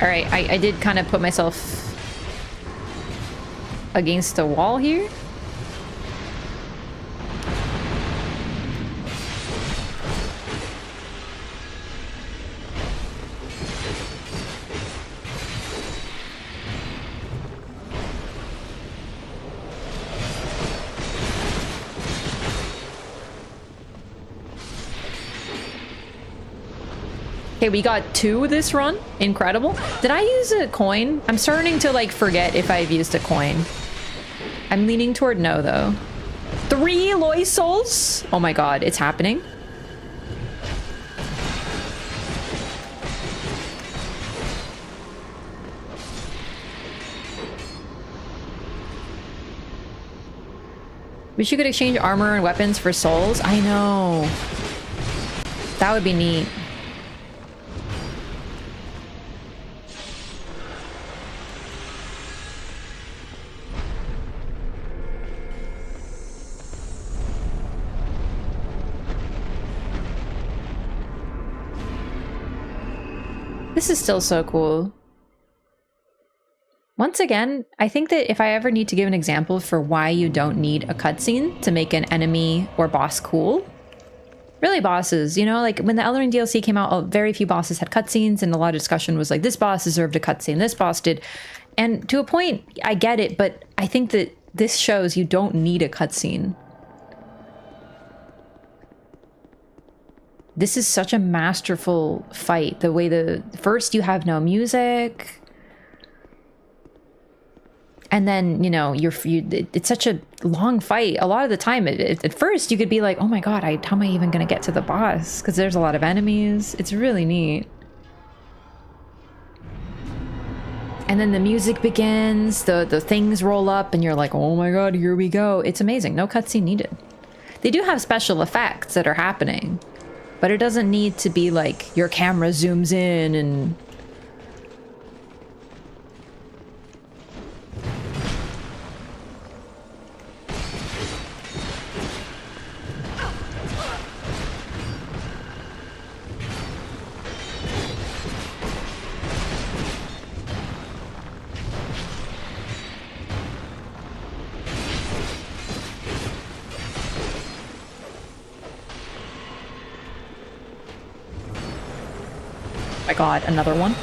Alright, I did kind of put myself against a wall here. Okay, we got 2 this run. Incredible. Did I use a coin? I'm starting to like forget if I've used a coin. I'm leaning toward no though. 3 Lois souls? Oh my god, it's happening. Wish you could exchange armor and weapons for souls. I know. That would be neat. This is still so cool. Once again, I think that if I ever need to give an example for why you don't need a cutscene to make an enemy or boss cool, really bosses, you know, like when the Elden Ring DLC came out, very few bosses had cutscenes and a lot of discussion was like, this boss deserved a cutscene, this boss did. And to a point, I get it, but I think that this shows you don't need a cutscene. This is such a masterful fight. The way first you have no music, and then you know it's such a long fight. A lot of the time, at first you could be like, "Oh my god, how am I even gonna get to the boss?" Because there's a lot of enemies. It's really neat. And then the music begins. The things roll up, and you're like, "Oh my god, here we go!" It's amazing. No cutscene needed. They do have special effects that are happening. But it doesn't need to be like your camera zooms in and... My god, another one.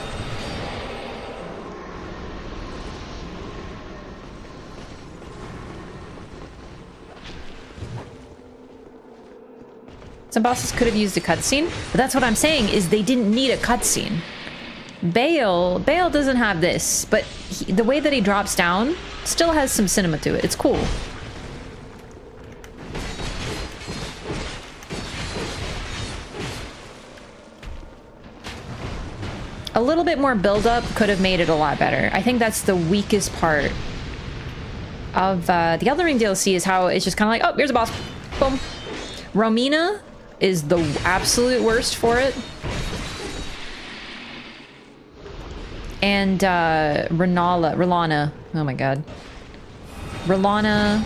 Some bosses could have used a cutscene, but that's what I'm saying is they didn't need a cutscene. Bale doesn't have this, but the way that he drops down still has some cinema to it. It's cool. A little bit more build-up could have made it a lot better. I think that's the weakest part of the Elden Ring DLC is how it's just kind of like, oh, here's a boss. Boom. Romina is the absolute worst for it. And R'Lana. Oh my god. R'Lana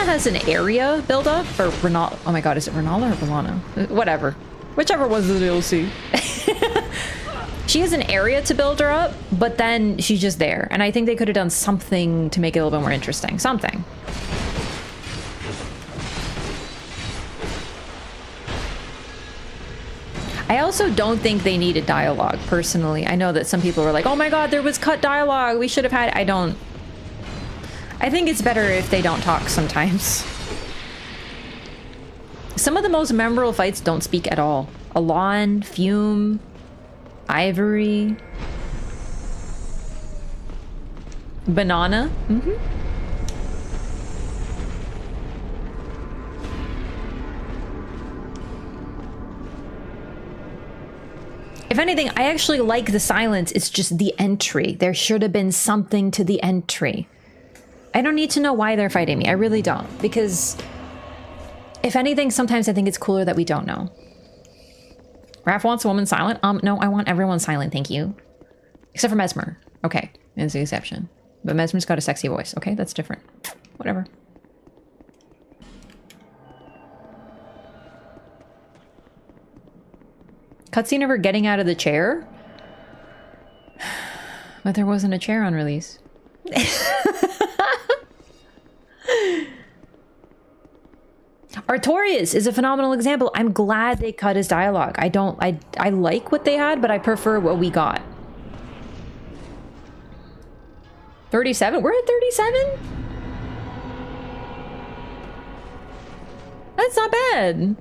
has an area build-up, or R'Lana. Oh my god, is it R'Lana or R'Lana? Whatever. Whichever was the DLC. She has an area to build her up, but then she's just there. And I think they could have done something to make it a little bit more interesting. Something. I also don't think they needed dialogue, personally. I know that some people were like, oh my god, there was cut dialogue. We should have had... I think it's better if they don't talk sometimes. Some of the most memorable fights don't speak at all. Alon, Fume, Ivory, Banana. If anything, I actually like the silence. It's just the entry. There should have been something to the entry. I don't need to know why they're fighting me. I really don't. Because if anything, sometimes I think it's cooler that we don't know. Raph wants a woman silent. No, I want everyone silent, thank you. Except for Mesmer. Okay, it's the exception. But Mesmer's got a sexy voice. Okay, that's different. Whatever. Cutscene of her getting out of the chair? But there wasn't a chair on release. Artorias is a phenomenal example. I'm glad they cut his dialogue. I like what they had, but I prefer what we got. 37? We're at 37? That's not bad.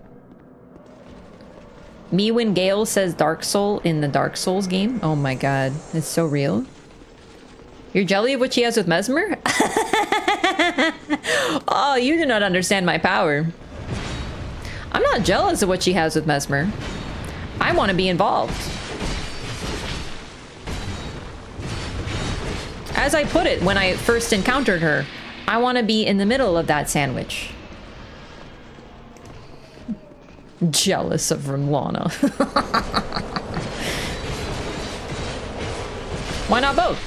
Me when Gale says Dark Soul in the Dark Souls game. Oh my god, it's so real. You're jelly of what she has with Mesmer? Oh, you do not understand my power. I'm not jealous of what she has with Mesmer. I want to be involved. As I put it when I first encountered her, I want to be in the middle of that sandwich. Jealous of Rimlana. Why not both?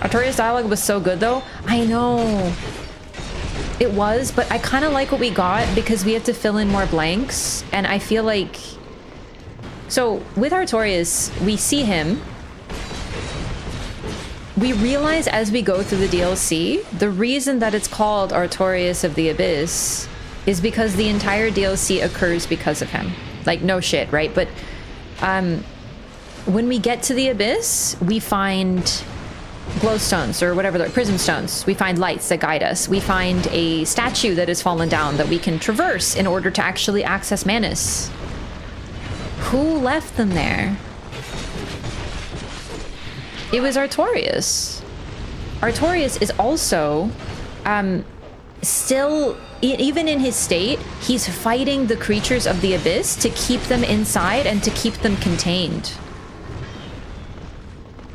Artorias' dialogue was so good though. I know. It was, but I kind of like what we got because we have to fill in more blanks. And I feel like... So, with Artorias, we see him. We realize as we go through the DLC, the reason that it's called Artorias of the Abyss is because the entire DLC occurs because of him. Like, no shit, right? But when we get to the Abyss, we find glowstones or whatever, prism stones. We find lights that guide us. We find a statue that has fallen down that we can traverse in order to actually access Manus. Who left them there? It was Artorias. Artorias is also still, even in his state, he's fighting the creatures of the Abyss to keep them inside and to keep them contained.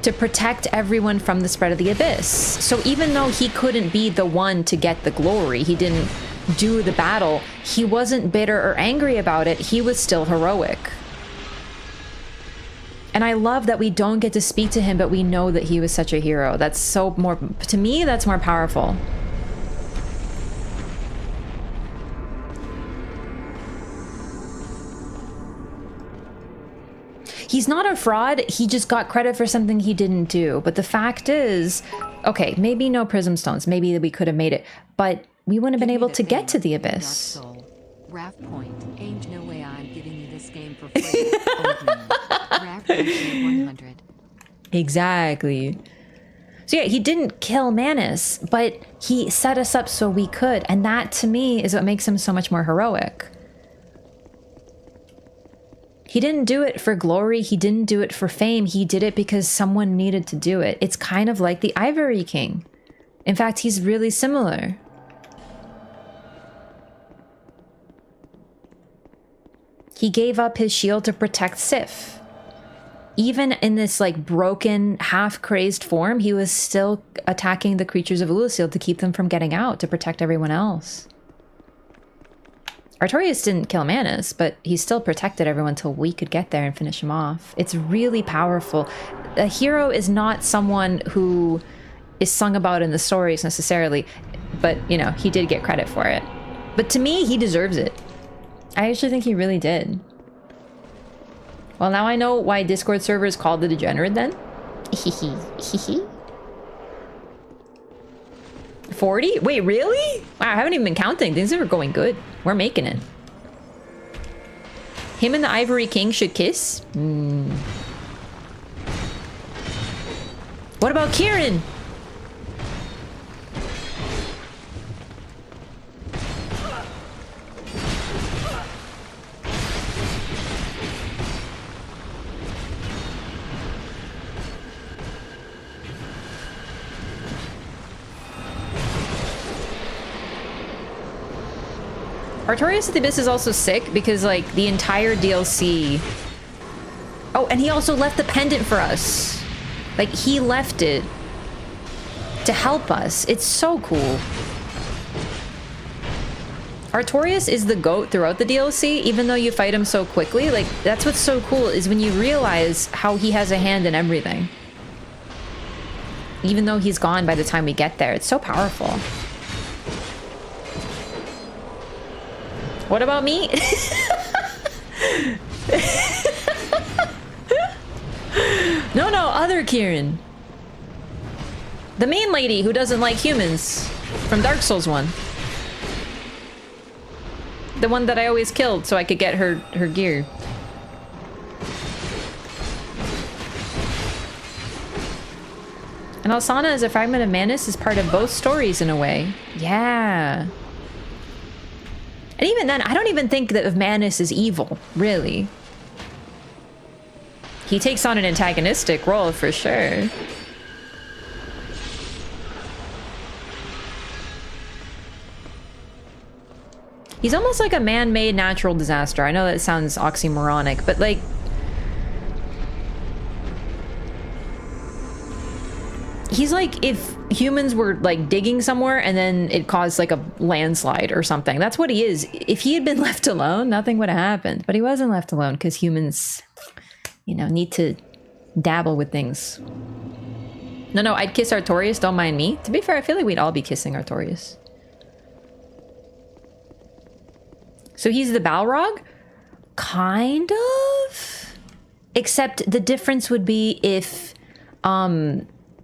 To protect everyone from the spread of the Abyss. So even though he couldn't be the one to get the glory, he didn't do the battle, he wasn't bitter or angry about it, he was still heroic. And I love that we don't get to speak to him, but we know that he was such a hero. That's so more, to me, that's more powerful. He's not a fraud, he just got credit for something he didn't do. But the fact is, okay, maybe no prism stones, maybe we could have made it, but we wouldn't have been able to get to the Abyss. Raph point, ain't no way I'm giving you this game for free. Raph point 100. Exactly. So yeah, he didn't kill Manus, but he set us up so we could, and that to me is what makes him so much more heroic. He didn't do it for glory, he didn't do it for fame, he did it because someone needed to do it. It's kind of like the Ivory King. In fact, he's really similar. He gave up his shield to protect Sif. Even in this like broken, half-crazed form, he was still attacking the creatures of Ulasil to keep them from getting out, to protect everyone else. Artorias didn't kill Manus, but he still protected everyone till we could get there and finish him off. It's really powerful. A hero is not someone who is sung about in the stories necessarily, but, you know, he did get credit for it. But to me, he deserves it. I actually think he really did. Well, now I know why Discord server is called the Degenerate then. 40? Wait, really? Wow, I haven't even been counting. Things are going good. We're making it. Him and the Ivory King should kiss? What about Kieran? Artorias of the Abyss is also sick because, like, the entire DLC... Oh, and he also left the pendant for us. Like, he left it to help us. It's so cool. Artorias is the GOAT throughout the DLC, even though you fight him so quickly. Like, that's what's so cool, is when you realize how he has a hand in everything. Even though he's gone by the time we get there. It's so powerful. What about me? No, other Kieran. The main lady who doesn't like humans from Dark Souls 1. The one that I always killed so I could get her gear. And Alsana as a fragment of Manus is part of both stories in a way. Yeah. And even then, I don't even think that Manus is evil, really. He takes on an antagonistic role for sure. He's almost like a man-made natural disaster. I know that sounds oxymoronic, but like... He's like if humans were like digging somewhere and then it caused like a landslide or something. That's what he is. If he had been left alone, nothing would have happened. But he wasn't left alone because humans, you know, need to dabble with things. No, I'd kiss Artorias, don't mind me. To be fair, I feel like we'd all be kissing Artorias. So he's the Balrog? Kind of? Except the difference would be if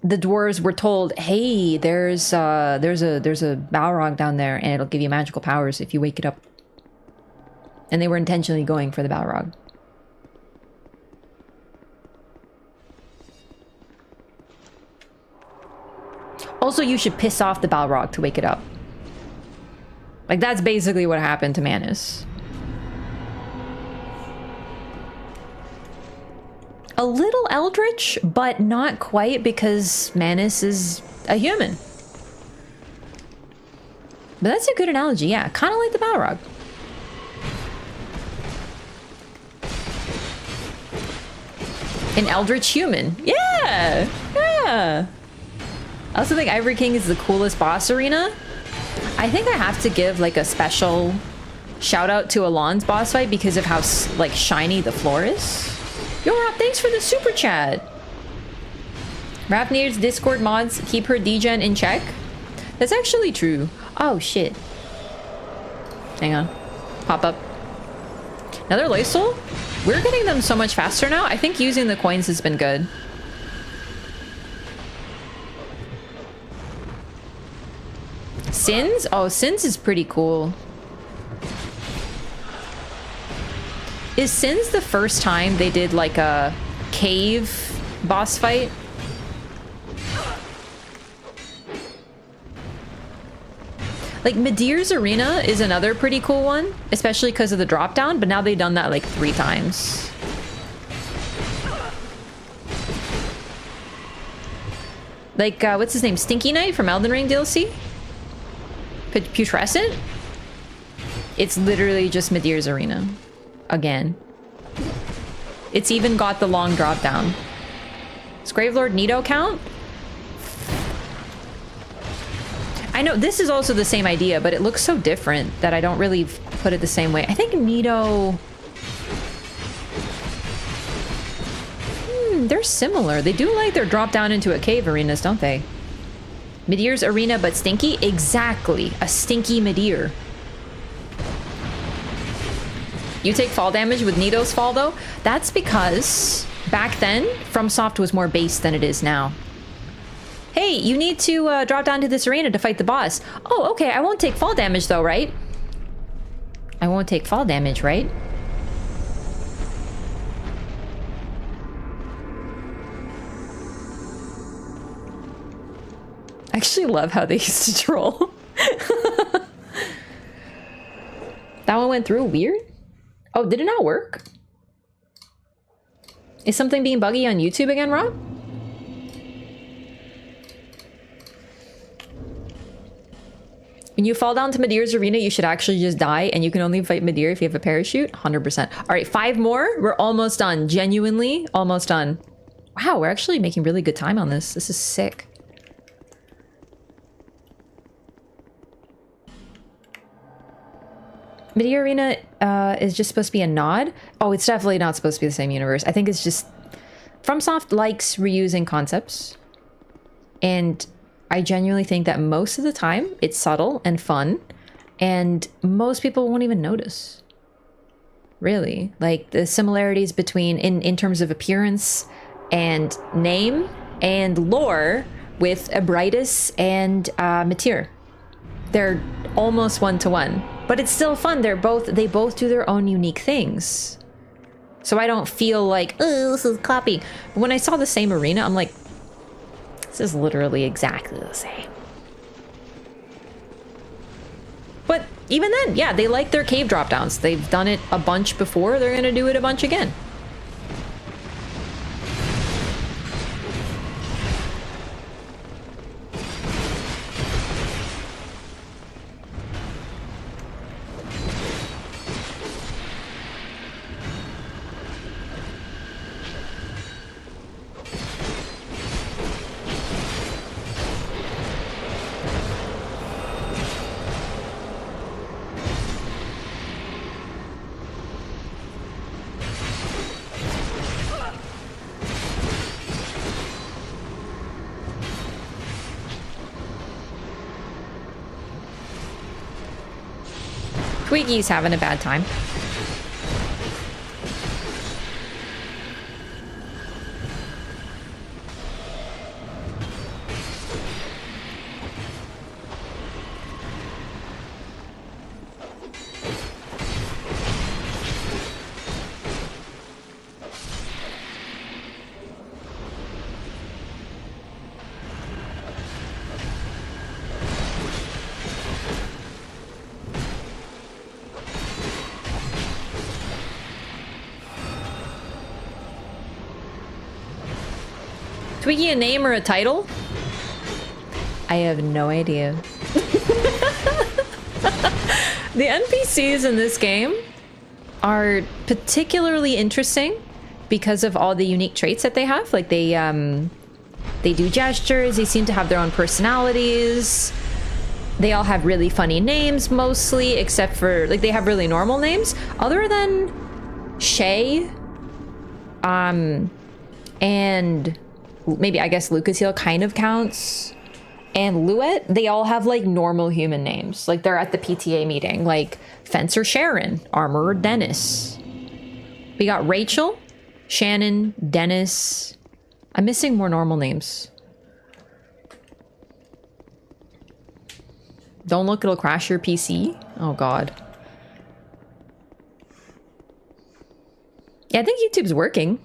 the dwarves were told, hey, there's a Balrog down there and it'll give you magical powers if you wake it up. And they were intentionally going for the Balrog. Also, you should piss off the Balrog to wake it up. Like, that's basically what happened to Manus. A little eldritch, but not quite because Manus is a human. But that's a good analogy, yeah. Kind of like the Balrog. An eldritch human. Yeah! Yeah! I also think Ivory King is the coolest boss arena. I think I have to give like a special shout out to Alon's boss fight because of how like shiny the floor is. Yo, Rob, thanks for the super chat. Rafnir's Discord mods keep her degen in check. That's actually true. Oh, shit. Hang on. Pop up. Another life soul? We're getting them so much faster now. I think using the coins has been good. Sins? Oh, Sins is pretty cool. Is Sins the first time they did like a cave boss fight? Like Midir's Arena is another pretty cool one, especially because of the drop down, but now they've done that like 3 times. Like, what's his name? Stinky Knight from Elden Ring DLC? Putrescent? It's literally just Midir's Arena. Again. It's even got the long drop down. Does Gravelord Nito count? I know this is also the same idea, but it looks so different that I don't really put it the same way. I think Nito... they're similar. They do like their drop down into a cave arenas, don't they? Midir's Arena but stinky? Exactly. A stinky Midir. You take fall damage with Nito's fall though? That's because back then, FromSoft was more base than it is now. Hey, you need to drop down to this arena to fight the boss. Oh, okay, I won't take fall damage though, right? I won't take fall damage, right? I actually love how they used to troll. That one went through weird? Oh, did it not work? Is something being buggy on YouTube again, Rob? When you fall down to Medeir's arena, you should actually just die, and you can only fight Medeir if you have a parachute. 100%. All right, 5 more. We're almost done. Genuinely, almost done. Wow, we're actually making really good time on this. This is sick. Medeir Arena is just supposed to be a nod. Oh, it's definitely not supposed to be the same universe. I think it's just... FromSoft likes reusing concepts. And I genuinely think that most of the time, it's subtle and fun. And most people won't even notice. Really. Like, the similarities between... In terms of appearance and name and lore with Abritus and Meteor. They're almost one-to-one. But it's still fun. They both do their own unique things. So I don't feel like, oh, this is copy. But when I saw the same arena, I'm like, this is literally exactly the same. But even then, yeah, they like their cave drop downs. They've done it a bunch before. They're gonna do it a bunch again. Twiggy's having a bad time. Twiggy a name or a title? I have no idea. The NPCs in this game are particularly interesting because of all the unique traits that they have. Like they do gestures, they seem to have their own personalities. They all have really funny names mostly, except for, like, they have really normal names. Other than Shay, and maybe, I guess, Lucas Heel kind of counts, and Luet, they all have, like, normal human names. Like, they're at the PTA meeting. Like, Fencer Sharon, Armorer Dennis. We got Rachel, Shannon, Dennis. I'm missing more normal names. Don't look, it'll crash your PC. Oh, God. Yeah, I think YouTube's working.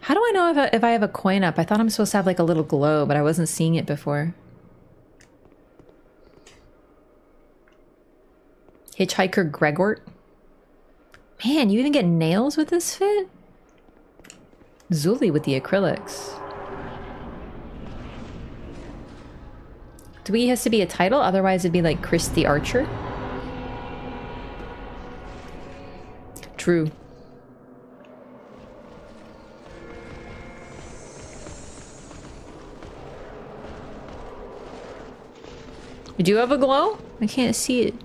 How do I know if I have a coin up? I thought I'm supposed to have like a little glow, but I wasn't seeing it before. Hitchhiker Gregort. Man, you even get nails with this fit? Zuli with the acrylics. Dwee has to be a title, otherwise it'd be like Chris the Archer. True. You do have a glow? I can't see it.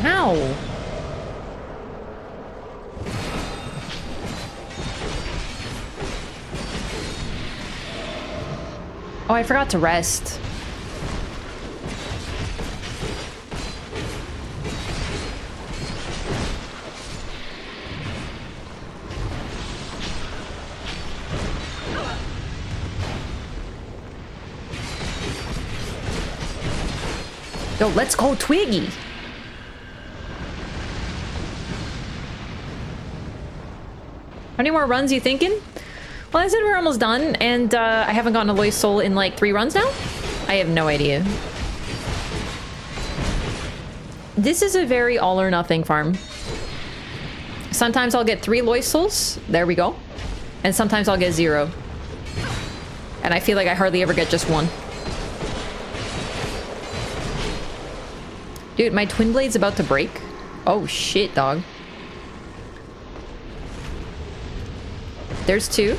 Ow! Oh, I forgot to rest. Yo, let's go, Twiggy. How many more runs you thinking? Well, I said we're almost done, and I haven't gotten a Lost Soul in like 3 runs now? I have no idea. This is a very all or nothing farm. Sometimes I'll get 3 Lost Souls. There we go. And sometimes I'll get 0. And I feel like I hardly ever get just 1. Dude, my twin blade's about to break. Oh shit, dog. There's 2.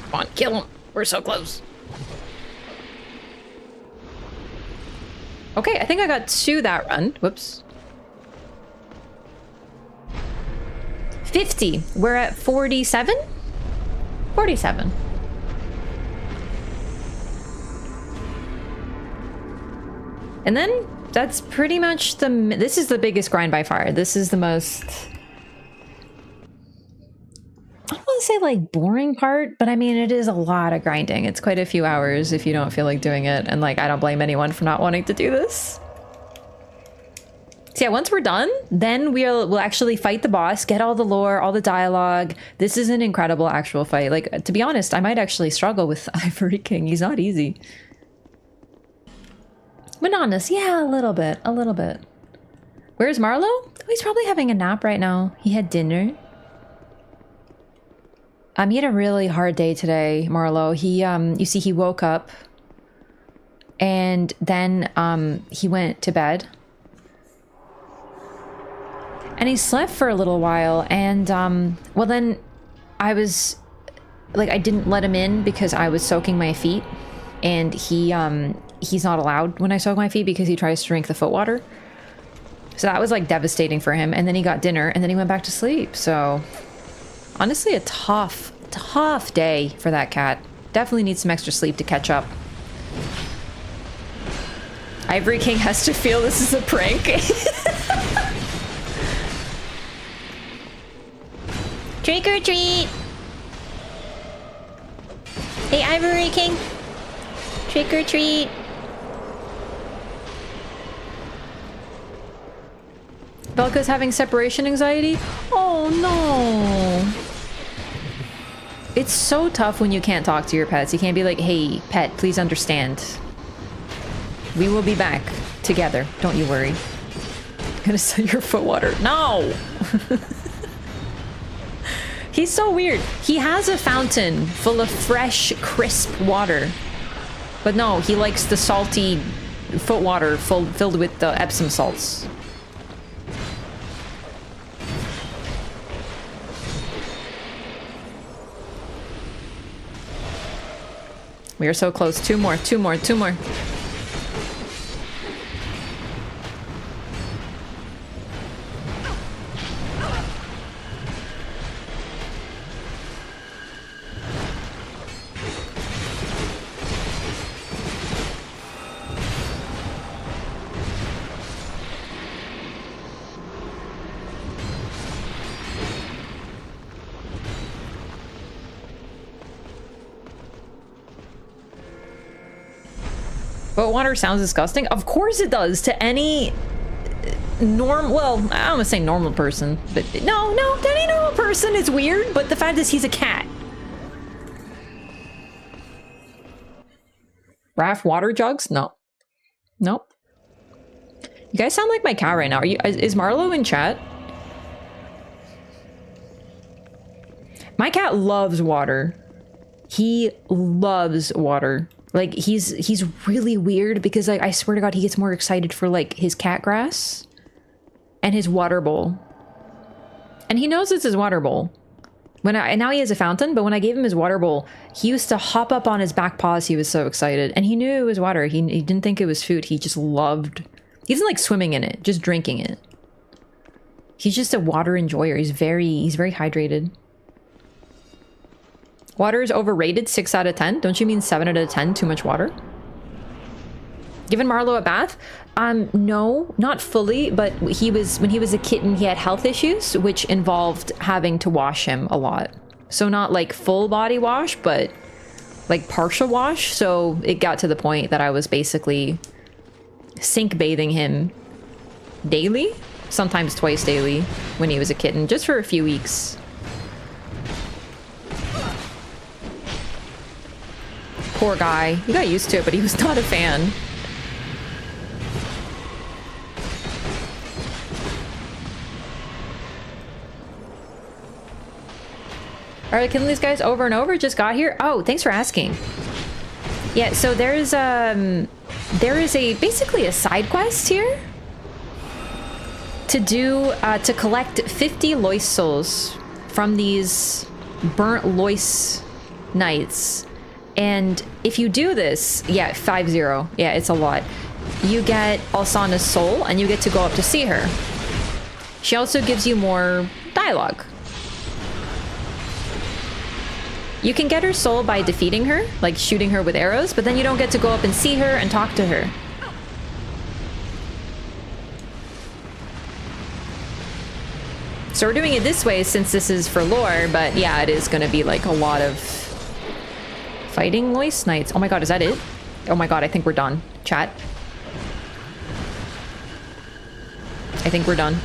Come on, kill him. We're so close. Okay, I think I got 2 that run. Whoops. 50. We're at 47? 47. And then that's pretty much the... This is the biggest grind by far. This is the most... I don't want to say like boring part, but I mean, it is a lot of grinding. It's quite a few hours if you don't feel like doing it. And like, I don't blame anyone for not wanting to do this. So yeah, once we're done, then we'll actually fight the boss, get all the lore, all the dialogue. This is an incredible actual fight. Like, to be honest, I might actually struggle with Ivory King. He's not easy. Monotonous, yeah, a little bit, a little bit. Where's Marlo? Oh, he's probably having a nap right now. He had dinner. He had a really hard day today, Marlo. He, you see, he woke up and then, he went to bed and he slept for a little while. And, well, then I was like, I didn't let him in because I was soaking my feet, and he's not allowed when I soak my feet because he tries to drink the foot water. So that was like devastating for him. And then he got dinner and then he went back to sleep. So honestly, a tough day for that cat. Definitely needs some extra sleep to catch up. Ivory King has to feel this is a prank. Trick or treat! Hey, Ivory King! Trick or treat! Belka's having separation anxiety? Oh no! It's so tough when you can't talk to your pets. You can't be like, hey, pet, please understand. We will be back together. Don't you worry. I'm gonna sell your foot water. No! He's so weird. He has a fountain full of fresh, crisp water. But no, he likes the salty foot water filled with the Epsom salts. We are so close. 2 more, 2 more, 2 more. But water sounds disgusting. Of course it does to any well, I don't want to say normal person, but no, to any normal person it's weird, but the fact is he's a cat. Raft water jugs? No. Nope. You guys sound like my cat right now. Is Marlo in chat? My cat loves water. He loves water. Like, he's really weird because, like, I swear to God, he gets more excited for, like, his cat grass and his water bowl. And he knows it's his water bowl. And now he has a fountain, but when I gave him his water bowl, he used to hop up on his back paws. He was so excited. And he knew it was water. He didn't think it was food. He just loved... He doesn't like swimming in it, just drinking it. He's just a water enjoyer. He's very hydrated. Water is overrated, 6 out of 10. Don't you mean 7 out of 10? Too much water? Given Marlowe a bath? No, not fully, but when he was a kitten, he had health issues, which involved having to wash him a lot. So not like full body wash, but like partial wash. So it got to the point that I was basically sink bathing him daily, sometimes twice daily when he was a kitten, just for a few weeks. Poor guy. He got used to it, but he was not a fan. All right, killing these guys over and over. Just got here. Oh, thanks for asking. Yeah, so there is a basically a side quest here to do to collect 50 Lois souls from these burnt Lois knights. And if you do this, yeah, 50. Yeah, it's a lot. You get Alsana's soul and you get to go up to see her. She also gives you more dialogue. You can get her soul by defeating her, like shooting her with arrows, but then you don't get to go up and see her and talk to her. So we're doing it this way since this is for lore, but yeah, it is going to be like a lot of fighting Lois Knights. Oh my god, is that it? Oh my god, I think we're done. Chat. I think we're done.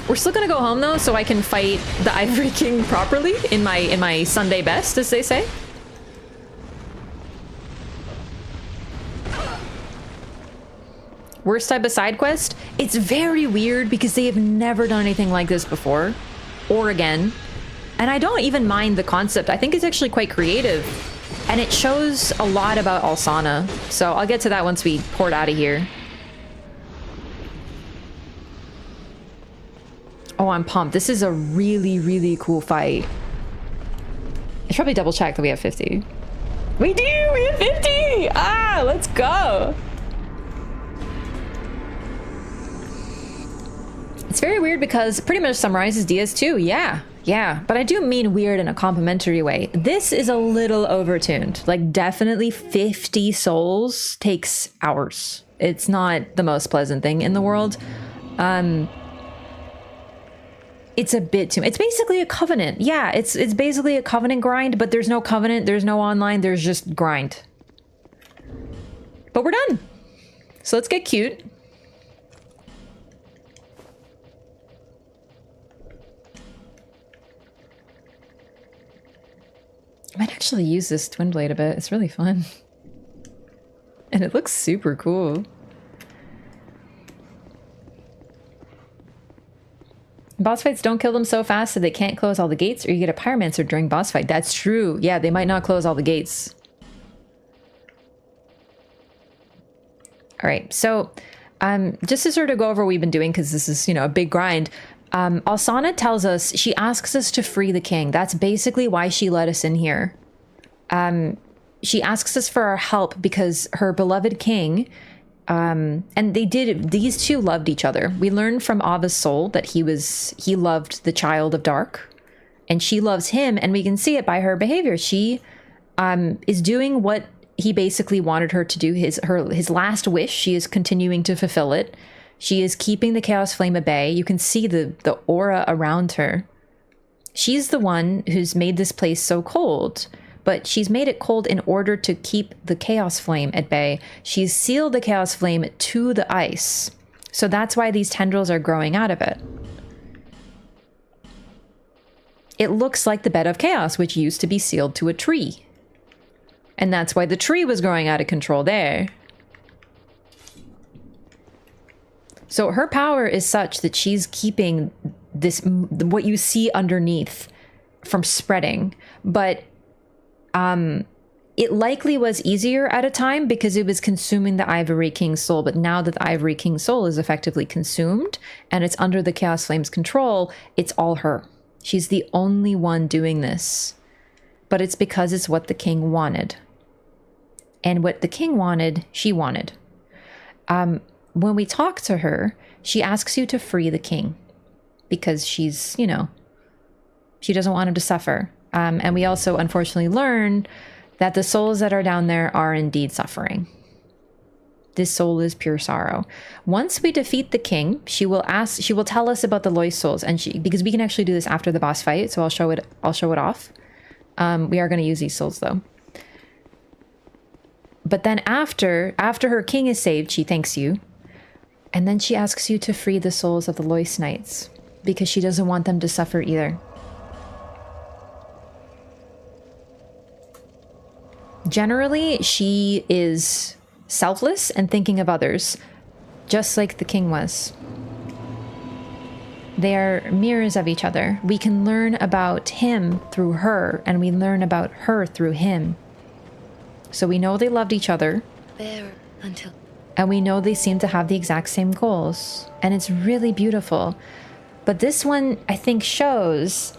We're still gonna go home though, so I can fight the Ivory King properly in my Sunday best, as they say. Worst type of side quest? It's very weird because they have never done anything like this before, or again. And I don't even mind the concept. I think it's actually quite creative, and it shows a lot about Alsana. So I'll get to that once we port out of here. Oh, I'm pumped. This is a really, really cool fight. I should probably double check that we have 50. We do! We have 50! Ah, let's go! It's very weird because it pretty much summarizes DS2. Yeah, yeah. But I do mean weird in a complimentary way. This is a little overtuned. Like, definitely 50 souls takes hours. It's not the most pleasant thing in the world. It's a bit too... It's basically a covenant. Yeah, it's basically a covenant grind, but there's no covenant, there's no online, there's just grind. But we're done. So let's get cute. I might actually use this twin blade a bit. It's really fun. And it looks super cool. Boss fights don't kill them so fast that they can't close all the gates, or you get a pyromancer during boss fight. That's true. Yeah, they might not close all the gates. All right, so just to sort of go over what we've been doing, because this is, you know, a big grind. Alsana tells us, she asks us to free the king. That's basically why she let us in here. She asks us for our help because her beloved king... and these two loved each other. We learned from Ava's soul that he loved the child of dark, and she loves him, and we can see it by her behavior. She is doing what he basically wanted her to do, his last wish. She is continuing to fulfill it. She is keeping the chaos flame at bay. You can see the aura around her. She's the one who's made this place so cold. But she's made it cold in order to keep the chaos flame at bay. She's sealed the chaos flame to the ice. So that's why these tendrils are growing out of it. It looks like the bed of chaos, which used to be sealed to a tree. And that's why the tree was growing out of control there. So her power is such that she's keeping this, what you see underneath, from spreading. But it likely was easier at a time because it was consuming the Ivory King's soul. But now that the Ivory King's soul is effectively consumed and it's under the Chaos Flame's control, it's all her. She's the only one doing this. But it's because it's what the king wanted. And what the king wanted, she wanted. when we talk to her, she asks you to free the king because she's, you know, she doesn't want him to suffer. And we also unfortunately learn that the souls that are down there are indeed suffering. This soul is pure sorrow. Once we defeat the king, she will tell us about the Lois souls, and because we can actually do this after the boss fight, so I'll show it off. We are going to use these souls though. But then after her king is saved, she thanks you. And then she asks you to free the souls of the Lois Knights because she doesn't want them to suffer either. Generally, she is selfless and thinking of others, just like the king was. They are mirrors of each other. We can learn about him through her, and we learn about her through him. So we know they loved each other. There until... And we know they seem to have the exact same goals. And it's really beautiful. But this one, I think, shows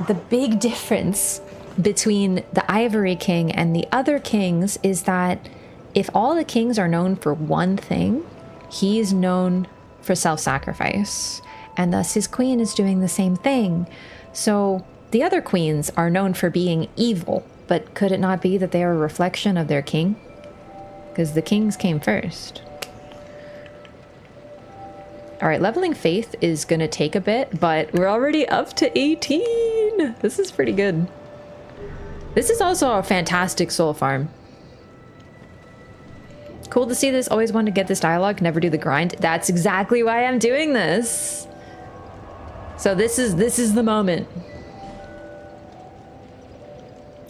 the big difference between the Ivory King and the other kings is that if all the kings are known for one thing, he is known for self-sacrifice. And thus his queen is doing the same thing. So the other queens are known for being evil. But could it not be that they are a reflection of their king? Because the kings came first. All right, leveling faith is going to take a bit, but we're already up to 18. This is pretty good. This is also a fantastic soul farm. Cool to see this. Always wanted to get this dialogue, never do the grind. That's exactly why I'm doing this. So this is the moment.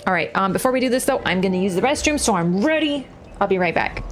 All right, before we do this though, I'm gonna use the restroom, so I'm ready. I'll be right back.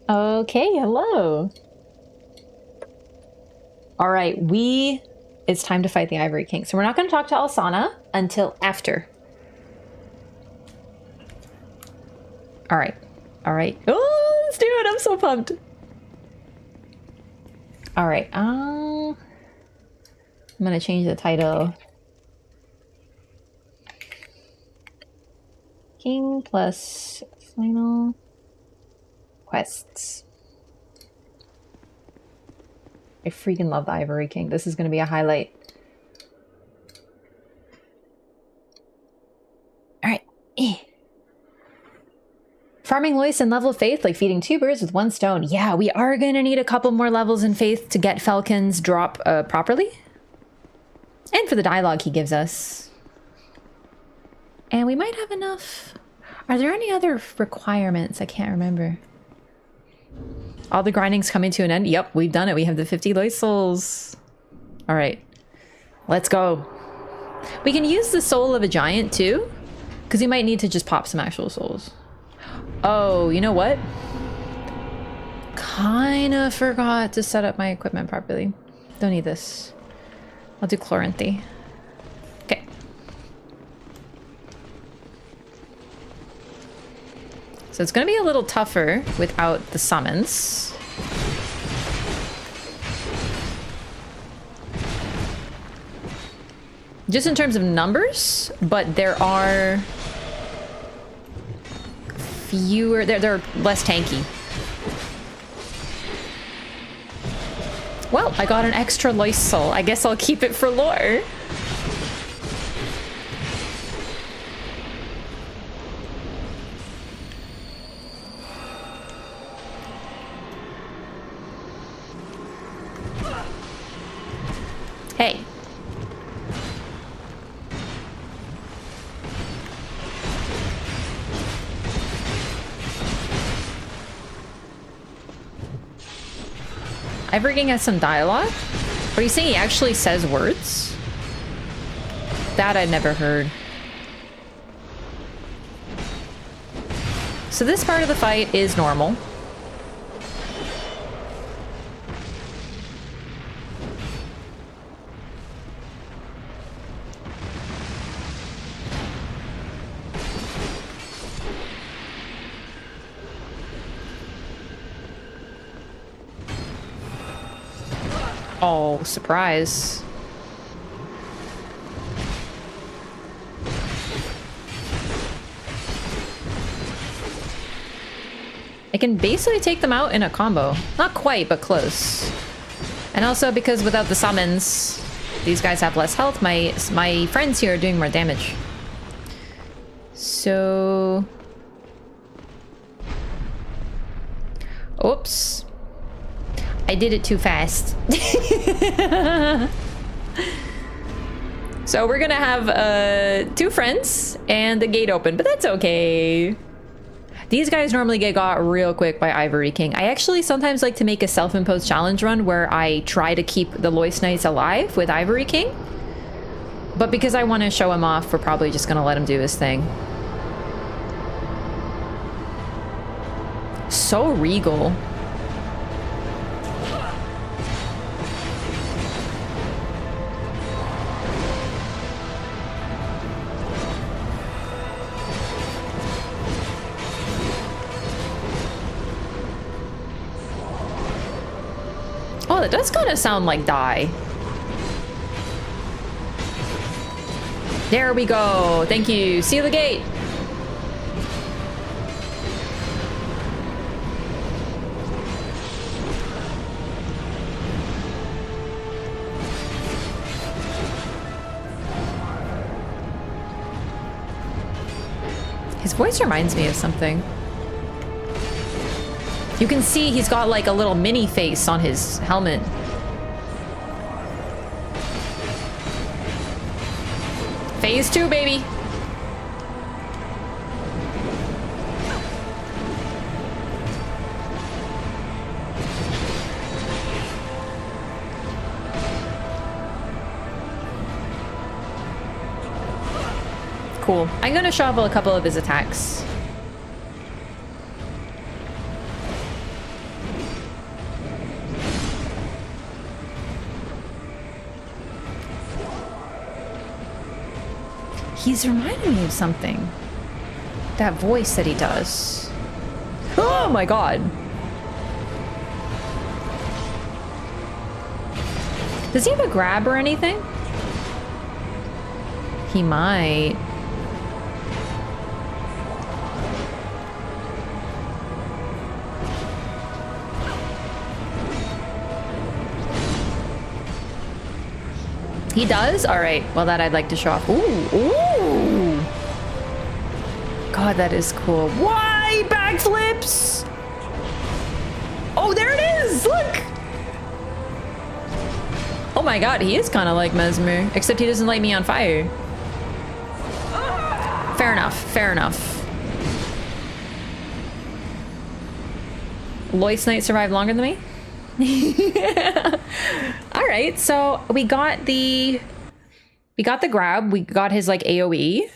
Okay, hello. All right, it's time to fight the Ivory King. So we're not going to talk to Alsana until after. All right. All right. Oh, let's do it. I'm so pumped. All right. I'm going to change the title King plus final quests. I freaking love the Ivory King. This is going to be a highlight. Alright. Farming Lois and level of faith, like feeding 2 birds with 1 stone. Yeah, we are going to need a couple more levels in faith to get Falcon's drop properly. And for the dialogue he gives us. And we might have enough. Are there any other requirements? I can't remember. All the grinding's coming to an end. Yep, we've done it. We have the 50 Lois souls. Alright. Let's go. We can use the soul of a giant too. Because you might need to just pop some actual souls. Oh, you know what? Kinda forgot to set up my equipment properly. Don't need this. I'll do Chloranthy. Okay. So it's gonna be a little tougher without the summons. Just in terms of numbers, but there are fewer, they're less tanky. Well, I got an extra Lois soul. I guess I'll keep it for lore. Hey. Ivory King has some dialogue? Are you saying he actually says words? That I'd never heard. So this part of the fight is normal. Oh, surprise. I can basically take them out in a combo. Not quite, but close. And also because without the summons, these guys have less health. My friends here are doing more damage. So... Oops. I did it too fast. So we're gonna have 2 friends and the gate open, but that's okay. These guys normally get got real quick by Ivory King. I actually sometimes like to make a self-imposed challenge run where I try to keep the Lois Knights alive with Ivory King. But because I want to show him off, we're probably just gonna let him do his thing. So regal. Oh, that does kind of sound like die. There we go. Thank you. Seal the gate. His voice reminds me of something. You can see he's got like a little mini face on his helmet. Phase 2, baby. Cool. I'm gonna shovel a couple of his attacks. He's reminding me of something. That voice that he does. Oh my god. Does he have a grab or anything? He might. He does? Alright. Well, that I'd like to show off. Ooh. Ooh. God, that is cool. Why? Backflips! Oh, there it is! Look! Oh my god, he is kind of like Mesmer. Except he doesn't light me on fire. Fair enough. Fair enough. Lois Knight survived longer than me? Alright, so we got the grab, we got his like AoE.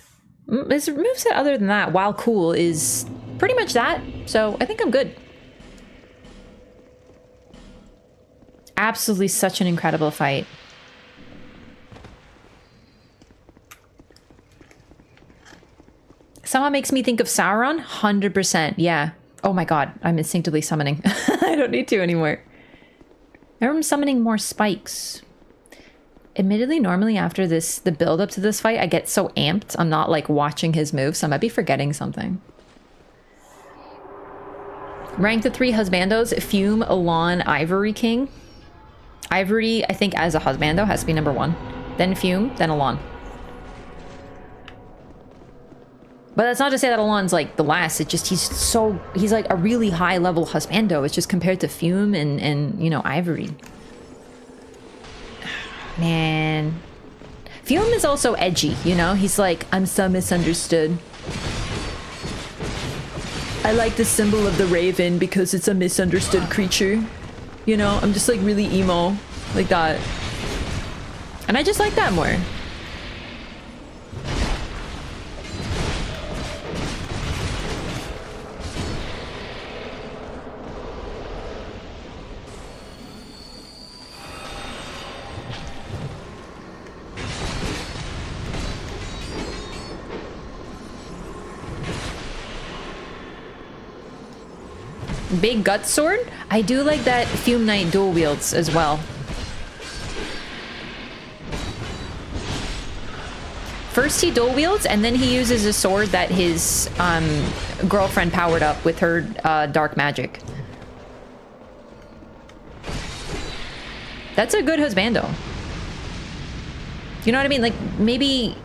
His moveset other than that, while cool, is pretty much that, so I think I'm good. Absolutely such an incredible fight. Somehow makes me think of Sauron, 100%, yeah. Oh my god, I'm instinctively summoning. I don't need to anymore. I'm summoning more spikes. Admittedly, normally after this, the build up to this fight, I get so amped. I'm not like watching his moves, so I might be forgetting something. Rank the 3 husbandos: Fume, Alon, Ivory King. Ivory, I think as a husbando, has to be number 1. Then Fume, then Alon. But that's not to say that Alon's like the last. It's just he's like a really high level husbando. It's just compared to Fume and you know, Ivory. Man. Fume is also edgy, you know? He's like, I'm so misunderstood. I like the symbol of the raven because it's a misunderstood creature. You know, I'm just like really emo like that. And I just like that more. Big gut sword? I do like that Fume Knight dual wields as well. First he dual wields, and then he uses a sword that his girlfriend powered up with her dark magic. That's a good husbando. You know what I mean? Like, maybe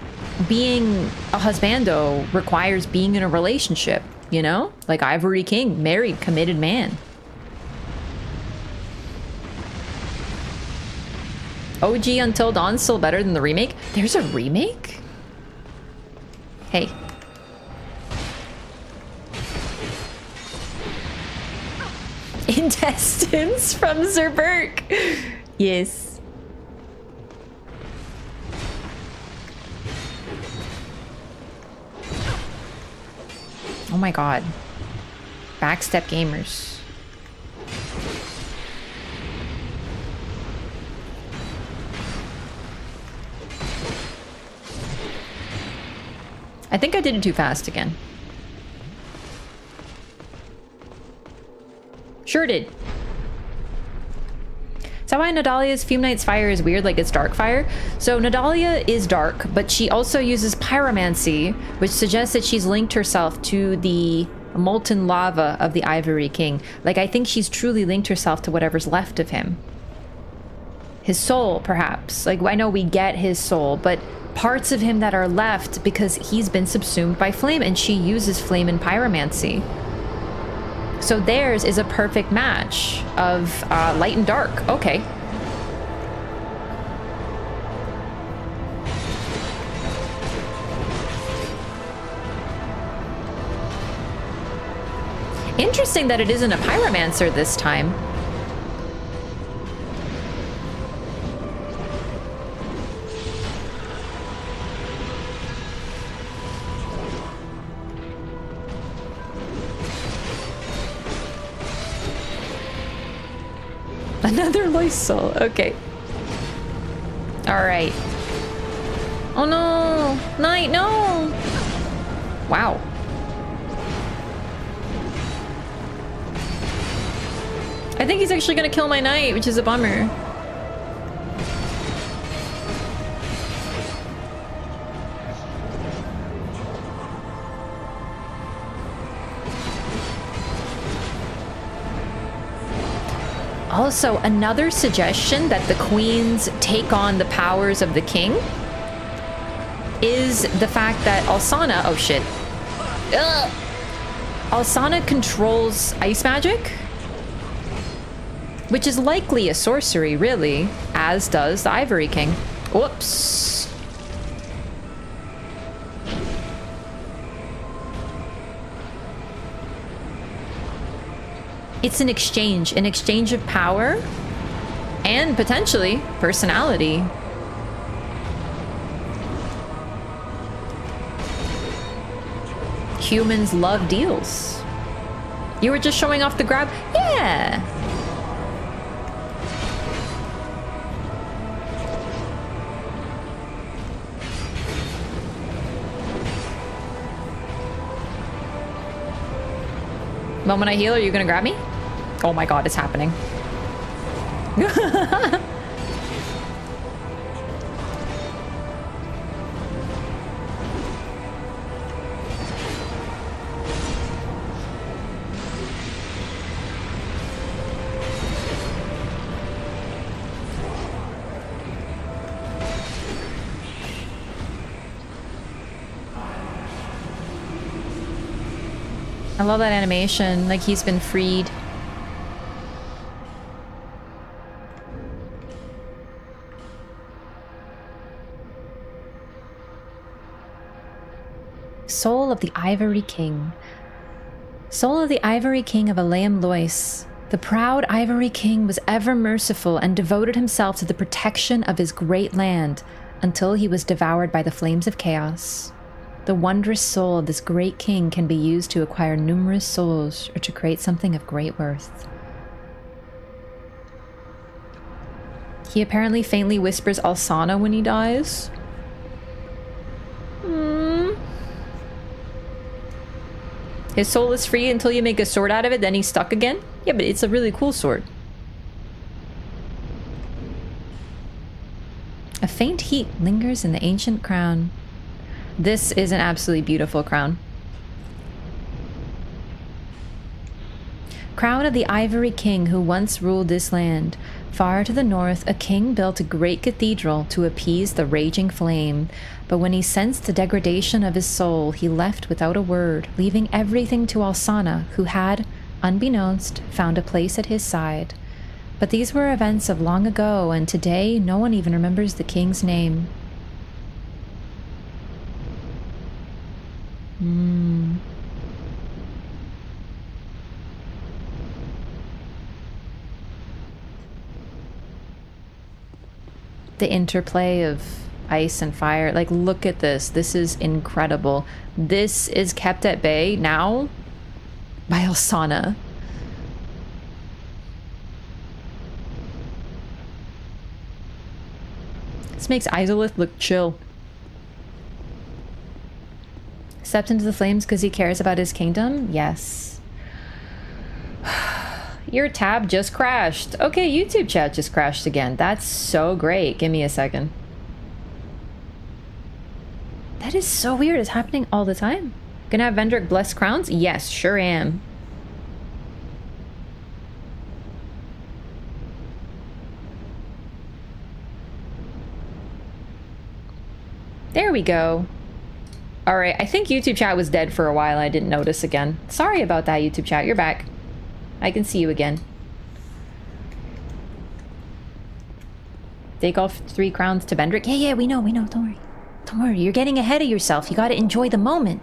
being a husbando requires being in a relationship. You know? Like Ivory King, married, committed man. OG Until Dawn's still better than the remake? There's a remake? Hey. Intestines from Zerberk. Yes. Oh my god. Backstep gamers. I think I did it too fast again. Sure did. Is that why Nadalia's Fume Knight's fire is weird, like it's dark fire? So Nadalia is dark, but she also uses pyromancy, which suggests that she's linked herself to the molten lava of the Ivory King. Like, I think she's truly linked herself to whatever's left of him. His soul, perhaps. Like, I know we get his soul, but parts of him that are left because he's been subsumed by flame, and she uses flame and pyromancy. So theirs is a perfect match of light and dark. Okay. Interesting that it isn't a pyromancer this time. Another Lysol. Okay. Alright. Oh no! Knight, no! Wow. I think he's actually gonna kill my knight, which is a bummer. Also, another suggestion that the queens take on the powers of the king is the fact that Alsana, oh shit. Ugh. Alsana controls ice magic, which is likely a sorcery, really, as does the Ivory King. Whoops. It's an exchange of power and potentially personality. Humans love deals. You were just showing off the grab? Yeah. Moment I heal, are you gonna grab me? Oh my god, it's happening. I love that animation, like he's been freed. Soul of the Ivory King. Soul of the Ivory King of Aleum Lois. The proud Ivory King was ever merciful and devoted himself to the protection of his great land until he was devoured by the flames of chaos. The wondrous soul of this great king can be used to acquire numerous souls or to create something of great worth. He apparently faintly whispers Alsana when he dies. His soul is free until you make a sword out of it, then he's stuck again? Yeah, but it's a really cool sword. A faint heat lingers in the ancient crown. This is an absolutely beautiful crown. Crown of the Ivory King who once ruled this land. Far to the north, a king built a great cathedral to appease the raging flame. But when he sensed the degradation of his soul, he left without a word, leaving everything to Alsana, who had, unbeknownst, found a place at his side. But these were events of long ago, and today no one even remembers the king's name. The interplay of ice and fire. Like, look at this. This is incredible. This is kept at bay now by Alsana. This makes Izalith look chill. Stepped into the flames because he cares about his kingdom? Yes. Your tab just crashed. Okay, YouTube chat just crashed again. That's so great. Give me a second. That is so weird. It's happening all the time. Gonna have Vendrick bless crowns? Yes, sure am. There we go. All right, I think YouTube chat was dead for a while. I didn't notice again. Sorry about that, YouTube chat. You're back. I can see you again. Take off 3 crowns to Bendrick. Yeah, we know. Don't worry. Don't worry. You're getting ahead of yourself. You gotta enjoy the moment.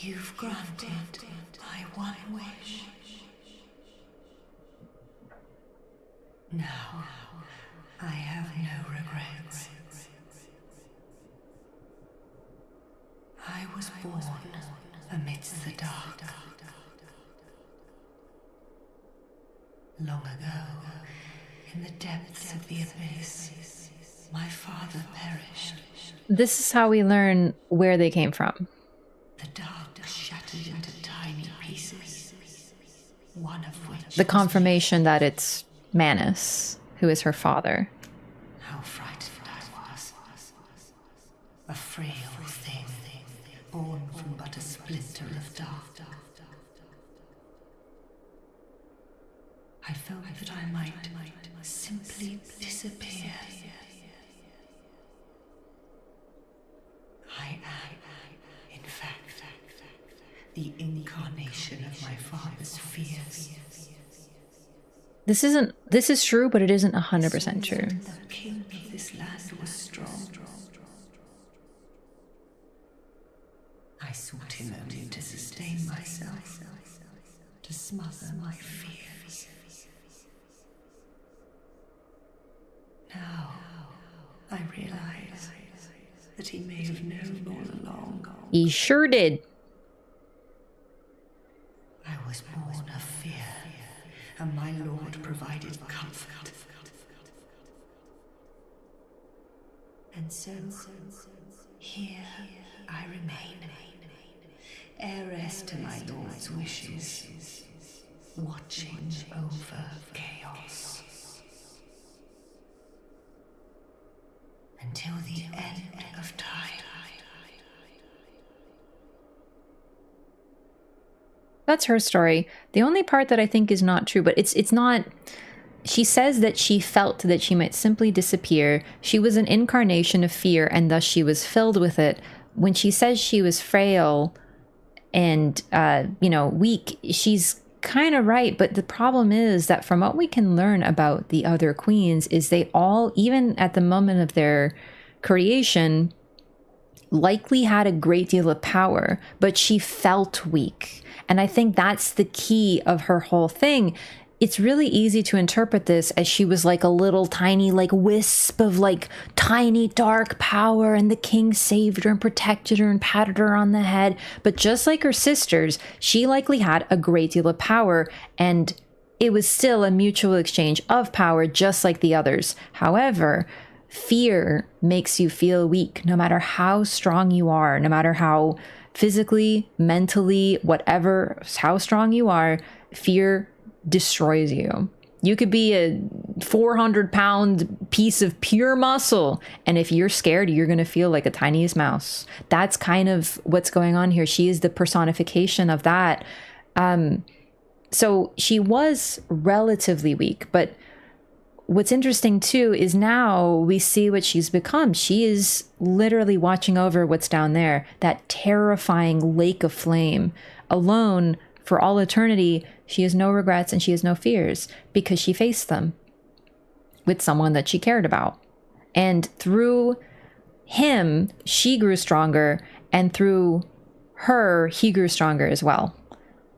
You've granted my one wish. Now, I have no regrets. I was born amidst the dark. Long ago, in the depths of the abyss, my father perished. This is how we learn where they came from. The dark shattered into tiny pieces. one of which The confirmation that it's Manus, who is her father. How frightened I was. A frail thing, born from but a splinter of dark. I felt that I might simply disappear. I am, in fact, the incarnation of my father's fears. This is true, but it isn't 100% true. The king of this land was strong. I sought him only to sustain myself, to smother my fears. Now, I realize that he may have known all along. He sure did. I was born of fear, and my Lord provided comfort. And so, here I remain, heiress to my Lord's wishes, watching over chaos. Until the end of time. That's her story. The only part that I think is not true, but it's not... She says that she felt that she might simply disappear. She was an incarnation of fear, and thus she was filled with it. When she says she was frail and, weak, she's kind of right. But the problem is that from what we can learn about the other queens is they all, even at the moment of their creation, likely had a great deal of power, but she felt weak. And I think that's the key of her whole thing. It's really easy to interpret this as she was like a little tiny like wisp of like tiny dark power, and the king saved her and protected her and patted her on the head. But just like her sisters, she likely had a great deal of power, and it was still a mutual exchange of power just like the others. However, fear makes you feel weak no matter how strong you are, no matter how physically, mentally, whatever, how strong you are. Fear destroys you. You could be a 400-pound piece of pure muscle, and if you're scared, you're going to feel like a tiniest mouse. That's kind of what's going on here. She is the personification of that. So she was relatively weak, but what's interesting too is now we see what she's become. She is literally watching over what's down there, that terrifying lake of flame. Alone for all eternity, she has no regrets and she has no fears because she faced them with someone that she cared about. And through him, she grew stronger, and through her, he grew stronger as well.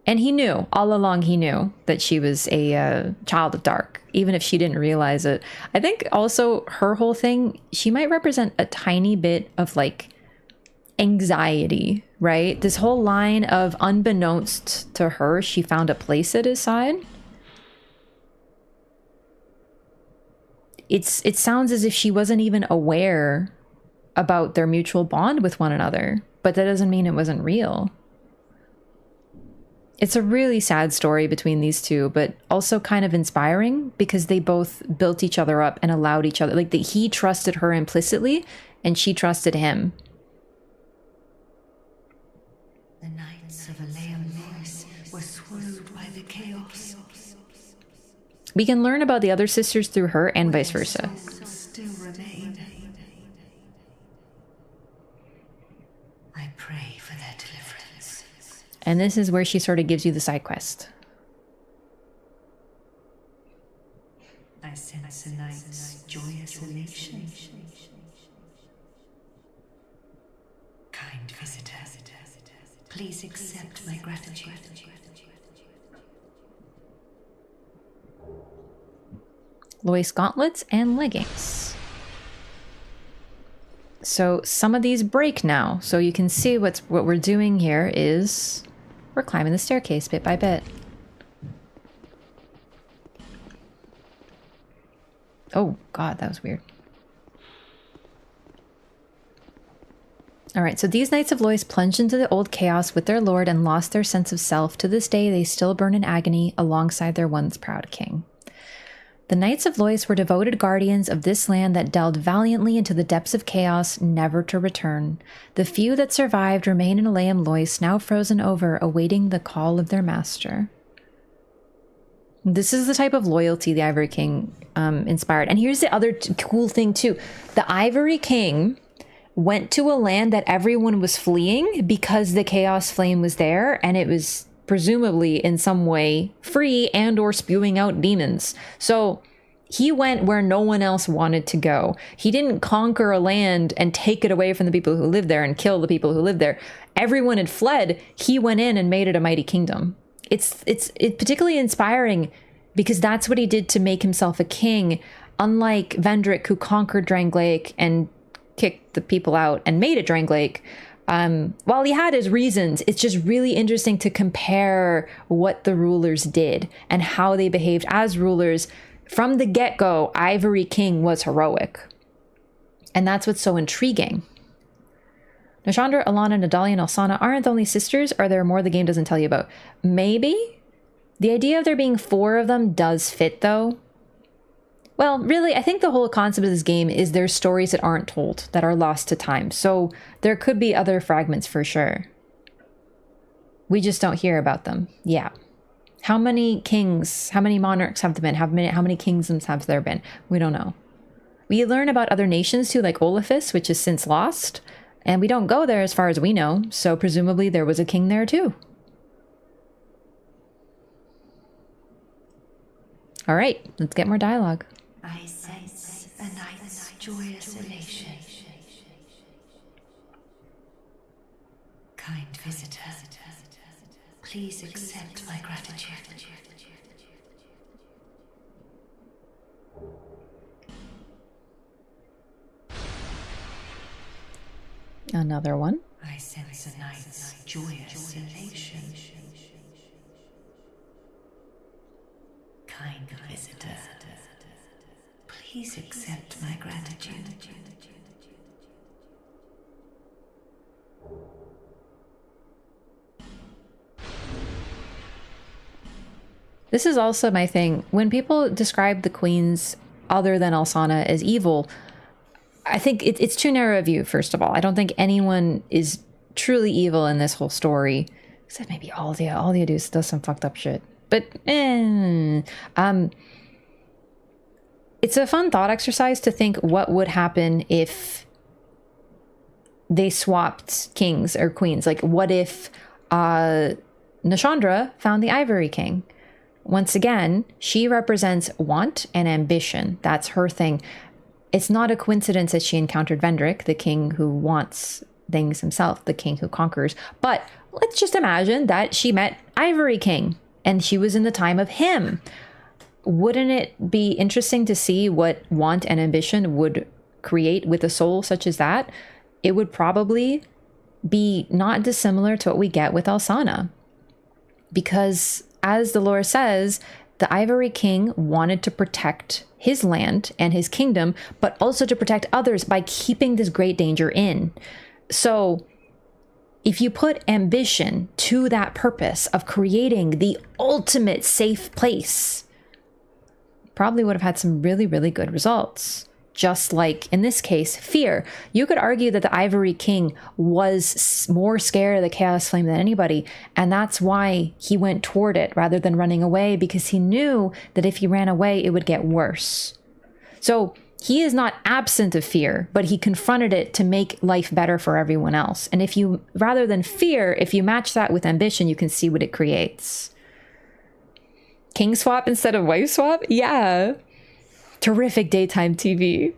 And he knew, all along he knew that she was a child of dark, even if she didn't realize it. I think also her whole thing, she might represent a tiny bit of like anxiety, right? This whole line of unbeknownst to her, she found a place at his side. It sounds as if she wasn't even aware about their mutual bond with one another, but that doesn't mean it wasn't real. It's a really sad story between these two, but also kind of inspiring because they both built each other up and allowed each other, like he trusted her implicitly and she trusted him. The knights of Aleum were swallowed by the chaos. We can learn about the other sisters through her and vice versa. Still remain. I pray for their deliverance. And this is where she sort of gives you the side quest. I sense a night's joyous elation. Kind visitor, please accept my gratitude. Lois gauntlets and leggings. So some of these break now. So you can see what we're doing here is we're climbing the staircase bit by bit. Oh God, that was weird. All right, so these Knights of Lois plunged into the old chaos with their lord and lost their sense of self. To this day, they still burn in agony alongside their once proud king. The Knights of Lois were devoted guardians of this land that delved valiantly into the depths of chaos, never to return. The few that survived remain in Aleum Lois, now frozen over, awaiting the call of their master. This is the type of loyalty the Ivory King inspired. And here's the other cool thing too. The Ivory King went to a land that everyone was fleeing because the Chaos Flame was there, and it was presumably in some way free and or spewing out demons. So he went where no one else wanted to go. He didn't conquer a land and take it away from the people who lived there and kill the people who lived there. Everyone had fled. He went in and made it a mighty kingdom. It's particularly inspiring because that's what he did to make himself a king, unlike Vendrick, who conquered Drangleic and kicked the people out and made it Drangleic. While he had his reasons, it's just really interesting to compare what the rulers did and how they behaved as rulers. From the get-go, Ivory King was heroic. And that's what's so intriguing. Nashandra, Alana, Nadalia, and Alsana aren't the only sisters, or there are more the game doesn't tell you about. Maybe? The idea of there being 4 of them does fit, though. Well, really, I think the whole concept of this game is there's stories that aren't told, that are lost to time. So there could be other fragments for sure. We just don't hear about them. Yeah. How many kings, how many monarchs have there been? How many kingdoms have there been? We don't know. We learn about other nations too, like Olafus, which is since lost. And we don't go there as far as we know. So presumably there was a king there too. All right, let's get more dialogue. I sense a knight's joyous elation. Kind visitor, please accept my gratitude. Another one. I sense a knight's joyous elation. Kind visitor, please accept my gratitude. This is also my thing. When people describe the queens other than Alsana as evil, I think it's too narrow a view, first of all. I don't think anyone is truly evil in this whole story. Except maybe Aldia. Aldia does some fucked up shit. But, it's a fun thought exercise to think what would happen if they swapped kings or queens. Like, what if Nashandra found the Ivory King? Once again, she represents want and ambition. That's her thing. It's not a coincidence that she encountered Vendrick, the king who wants things himself, the king who conquers. But let's just imagine that she met Ivory King and she was in the time of him. Wouldn't it be interesting to see what want and ambition would create with a soul such as that? It would probably be not dissimilar to what we get with Alsana. Because as the lore says, the Ivory King wanted to protect his land and his kingdom, but also to protect others by keeping this great danger in. So if you put ambition to that purpose of creating the ultimate safe place, probably would have had some really, really good results. Just like in this case, fear. You could argue that the Ivory King was more scared of the Chaos Flame than anybody, and that's why he went toward it rather than running away, because he knew that if he ran away, it would get worse. So he is not absent of fear, but he confronted it to make life better for everyone else. And if you, rather than fear, if you match that with ambition, you can see what it creates. King swap instead of wife swap? Yeah. Terrific daytime TV.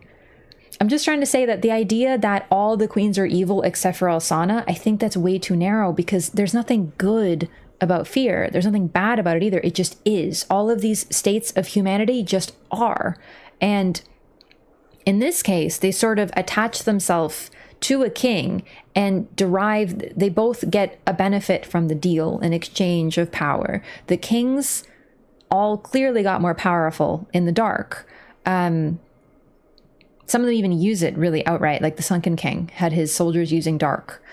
I'm just trying to say that the idea that all the queens are evil except for Alsana, I think that's way too narrow, because there's nothing good about fear. There's nothing bad about it either. It just is. All of these states of humanity just are. And in this case, they sort of attach themselves to a king and they both get a benefit from the deal in exchange of power. The kings all clearly got more powerful in the dark. Some of them even use it really outright, like the Sunken King had his soldiers using dark.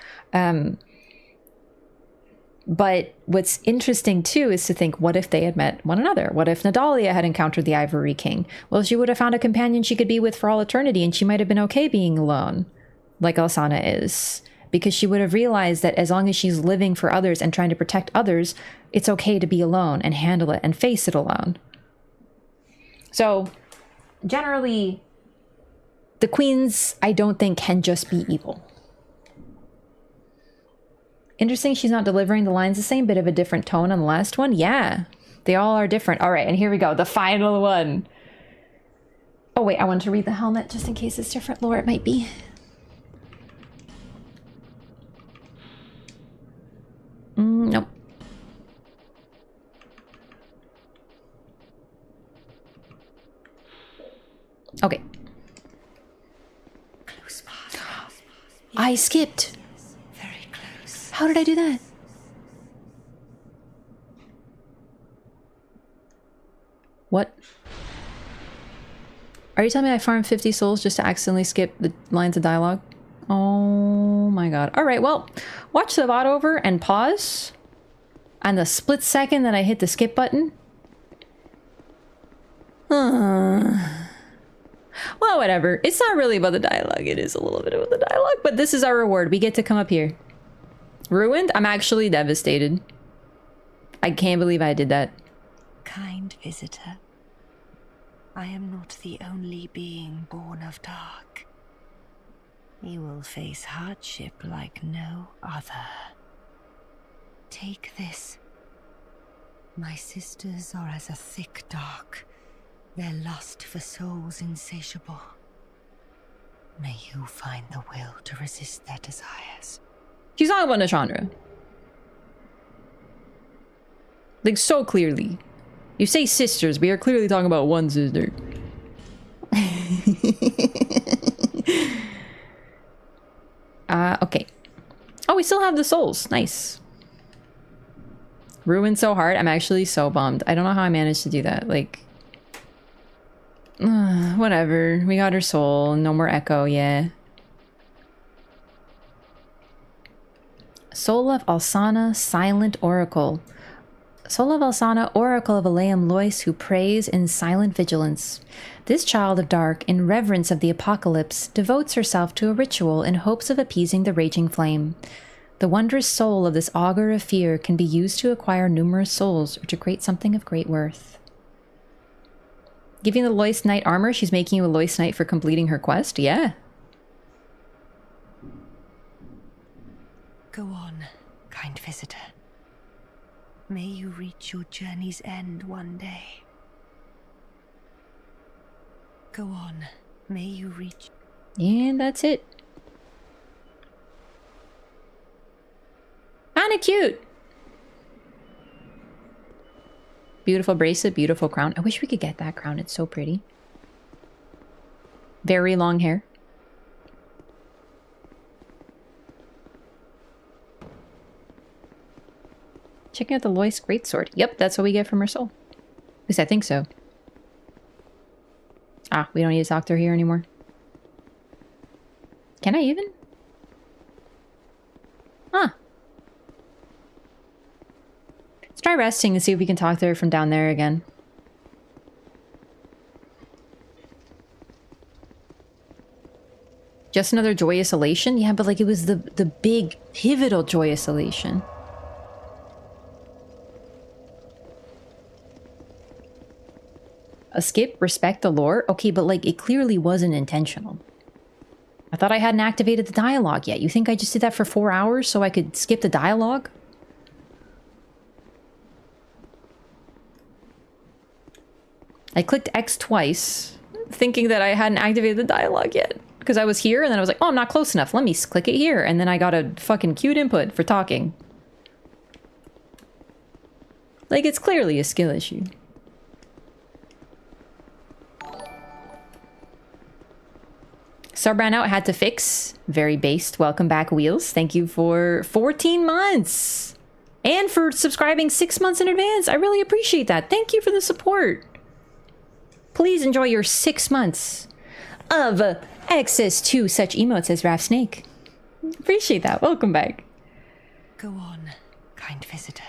But what's interesting too is to think, what if they had met one another? What if Nadalia had encountered the Ivory King? Well, she would have found a companion she could be with for all eternity, and she might have been okay being alone, like Alsana is. Because she would have realized that as long as she's living for others and trying to protect others, it's okay to be alone and handle it and face it alone. So, generally, the queens, I don't think, can just be evil. Interesting she's not delivering the lines the same, bit of a different tone on the last one. Yeah, they all are different. All right, and here we go, the final one. Oh wait, I wanted to read the helmet just in case it's different lore. It might be. Nope. Okay. Close past. I skipped. Very close. How did I do that? What? Are you telling me I farmed 50 souls just to accidentally skip the lines of dialogue? Oh my god. Alright, well, watch the VOD over and pause. And the split second that I hit the skip button. Well, whatever. It's not really about the dialogue. It is a little bit about the dialogue, but this is our reward. We get to come up here. Ruined? I'm actually devastated. I can't believe I did that. Kind visitor, I am not the only being born of dark. You will face hardship like no other. Take this. My sisters are as a thick dark, their lust for souls insatiable. May you find the will to resist their desires. She's talking about Nashandra. Like, so clearly. You say sisters, we are clearly talking about one sister. Okay. Oh, we still have the souls. Nice. Ruined so hard. I'm actually so bummed. I don't know how I managed to do that. Like, whatever. We got her soul. No more echo, yeah. Soul of Alsana, Silent Oracle. Soul of Alsana, Oracle of Aleum Lois, who prays in silent vigilance. This child of dark, in reverence of the apocalypse, devotes herself to a ritual in hopes of appeasing the raging flame. The wondrous soul of this augur of fear can be used to acquire numerous souls or to create something of great worth. Giving the Lois Knight armor, she's making you a Lois Knight for completing her quest? Yeah. Go on, kind visitor. May you reach your journey's end one day. Go on, may you reach... And that's it. Kinda cute. Beautiful bracelet, beautiful crown. I wish we could get that crown, it's so pretty. Very long hair. Checking out the Lois Greatsword. Yep, that's what we get from her soul. At least I think so. Ah, we don't need to talk to her here anymore. Can I even? Huh. Let's try resting and see if we can talk to her from down there again. Just another joyous elation? Yeah, but like it was the big, pivotal joyous elation. A skip, respect the lore? Okay, but like it clearly wasn't intentional. I thought I hadn't activated the dialogue yet. You think I just did that for 4 hours so I could skip the dialogue? I clicked X twice, thinking that I hadn't activated the dialogue yet. Because I was here, and then I was like, oh, I'm not close enough. Let me click it here. And then I got a fucking cute input for talking. Like, it's clearly a skill issue. Sub ran out, had to fix. Very based. Welcome back, Wheels. Thank you for 14 months. And for subscribing 6 months in advance. I really appreciate that. Thank you for the support. Please enjoy your 6 months. of access to such emotes as Raph Snake. Appreciate that. Welcome back. Go on, kind visitor.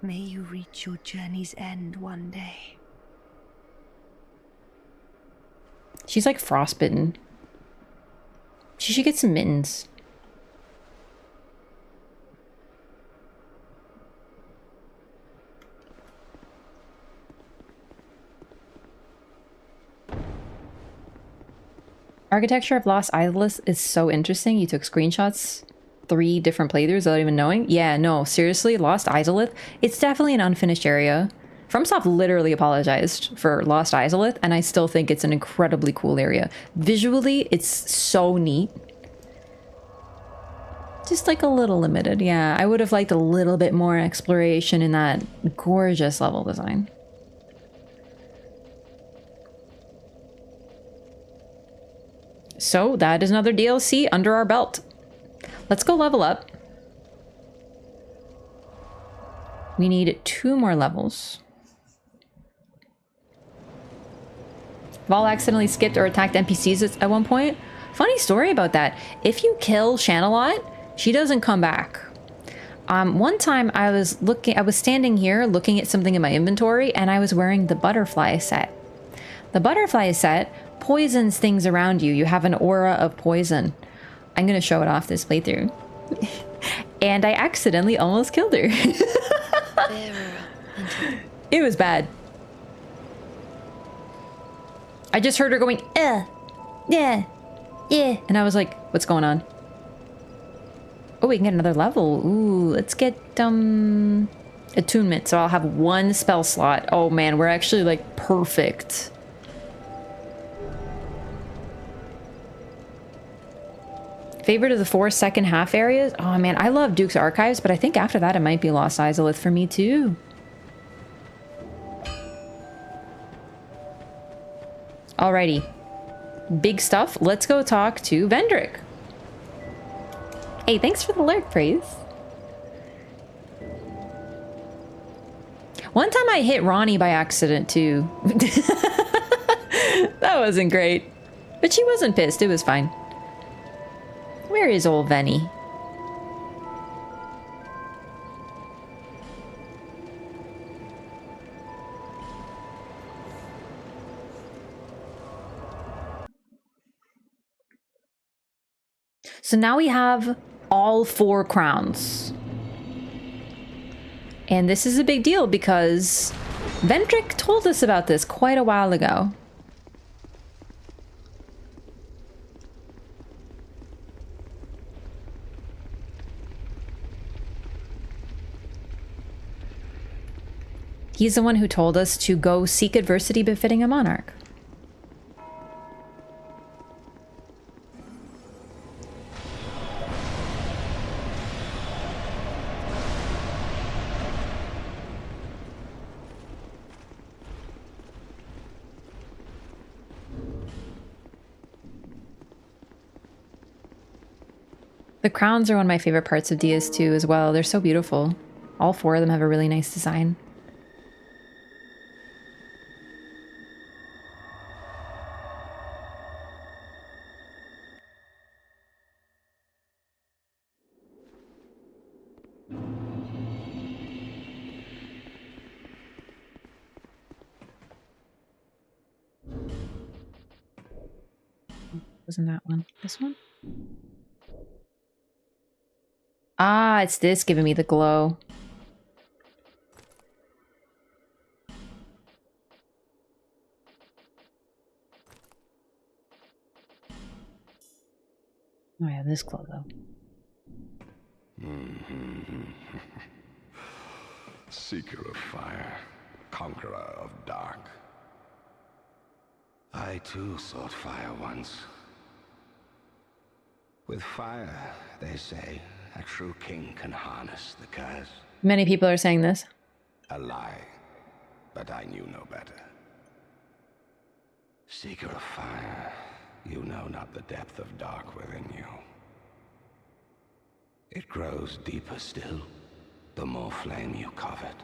May you reach your journey's end one day. She's like frostbitten. She should get some mittens. Architecture of Lost Isles is so interesting. You took screenshots, 3 different playthroughs without even knowing. Yeah, no, seriously, Lost Izalith, it's definitely an unfinished area. FromSoft literally apologized for Lost Izalith, and I still think it's an incredibly cool area. Visually, it's so neat. Just like a little limited, yeah. I would have liked a little bit more exploration in that gorgeous level design. So that is another DLC under our belt. Let's go level up. We need 2 more levels. Vol accidentally skipped or attacked NPCs at one point. Funny story about that. If you kill Shanalot, she doesn't come back. One time I was standing here looking at something in my inventory, and I was wearing the butterfly set. The butterfly set poisons things around you. You have an aura of poison. I'm gonna show it off this playthrough. And I accidentally almost killed her. It was bad. I just heard her going, yeah, yeah. And I was like, what's going on? Oh, we can get another level. Ooh, let's get, attunement. So I'll have 1 spell slot. Oh man, we're actually like perfect. Favorite of the 4 second half areas? Oh man, I love Duke's Archives, but I think after that it might be Lost Izalith for me too. Alrighty. Big stuff. Let's go talk to Vendrick. Hey, thanks for the lurk, Praise. One time I hit Ronnie by accident too. That wasn't great. But she wasn't pissed, it was fine. Where is old Venny? So now we have all 4 crowns. And this is a big deal because Vendrick told us about this quite a while ago. He's the one who told us to go seek adversity befitting a monarch. The crowns are one of my favorite parts of DS2 as well. They're so beautiful. All 4 of them have a really nice design. Wasn't that one? This one? Ah, it's this giving me the glow. Oh yeah, this glow though. Seeker of fire, conqueror of dark. I too sought fire once. With fire, they say, a true king can harness the curse. Many people are saying this. A lie, but I knew no better. Seeker of fire, you know not the depth of dark within you. It grows deeper still, the more flame you covet.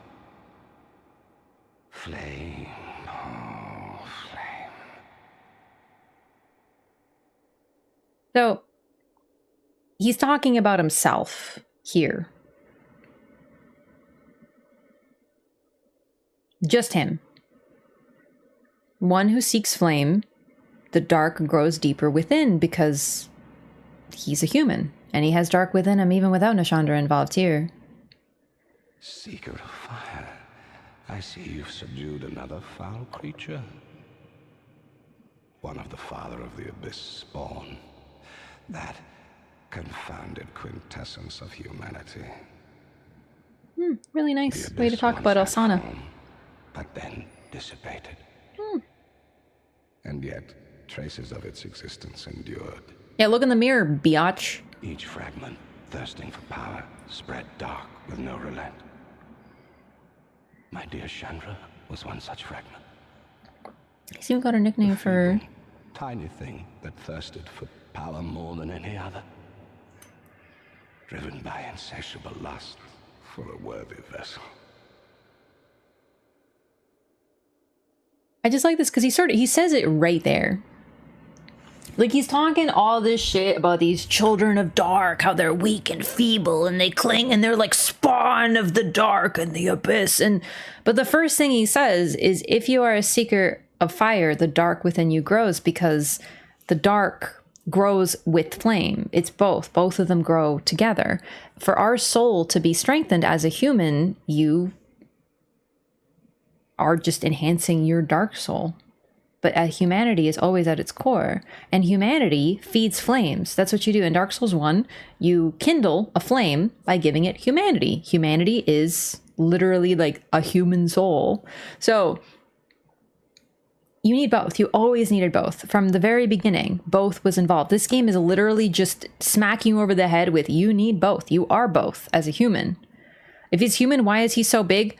Flame, oh, flame. So he's talking about himself here. Just him. One who seeks flame, the dark grows deeper within because he's a human. And he has dark within him even without Nashandra involved here. Seeker of fire, I see you've subdued another foul creature. One of the father of the abyss spawn. That confounded quintessence of humanity. Really nice way to talk about Alsana. But then dissipated. And yet, traces of its existence endured. Yeah, look in the mirror, biatch. Each fragment, thirsting for power, spread dark with no relent. My dear Chandra was one such fragment. He's even got a nickname for her. Tiny thing that thirsted for power more than any other. Driven by insatiable lust for a worthy vessel. I just like this because he says it right there. Like, he's talking all this shit about these children of dark, how they're weak and feeble and they cling and they're like spawn of the dark and the abyss. But the first thing he says is, if you are a seeker of fire, the dark within you grows, because the dark grows with flame. It's both. Both of them grow together. For our soul to be strengthened as a human, you are just enhancing your dark soul. But humanity is always at its core. And humanity feeds flames. That's what you do. In Dark Souls 1, you kindle a flame by giving it humanity. Humanity is literally like a human soul. So you need both. You always needed both. From the very beginning, both was involved. This game is literally just smacking you over the head with, you need both. You are both as a human. If he's human, why is he so big?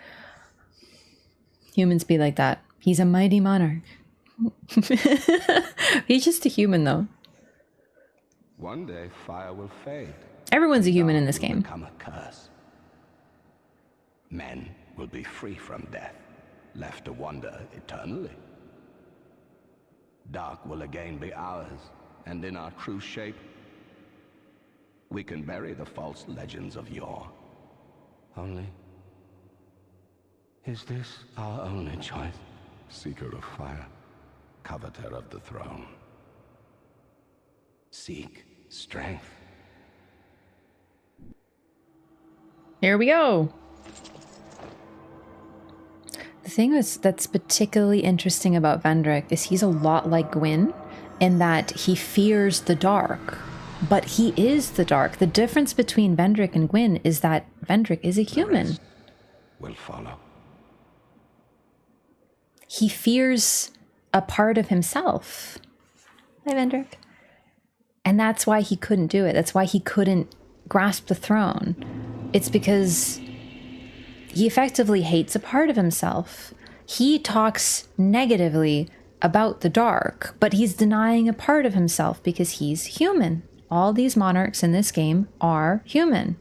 Humans be like that. He's a mighty monarch. He's just a human, though. One day, fire will fade. Everyone's a human in this game. Become a curse. Men will be free from death, left to wander eternally. Dark will again be ours, and in our true shape, we can bury the false legends of yore. Only, is this our only choice? Seeker of fire, coveter of the throne. Seek strength. Here we go. The thing that's particularly interesting about Vendrick is he's a lot like Gwyn in that he fears the dark, but he is the dark. The difference between Vendrick and Gwyn is that Vendrick is a human. Will follow. He fears a part of himself. Hi, Vendrick. And that's why he couldn't do it. That's why he couldn't grasp the throne. It's because he effectively hates a part of himself. He talks negatively about the dark, but he's denying a part of himself because he's human. All these monarchs in this game are human.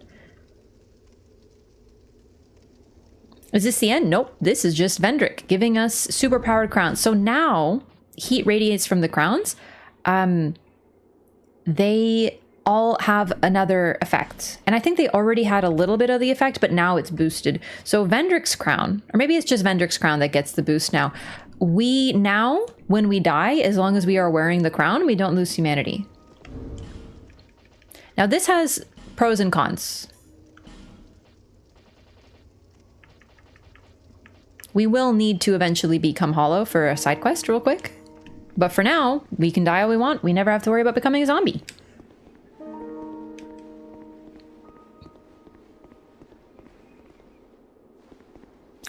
Is this the end? Nope. This is just Vendrick giving us superpowered crowns. So now heat radiates from the crowns. They all have another effect. And I think they already had a little bit of the effect, but now it's boosted. So Vendrick's crown, or maybe it's just Vendrick's crown that gets the boost now. We now, when we die, as long as we are wearing the crown, we don't lose humanity. Now this has pros and cons. We will need to eventually become hollow for a side quest real quick. But for now, we can die all we want. We never have to worry about becoming a zombie.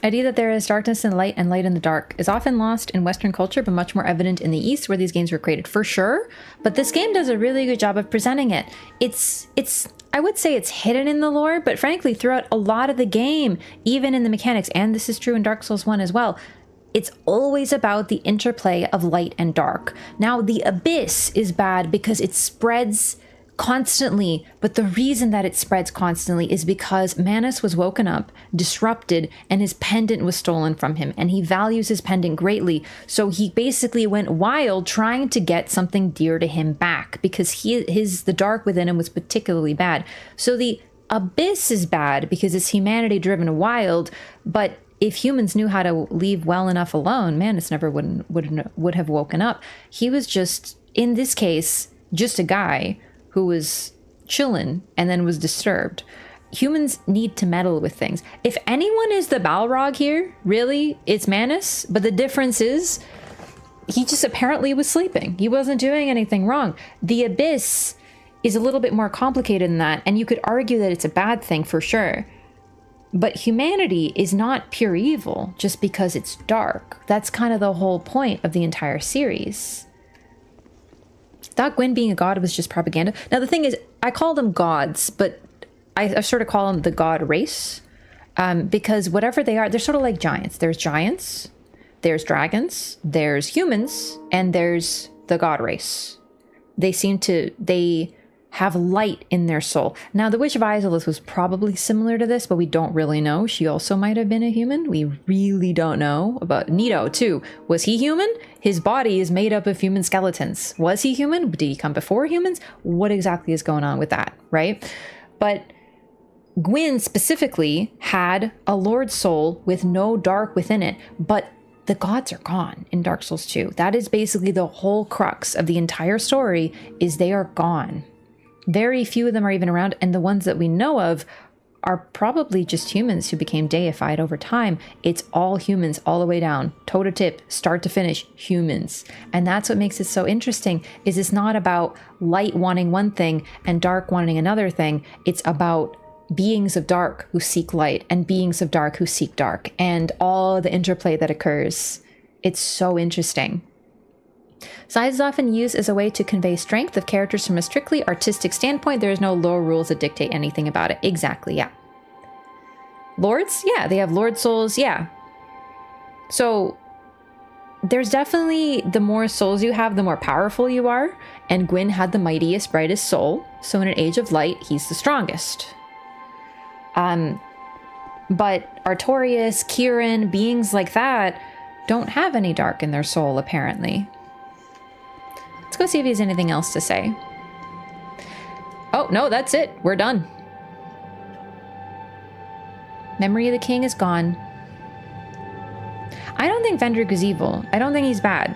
Idea that there is darkness in light and light in the dark is often lost in Western culture, but much more evident in the East, where these games were created, for sure. But this game does a really good job of presenting it. I would say it's hidden in the lore, but frankly, throughout a lot of the game, even in the mechanics, and this is true in Dark Souls 1 as well, it's always about the interplay of light and dark. Now, the Abyss is bad because it spreads constantly. But the reason that it spreads constantly is because Manus was woken up, disrupted, and his pendant was stolen from him. And he values his pendant greatly. So he basically went wild trying to get something dear to him back because the dark within him was particularly bad. So the abyss is bad because it's humanity driven wild, but if humans knew how to leave well enough alone, Manus never would have woken up. He was just, in this case, just a guy who was chillin' and then was disturbed. Humans need to meddle with things. If anyone is the Balrog here, really, it's Manus. But the difference is, he just apparently was sleeping. He wasn't doing anything wrong. The abyss is a little bit more complicated than that, and you could argue that it's a bad thing for sure. But humanity is not pure evil just because it's dark. That's kind of the whole point of the entire series. Thought Gwyn being a god was just propaganda. Now the thing is, I call them gods, but I sort of call them the god race. Because whatever they are, they're sort of like giants. There's giants, there's dragons, there's humans, and there's the god race. They have light in their soul. Now, the Witch of Izalith was probably similar to this, but we don't really know. She also might have been a human. We really don't know. About Nito, too. Was he human? His body is made up of human skeletons. Was he human? Did he come before humans? What exactly is going on with that, right? But Gwyn specifically had a Lord soul with no dark within it, but the gods are gone in Dark Souls 2. That is basically the whole crux of the entire story, is they are gone. Very few of them are even around, and the ones that we know of are probably just humans who became deified over time. It's all humans all the way down, toe to tip, start to finish, humans. And that's what makes it so interesting, is it's not about light wanting one thing and dark wanting another thing. It's about beings of dark who seek light and beings of dark who seek dark, and all the interplay that occurs. It's so interesting. Size is often used as a way to convey strength of characters from a strictly artistic standpoint. There is no lore rules that dictate anything about it. Exactly, yeah. Lords? Yeah, they have Lord souls, yeah. So there's definitely, the more souls you have, the more powerful you are. And Gwyn had the mightiest, brightest soul. So in an age of light, he's the strongest. But Artorias, Kieran, beings like that don't have any dark in their soul, apparently. Let's go see if he has anything else to say. Oh, no, that's it. We're done. Memory of the king is gone. I don't think Vendrick is evil. I don't think he's bad.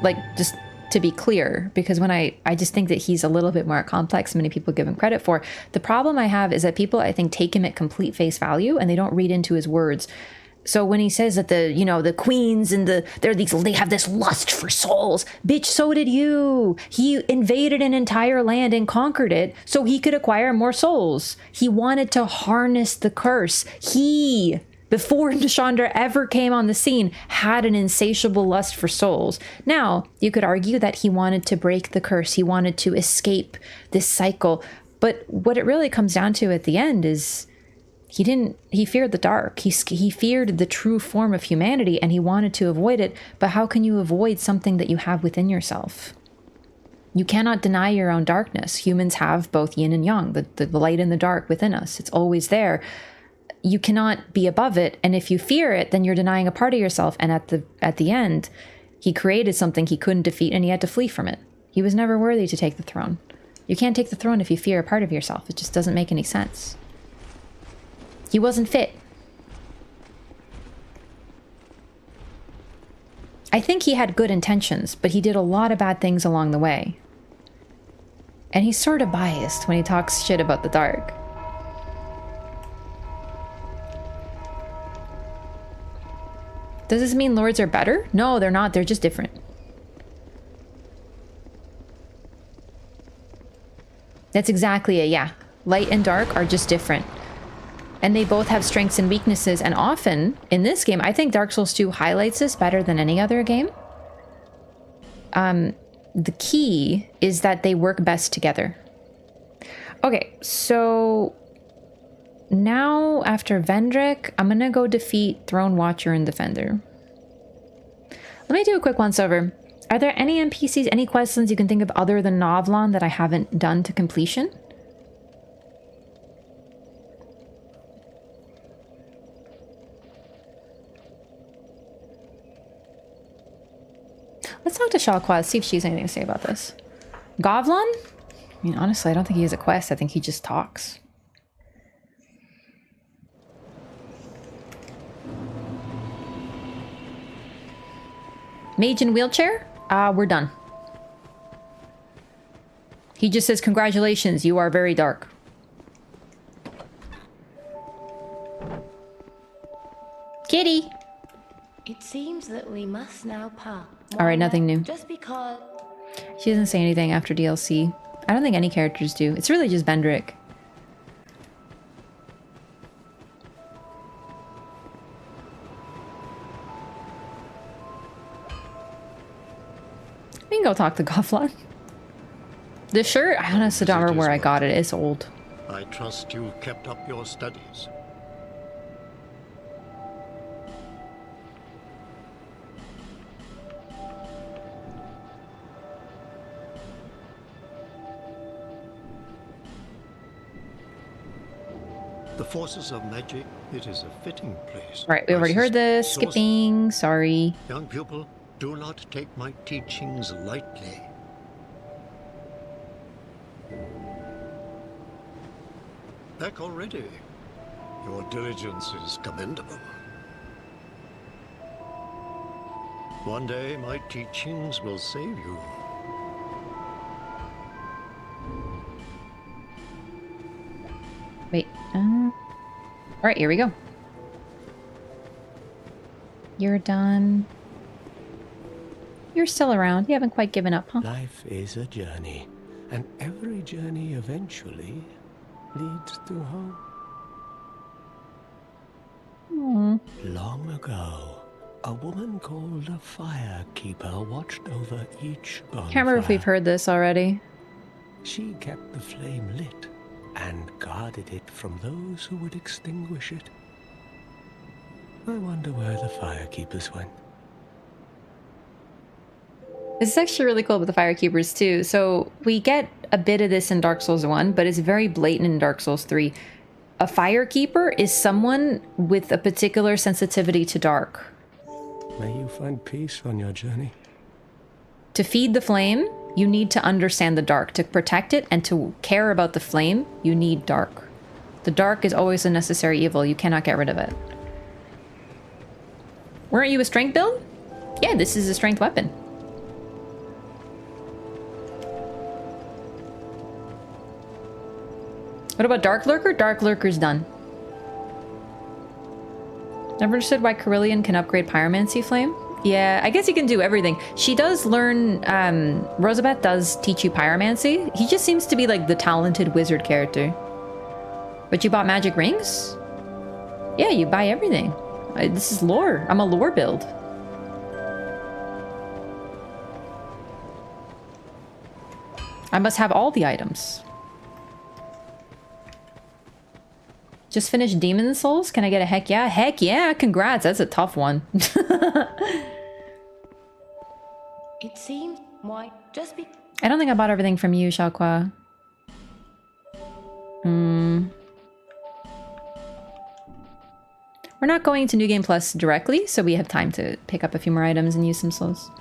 Like, just to be clear, because when I just think that he's a little bit more complex than many people give him credit for. The problem I have is that people, I think, take him at complete face value and they don't read into his words. So when he says that the queens and they have this lust for souls, bitch, so did you. He invaded an entire land and conquered it so he could acquire more souls. He wanted to harness the curse. He, before Chandra ever came on the scene, had an insatiable lust for souls. Now, you could argue that he wanted to break the curse. He wanted to escape this cycle. But what it really comes down to at the end is he feared the dark. He feared the true form of humanity and he wanted to avoid it. But how can you avoid something that you have within yourself? You cannot deny your own darkness. Humans have both yin and yang, the light and the dark within us. It's always there. You cannot be above it. And if you fear it, then you're denying a part of yourself. And at the end, he created something he couldn't defeat and he had to flee from it. He was never worthy to take the throne. You can't take the throne if you fear a part of yourself. It just doesn't make any sense. He wasn't fit. I think he had good intentions, but he did a lot of bad things along the way. And he's sort of biased when he talks shit about the dark. Does this mean lords are better? No, they're not. They're just different. That's exactly it, yeah. Light and dark are just different. And they both have strengths and weaknesses. And often, in this game, I think Dark Souls 2 highlights this better than any other game. The key is that they work best together. Okay, so now after Vendrick, I'm gonna go defeat Throne Watcher and Defender. Let me do a quick once over. Are there any NPCs, any questions you can think of other than Novlon that I haven't done to completion? Let's talk to Shalquaz, see if she has anything to say about this. Govlon? I mean, honestly, I don't think he has a quest. I think he just talks. Mage in wheelchair? We're done. He just says, congratulations, you are very dark. Kitty! It seems that we must now part. Alright, nothing new. Just because... She doesn't say anything after DLC. I don't think any characters do. It's really just Bendrick. We can go talk to Gofflon. This shirt, I honestly don't remember where I got it. It's old. I trust you've kept up your studies. The forces of magic, it is a fitting place. Right, we already heard this. Skipping, sorry. Young pupil, do not take my teachings lightly. Back already. Your diligence is commendable. One day my teachings will save you. Wait. Alright, here we go. You're done. You're still around. You haven't quite given up, huh? Life is a journey, and every journey eventually leads to home. Long ago, a woman called a firekeeper watched over each bonfire. Can't remember if we've heard this already. She kept the flame lit and guarded it from those who would extinguish it. I wonder where the firekeepers went. This is actually really cool with the Firekeepers too. So we get a bit of this in Dark Souls 1, but it's very blatant in Dark Souls 3. A Firekeeper is someone with a particular sensitivity to dark. May you find peace on your journey. To feed the flame, you need to understand the dark. To protect it and to care about the flame, you need dark. The dark is always a necessary evil. You cannot get rid of it. Weren't you a strength build? Yeah, this is a strength weapon. What about Dark Lurker? Dark Lurker's done. Never understood why Carillion can upgrade Pyromancy Flame. Yeah, I guess he can do everything. She does learn, Rosabeth does teach you Pyromancy. He just seems to be like the talented wizard character. But you bought magic rings? Yeah, you buy everything. This is lore. I'm a lore build. I must have all the items. Just finished Demon Souls? Can I get a heck yeah? Heck yeah! Congrats! That's a tough one. It seems why just be. I don't think I bought everything from you, Shalqua. We're not going to New Game Plus directly, so we have time to pick up a few more items and use some souls.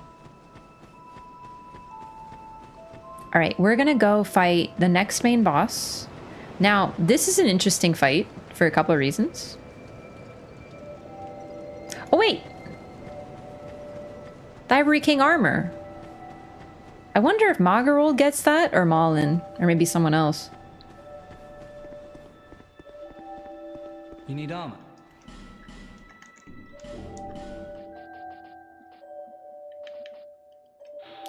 Alright, we're gonna go fight the next main boss. Now, this is an interesting fight for a couple of reasons. Oh, wait! The Ivory King armor. I wonder if Magarol gets that, or Malin, or maybe someone else. You need armor.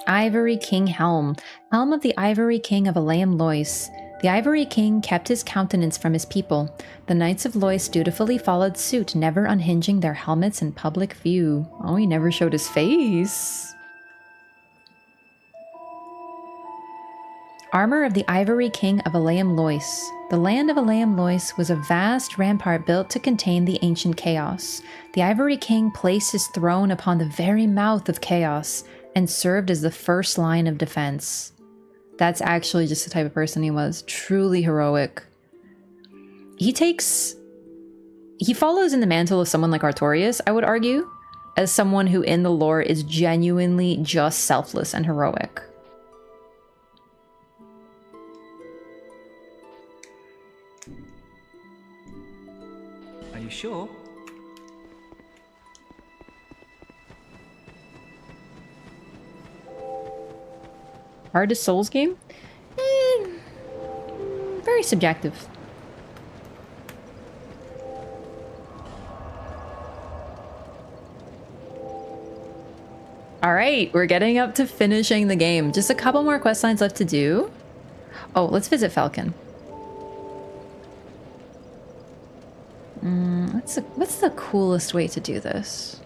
Ivory King Helm. Helm of the Ivory King of Elaim Lois. The Ivory King kept his countenance from his people. The Knights of Lois dutifully followed suit, never unhinging their helmets in public view. Oh, he never showed his face. Armor of the Ivory King of Elaim Lois. The land of Elaim Lois was a vast rampart built to contain the ancient chaos. The Ivory King placed his throne upon the very mouth of chaos. and served as the first line of defense. That's actually just the type of person he was. Truly heroic. He follows in the mantle of someone like Artorias, I would argue, as someone who in the lore is genuinely just selfless and heroic. Are you sure? Hardest Souls game? Very subjective. Alright, we're getting up to finishing the game. Just a couple more quest lines left to do. Oh, let's visit Falcon. What's the coolest way to do this?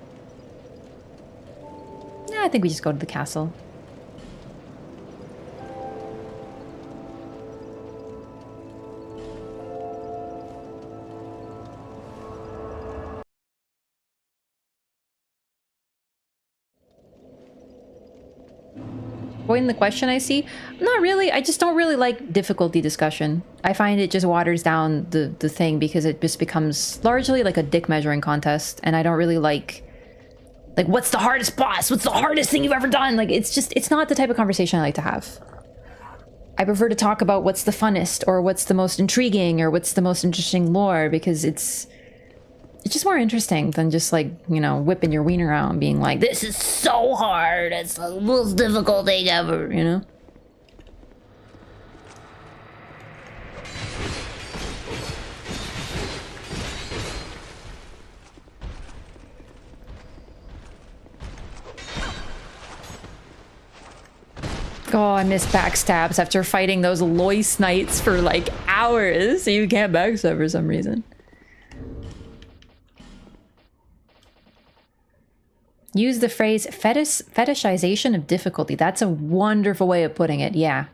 Yeah, I think we just go to the castle. Avoiding the question I see? Not really. I just don't really like difficulty discussion. I find it just waters down the thing because it just becomes largely like a dick measuring contest, and I don't really like what's the hardest boss? What's the hardest thing you've ever done? Like it's not the type of conversation I like to have. I prefer to talk about what's the funnest or what's the most intriguing or what's the most interesting lore because it's just more interesting than just like, you know, whipping your wiener around being like, this is so hard. It's the most difficult thing ever, you know? Oh, I miss backstabs after fighting those Lois Knights for like hours. So you can't backstab for some reason. Use the phrase fetishization of difficulty. That's a wonderful way of putting it, yeah.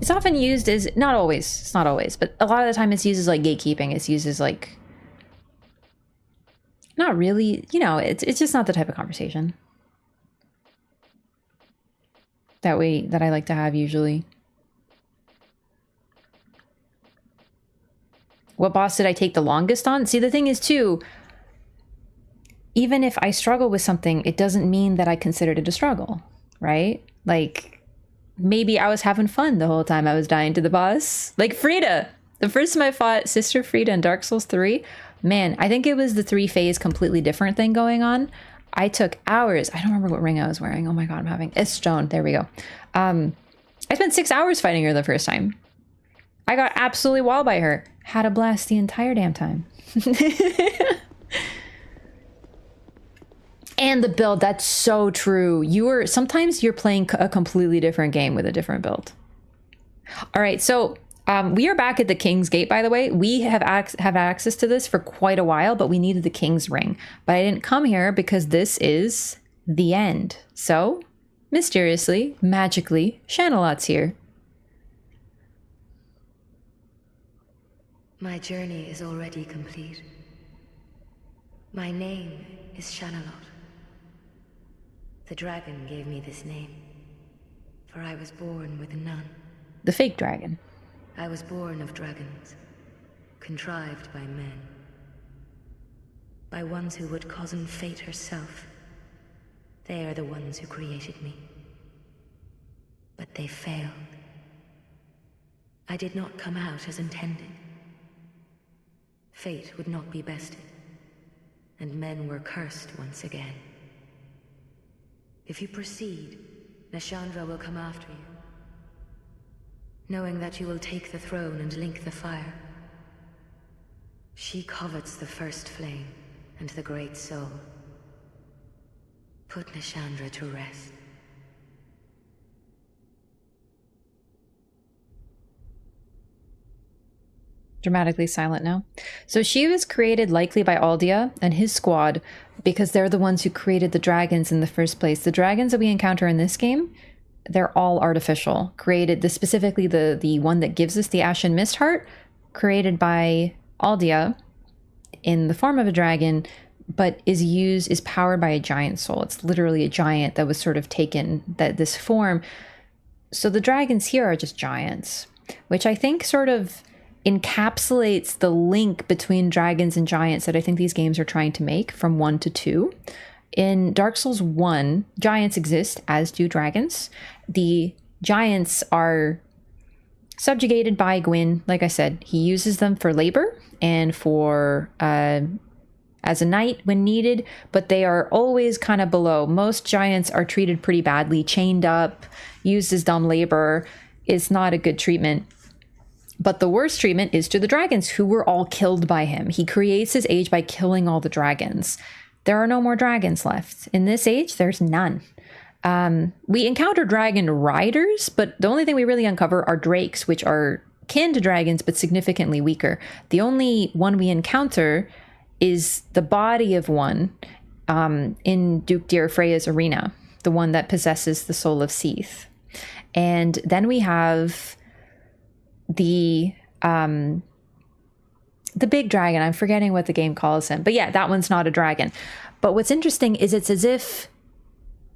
It's often used as, not always, it's not always, but a lot of the time it's used as like gatekeeping. It's used as like, not really, you know, it's just not the type of conversation that I like to have usually. What boss did I take the longest on? See, the thing is too, even if I struggle with something, it doesn't mean that I considered it a struggle, right? Like, maybe I was having fun the whole time I was dying to the boss. Like Frida! The first time I fought Sister Frida in Dark Souls 3, man, I think it was the 3-phase completely different thing going on. I took hours. I don't remember what ring I was wearing. Oh my god, I'm having... It's stone. There we go. I spent 6 hours fighting her the first time. I got absolutely walled by her. Had a blast the entire damn time. And the build, that's so true. Sometimes you're playing a completely different game with a different build. All right, so we are back at the King's Gate, by the way. We have access to this for quite a while, but we needed the King's Ring. But I didn't come here because this is the end. So, mysteriously, magically, Shanalot's here. My journey is already complete. My name is Shanalot. The dragon gave me this name, for I was born with none. The fake dragon. I was born of dragons, contrived by men. By ones who would cozen fate herself. They are the ones who created me. But they failed. I did not come out as intended. Fate would not be bested, and men were cursed once again. If you proceed, Nashandra will come after you, knowing that you will take the throne and link the fire. She covets the first flame and the great soul. Put Nashandra to rest. Dramatically silent now. So she was created likely by Aldia and his squad because they're the ones who created the dragons in the first place. The dragons that we encounter in this game, they're all artificial. Created, specifically the one that gives us the Ashen Mist Heart, created by Aldia in the form of a dragon, but is powered by a giant soul. It's literally a giant that was sort of taken this form. So the dragons here are just giants, which I think sort of encapsulates the link between dragons and giants that I think these games are trying to make from 1 to 2. In Dark Souls 1, giants exist, as do dragons. The giants are subjugated by Gwyn. Like I said, he uses them for labor and for as a knight when needed, but they are always kind of below. Most giants are treated pretty badly, chained up, used as dumb labor. It's not a good treatment. But the worst treatment is to the dragons, who were all killed by him. He creates his age by killing all the dragons. There are no more dragons left. In this age, there's none. We encounter dragon riders, but the only thing we really uncover are drakes, which are kin to dragons, but significantly weaker. The only one we encounter is the body of one in Duke Deir Freya's arena, the one that possesses the soul of Seath. And then we have the big dragon. I'm forgetting what the game calls him, but yeah, that one's not a dragon. But what's interesting is it's as if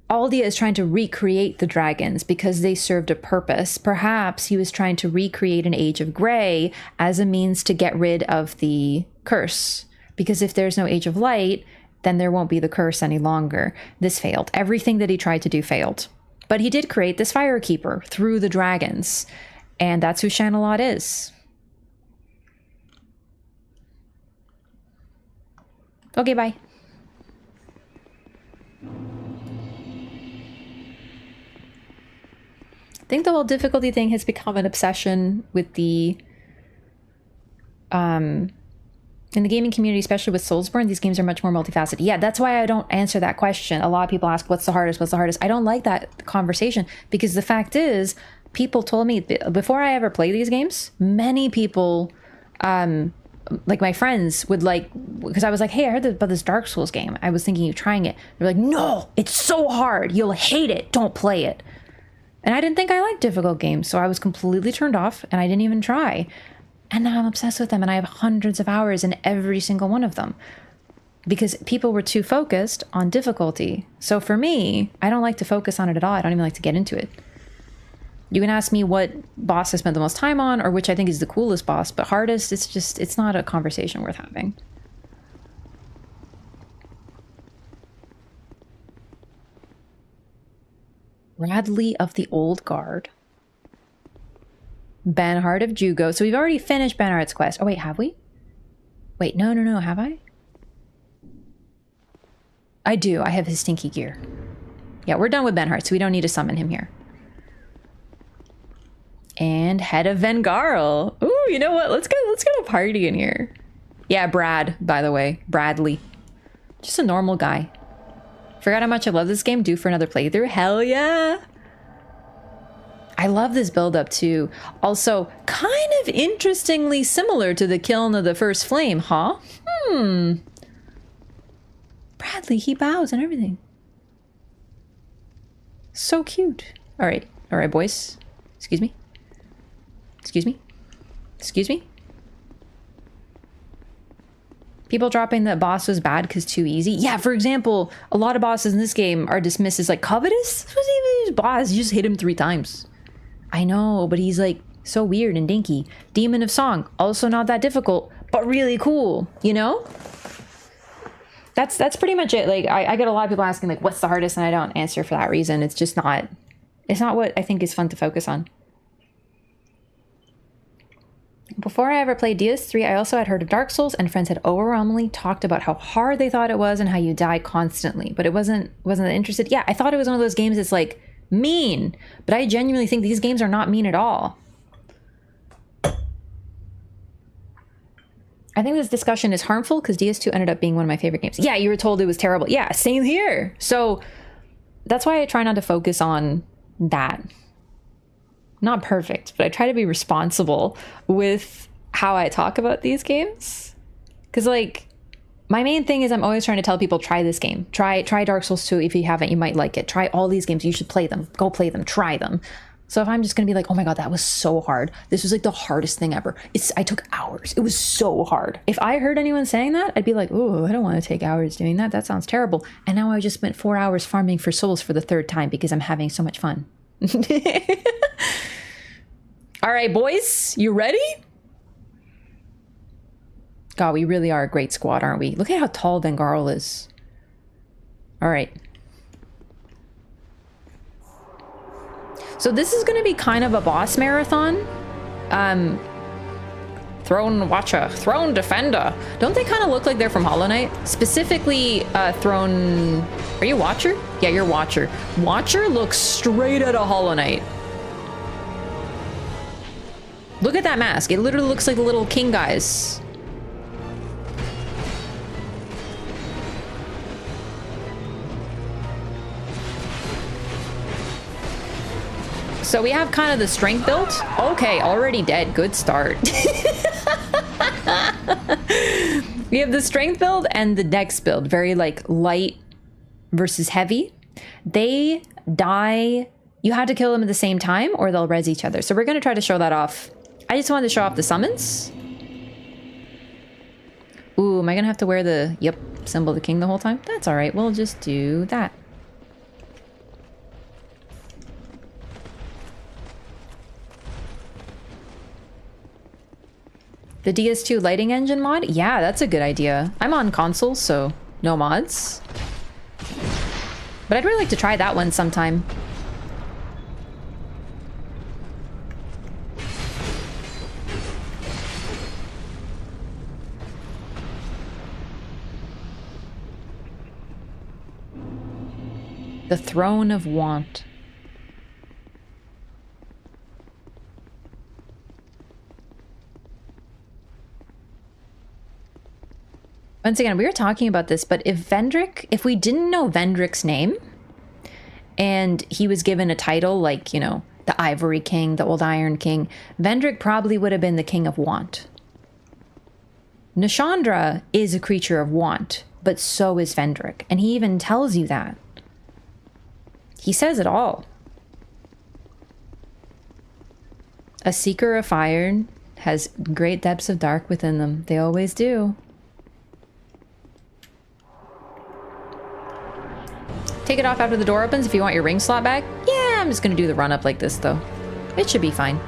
Aldia is trying to recreate the dragons because they served a purpose. Perhaps he was trying to recreate an Age of Grey as a means to get rid of the curse. Because if there's no Age of Light, then there won't be the curse any longer. This failed. Everything that he tried to do failed. But he did create this Firekeeper through the dragons. And that's who Shanalot is. Okay, bye. I think the whole difficulty thing has become an obsession with the in the gaming community, especially with Soulsborne. These games are much more multifaceted. Yeah, that's why I don't answer that question. A lot of people ask, what's the hardest? What's the hardest? I don't like that conversation because the fact is, people told me before I ever play these games, many people, like my friends would because I was like, hey, I heard about this Dark Souls game. I was thinking of trying it. They're like, no, it's so hard. You'll hate it. Don't play it. And I didn't think I liked difficult games. So I was completely turned off and I didn't even try. And now I'm obsessed with them and I have hundreds of hours in every single one of them because people were too focused on difficulty. So for me, I don't like to focus on it at all. I don't even like to get into it. You can ask me what boss I spent the most time on or which I think is the coolest boss, but hardest, it's not a conversation worth having. Radley of the Old Guard. Banhart of Jugo. So we've already finished Banhart's quest. Oh wait, have we? Wait, no, have I? I do. I have his stinky gear. Yeah, we're done with Banhart, so we don't need to summon him here. And Head of Vengarl. Ooh, you know what? Let's get a party in here. Yeah, Brad, by the way. Bradley. Just a normal guy. Forgot how much I love this game. Due for another playthrough. Hell yeah. I love this build-up too. Also, kind of interestingly similar to the kiln of the first flame, huh? Bradley, he bows and everything. So cute. All right, boys. Excuse me. People dropping that boss was bad because too easy. Yeah, for example, a lot of bosses in this game are dismissed as like covetous. This wasn't even his boss. You just hit him 3 times. I know, but he's like so weird and dinky. Demon of Song, also not that difficult, but really cool, you know? That's pretty much it. Like I get a lot of people asking like, what's the hardest? And I don't answer for that reason. It's just not, it's not what I think is fun to focus on. Before I ever played DS3, I also had heard of Dark Souls, and friends had overwhelmingly talked about how hard they thought it was and how you die constantly, but it wasn't interested. Yeah, I thought it was one of those games that's like mean, but I genuinely think these games are not mean at all. I think this discussion is harmful because DS2 ended up being one of my favorite games. Yeah, you were told it was terrible. Yeah, same here. So that's why I try not to focus on that. Not perfect, but I try to be responsible with how I talk about these games. Because, like, my main thing is I'm always trying to tell people, try this game. Try Dark Souls 2 if you haven't, you might like it. Try all these games, you should play them. Go play them, try them. So if I'm just gonna be like, oh my god, that was so hard. This was like the hardest thing ever. I took hours. It was so hard. If I heard anyone saying that, I'd be like, oh, I don't want to take hours doing that. That sounds terrible. And now I just spent 4 hours farming for souls for the 3rd time because I'm having so much fun. All right, boys, you ready? God, we really are a great squad, aren't we? Look at how tall Dengarl is. All right. So this is going to be kind of a boss marathon. Throne Watcher, Throne Defender. Don't they kind of look like they're from Hollow Knight? Specifically, Throne... Are you Watcher? Yeah, you're Watcher. Watcher looks straight out of Hollow Knight. Look at that mask. It literally looks like the little king guys. So we have kind of the strength build. Okay, already dead. Good start. We have the strength build and the dex build. Very like light versus heavy. They die. You had to kill them at the same time or they'll res each other. So we're going to try to show that off. I just wanted to show off the summons. Ooh, am I going to have to wear the, yep, symbol of the king the whole time? That's all right. We'll just do that. The DS2 lighting engine mod? Yeah, that's a good idea. I'm on console, so no mods. But I'd really like to try that one sometime. The Throne of Want. Once again, we were talking about this, but if we didn't know Vendrick's name, and he was given a title like, you know, the Ivory King, the Old Iron King, Vendrick probably would have been the King of Want. Nashandra is a creature of want, but so is Vendrick, and he even tells you that. He says it all. A seeker of fire has great depths of dark within them. They always do. Take it off after the door opens if you want your ring slot back. Yeah, I'm just gonna do the run up like this though. It should be fine.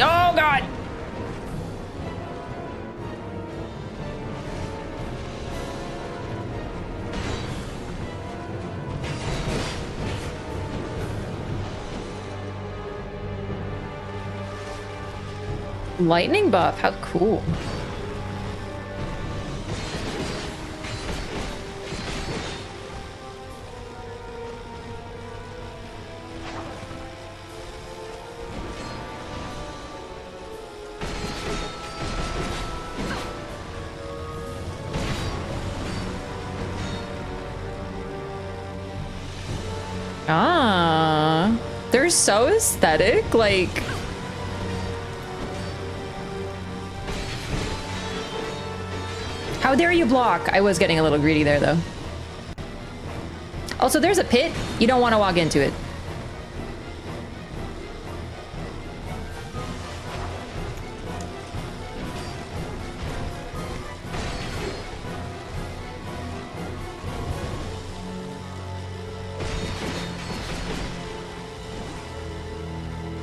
Oh God! Lightning buff, how cool. Ah, they're so aesthetic, like... How dare you block? I was getting a little greedy there, though. Also, there's a pit. You don't want to walk into it.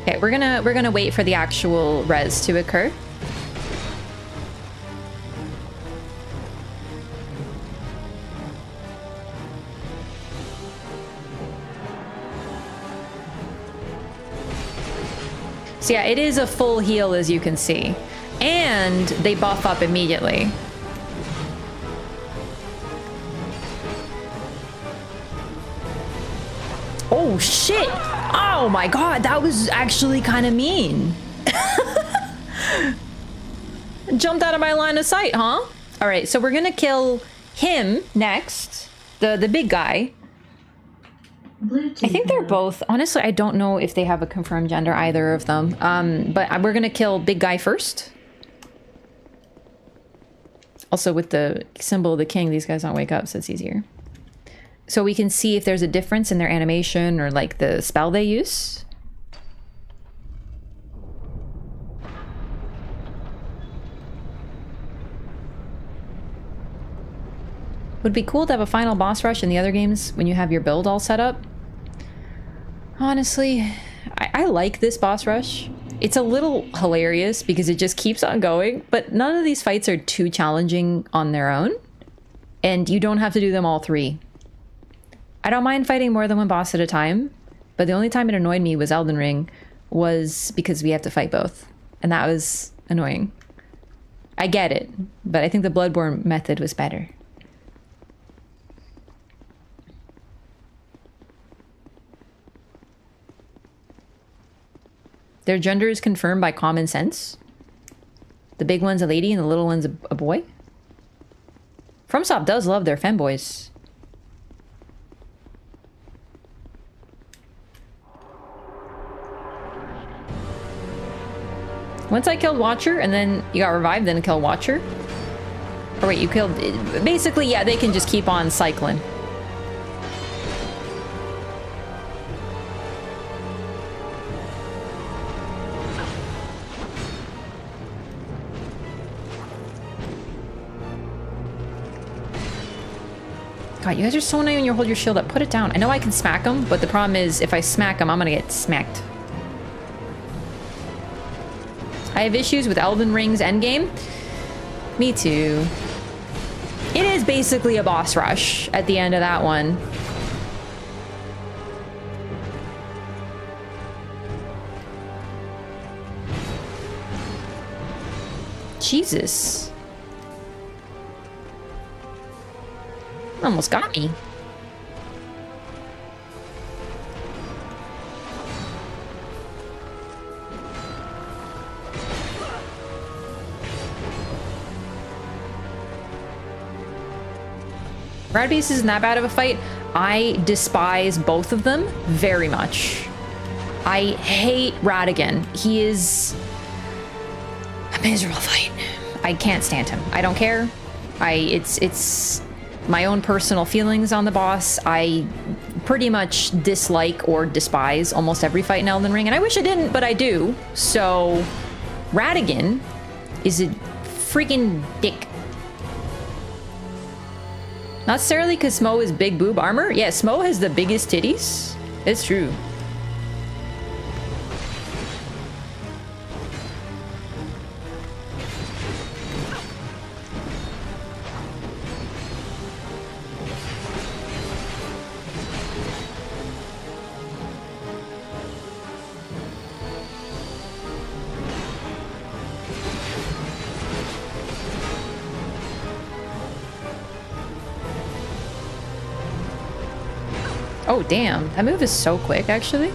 Okay, we're gonna wait for the actual res to occur. So yeah, it is a full heal, as you can see. And they buff up immediately. Oh shit! Oh my god, that was actually kind of mean. Jumped out of my line of sight, huh? All right, so we're gonna kill him next. The big guy. I think they're both. Honestly, I don't know if they have a confirmed gender, either of them. But we're gonna kill big guy first. Also, with the symbol of the king, these guys don't wake up, so it's easier. So we can see if there's a difference in their animation or like the spell they use. Would be cool to have a final boss rush in the other games when you have your build all set up. Honestly, I like this boss rush. It's a little hilarious because it just keeps on going, but none of these fights are too challenging on their own, and you don't have to do them all three. I don't mind fighting more than one boss at a time, but the only time it annoyed me was Elden Ring was because we have to fight both, and that was annoying. I get it, but I think the Bloodborne method was better. Their gender is confirmed by common sense. The big one's a lady and the little one's a boy. FromSoft does love their femboys. Once I killed Watcher and then you got revived, then killed Watcher. Or wait, you killed... Basically, yeah, they can just keep on cycling. God, you guys are so annoying when you hold your shield up. Put it down. I know I can smack them, but the problem is if I smack them, I'm gonna get smacked. I have issues with Elden Ring's endgame. Me too. It is basically a boss rush at the end of that one. Jesus. Almost got me. Rad Beast isn't that bad of a fight. I despise both of them very much. I hate Radigan. He is a miserable fight. I can't stand him. I don't care. It's my own personal feelings on the boss. I pretty much dislike or despise almost every fight in Elden Ring, and I wish I didn't, but I do. So, Radigan is a freaking dick. Not necessarily because Smo is big boob armor. Yeah, Smo has the biggest titties. It's true. Oh, damn. That move is so quick, actually.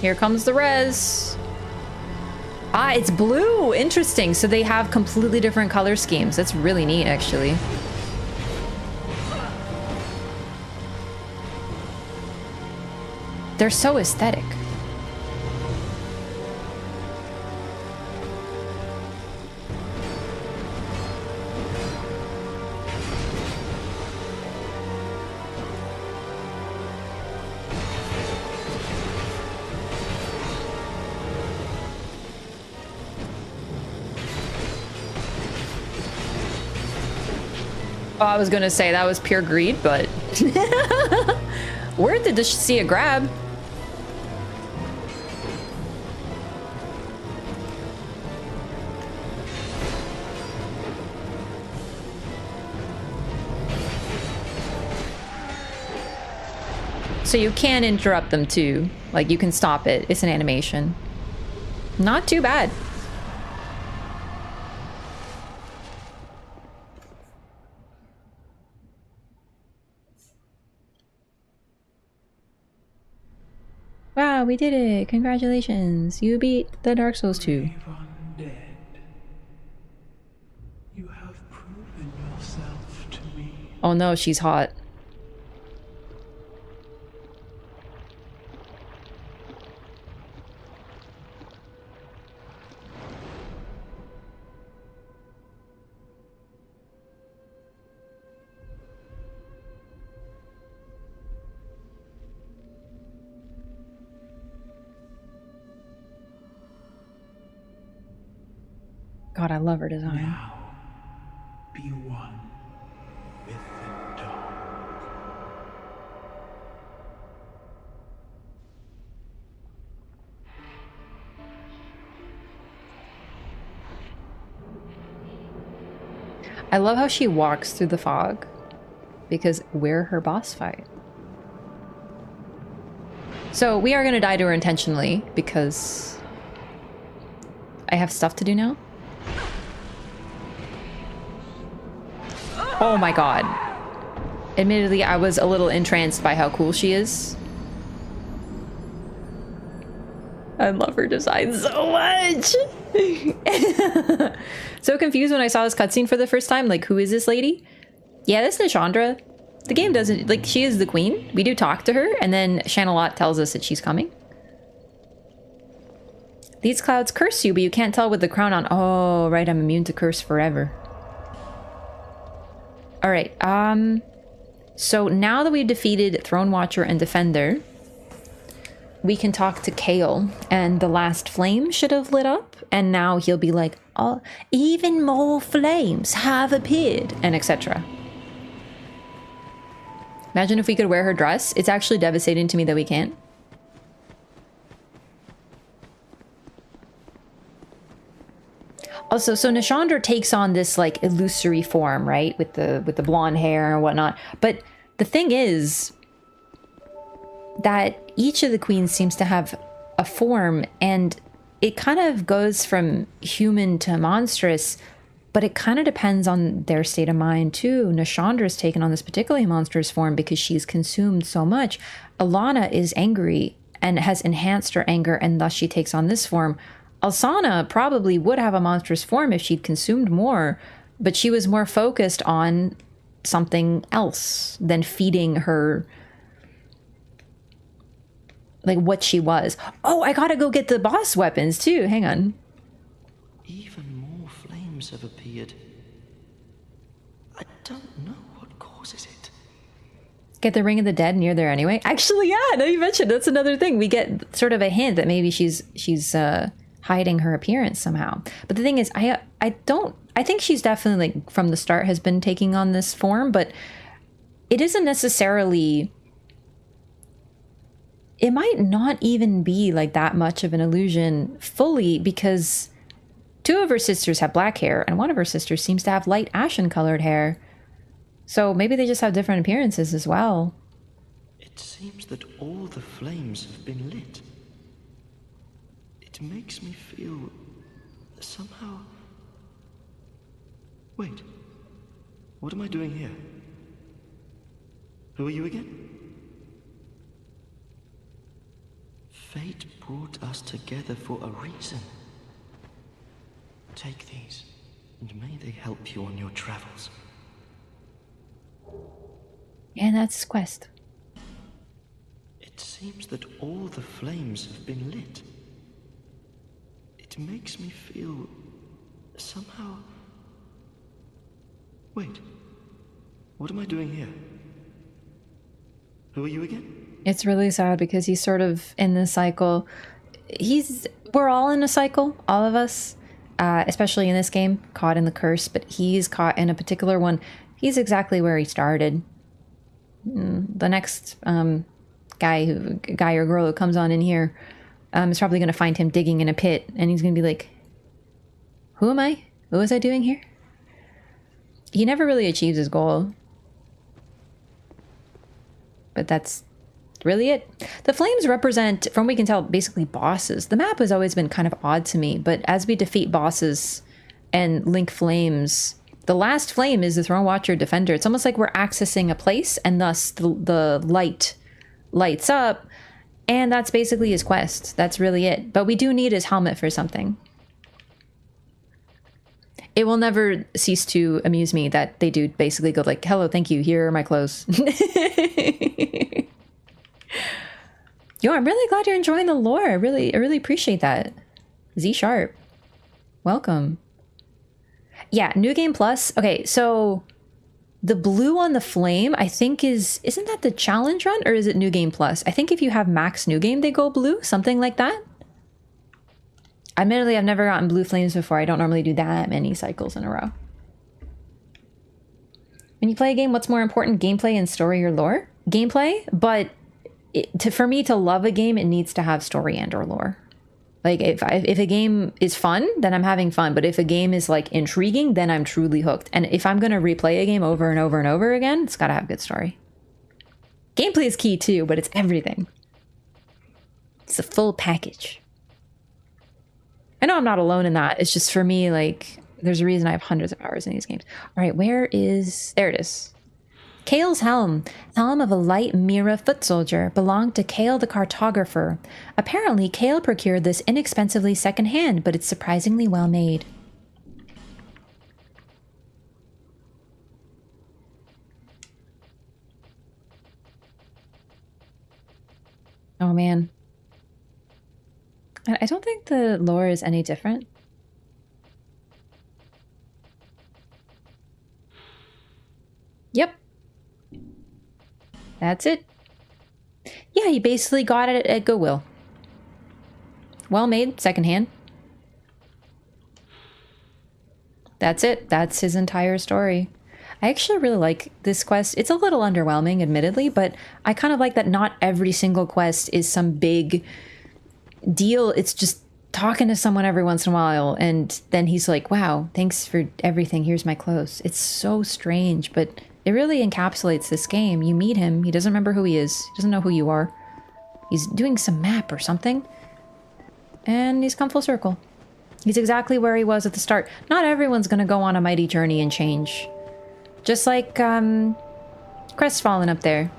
Here comes the res. Ah, it's blue. Interesting. So they have completely different color schemes. That's really neat, actually. They're so aesthetic. Oh, I was gonna say that was pure greed, but worth it to see a grab. So you can interrupt them too. Like you can stop it. It's an animation. Not too bad. Wow, we did it. Congratulations. You beat the Dark Souls 2. Undead. You have proven yourself to me. Oh no, she's hot. God, I love her design. Now, be one with the dark. I love how she walks through the fog because we're her boss fight. So we are going to die to her intentionally because I have stuff to do now. Oh my god. Admittedly, I was a little entranced by how cool she is. I love her design so much. So confused when I saw this cutscene for the first time. Like, who is this lady? Yeah, that's Nishandra. The game doesn't, like, she is the queen. We do talk to her, and then Shanalot tells us that she's coming. These clouds curse you, but you can't tell with the crown on. Oh, right, I'm immune to curse forever. Alright, so now that we've defeated Throne Watcher and Defender, we can talk to Kale, and the last flame should have lit up, and now he'll be like, oh, even more flames have appeared, and etc. Imagine if we could wear her dress. It's actually devastating to me that we can't. Also, so Nishandra takes on this like illusory form, right? With the blonde hair and whatnot. But the thing is that each of the queens seems to have a form, and it kind of goes from human to monstrous, but it kind of depends on their state of mind too. Nishandra's taken on this particularly monstrous form because she's consumed so much. Alana is angry and has enhanced her anger, and thus she takes on this form. Alsana probably would have a monstrous form if she'd consumed more, but she was more focused on something else than feeding her, like, what she was. Oh, I gotta go get the boss weapons too. Hang on. Even more flames have appeared. I don't know what causes it. Get the Ring of the Dead near there anyway. Actually, yeah, now you mentioned, that's another thing. We get sort of a hint that maybe she's hiding her appearance somehow. But the thing is, I think she's definitely, like, from the start has been taking on this form, but it isn't necessarily, it might not even be like that much of an illusion fully, because two of her sisters have black hair and one of her sisters seems to have light ashen colored hair. So maybe they just have different appearances as well. It seems that all the flames have been lit. It makes me feel somehow... Wait, what am I doing here? Who are you again? Fate brought us together for a reason. Take these, and may they help you on your travels. And that's his quest. It seems that all the flames have been lit. It makes me feel somehow... Wait, what am I doing here? Who are you again? It's really sad because he's sort of in this cycle. We're all in a cycle, all of us, especially in this game, caught in the curse, but he's caught in a particular one. He's exactly where he started. The next guy or girl who comes on in here is probably going to find him digging in a pit, and he's going to be like, who am I? What was I doing here? He never really achieves his goal. But that's really it. The flames represent, from what we can tell, basically bosses. The map has always been kind of odd to me, but as we defeat bosses and link flames, the last flame is the Throne Watcher Defender. It's almost like we're accessing a place, and thus the light lights up, and that's basically his quest. That's really it. But we do need his helmet for something. It will never cease to amuse me that they do basically go like, hello, thank you, here are my clothes. Yo, I'm really glad you're enjoying the lore. I really appreciate that. Z Sharp, welcome. Yeah, New Game Plus. Okay, so the blue on the flame, I think isn't that the challenge run, or is it New Game Plus? I think if you have max New Game, they go blue, something like that. Admittedly, I've never gotten blue flames before. I don't normally do that many cycles in a row. When you play a game, what's more important, gameplay and story or lore? Gameplay, but for me to love a game, it needs to have story and or lore. Like if a game is fun, then I'm having fun. But if a game is like intriguing, then I'm truly hooked. And if I'm going to replay a game over and over and over again, it's got to have good story. Gameplay is key too, but it's everything. It's a full package. I know I'm not alone in that. It's just for me, like, there's a reason I have hundreds of hours in these games. All right, there it is. Kale's helm, helm of a light Mira foot soldier, belonged to Kale the cartographer. Apparently, Kale procured this inexpensively secondhand, but it's surprisingly well made. Oh man. I don't think the lore is any different. Yep. That's it. Yeah, he basically got it at Goodwill. Well made, secondhand. That's it. That's his entire story. I actually really like this quest. It's a little underwhelming, admittedly, but I kind of like that not every single quest is some big deal. It's just talking to someone every once in a while, and then he's like, wow, thanks for everything, here's my clothes. It's so strange, but it really encapsulates this game. You meet him, he doesn't remember who he is, he doesn't know who you are, he's doing some map or something, and he's come full circle. He's exactly where he was at the start. Not everyone's gonna go on a mighty journey and change, just like Crestfallen up there.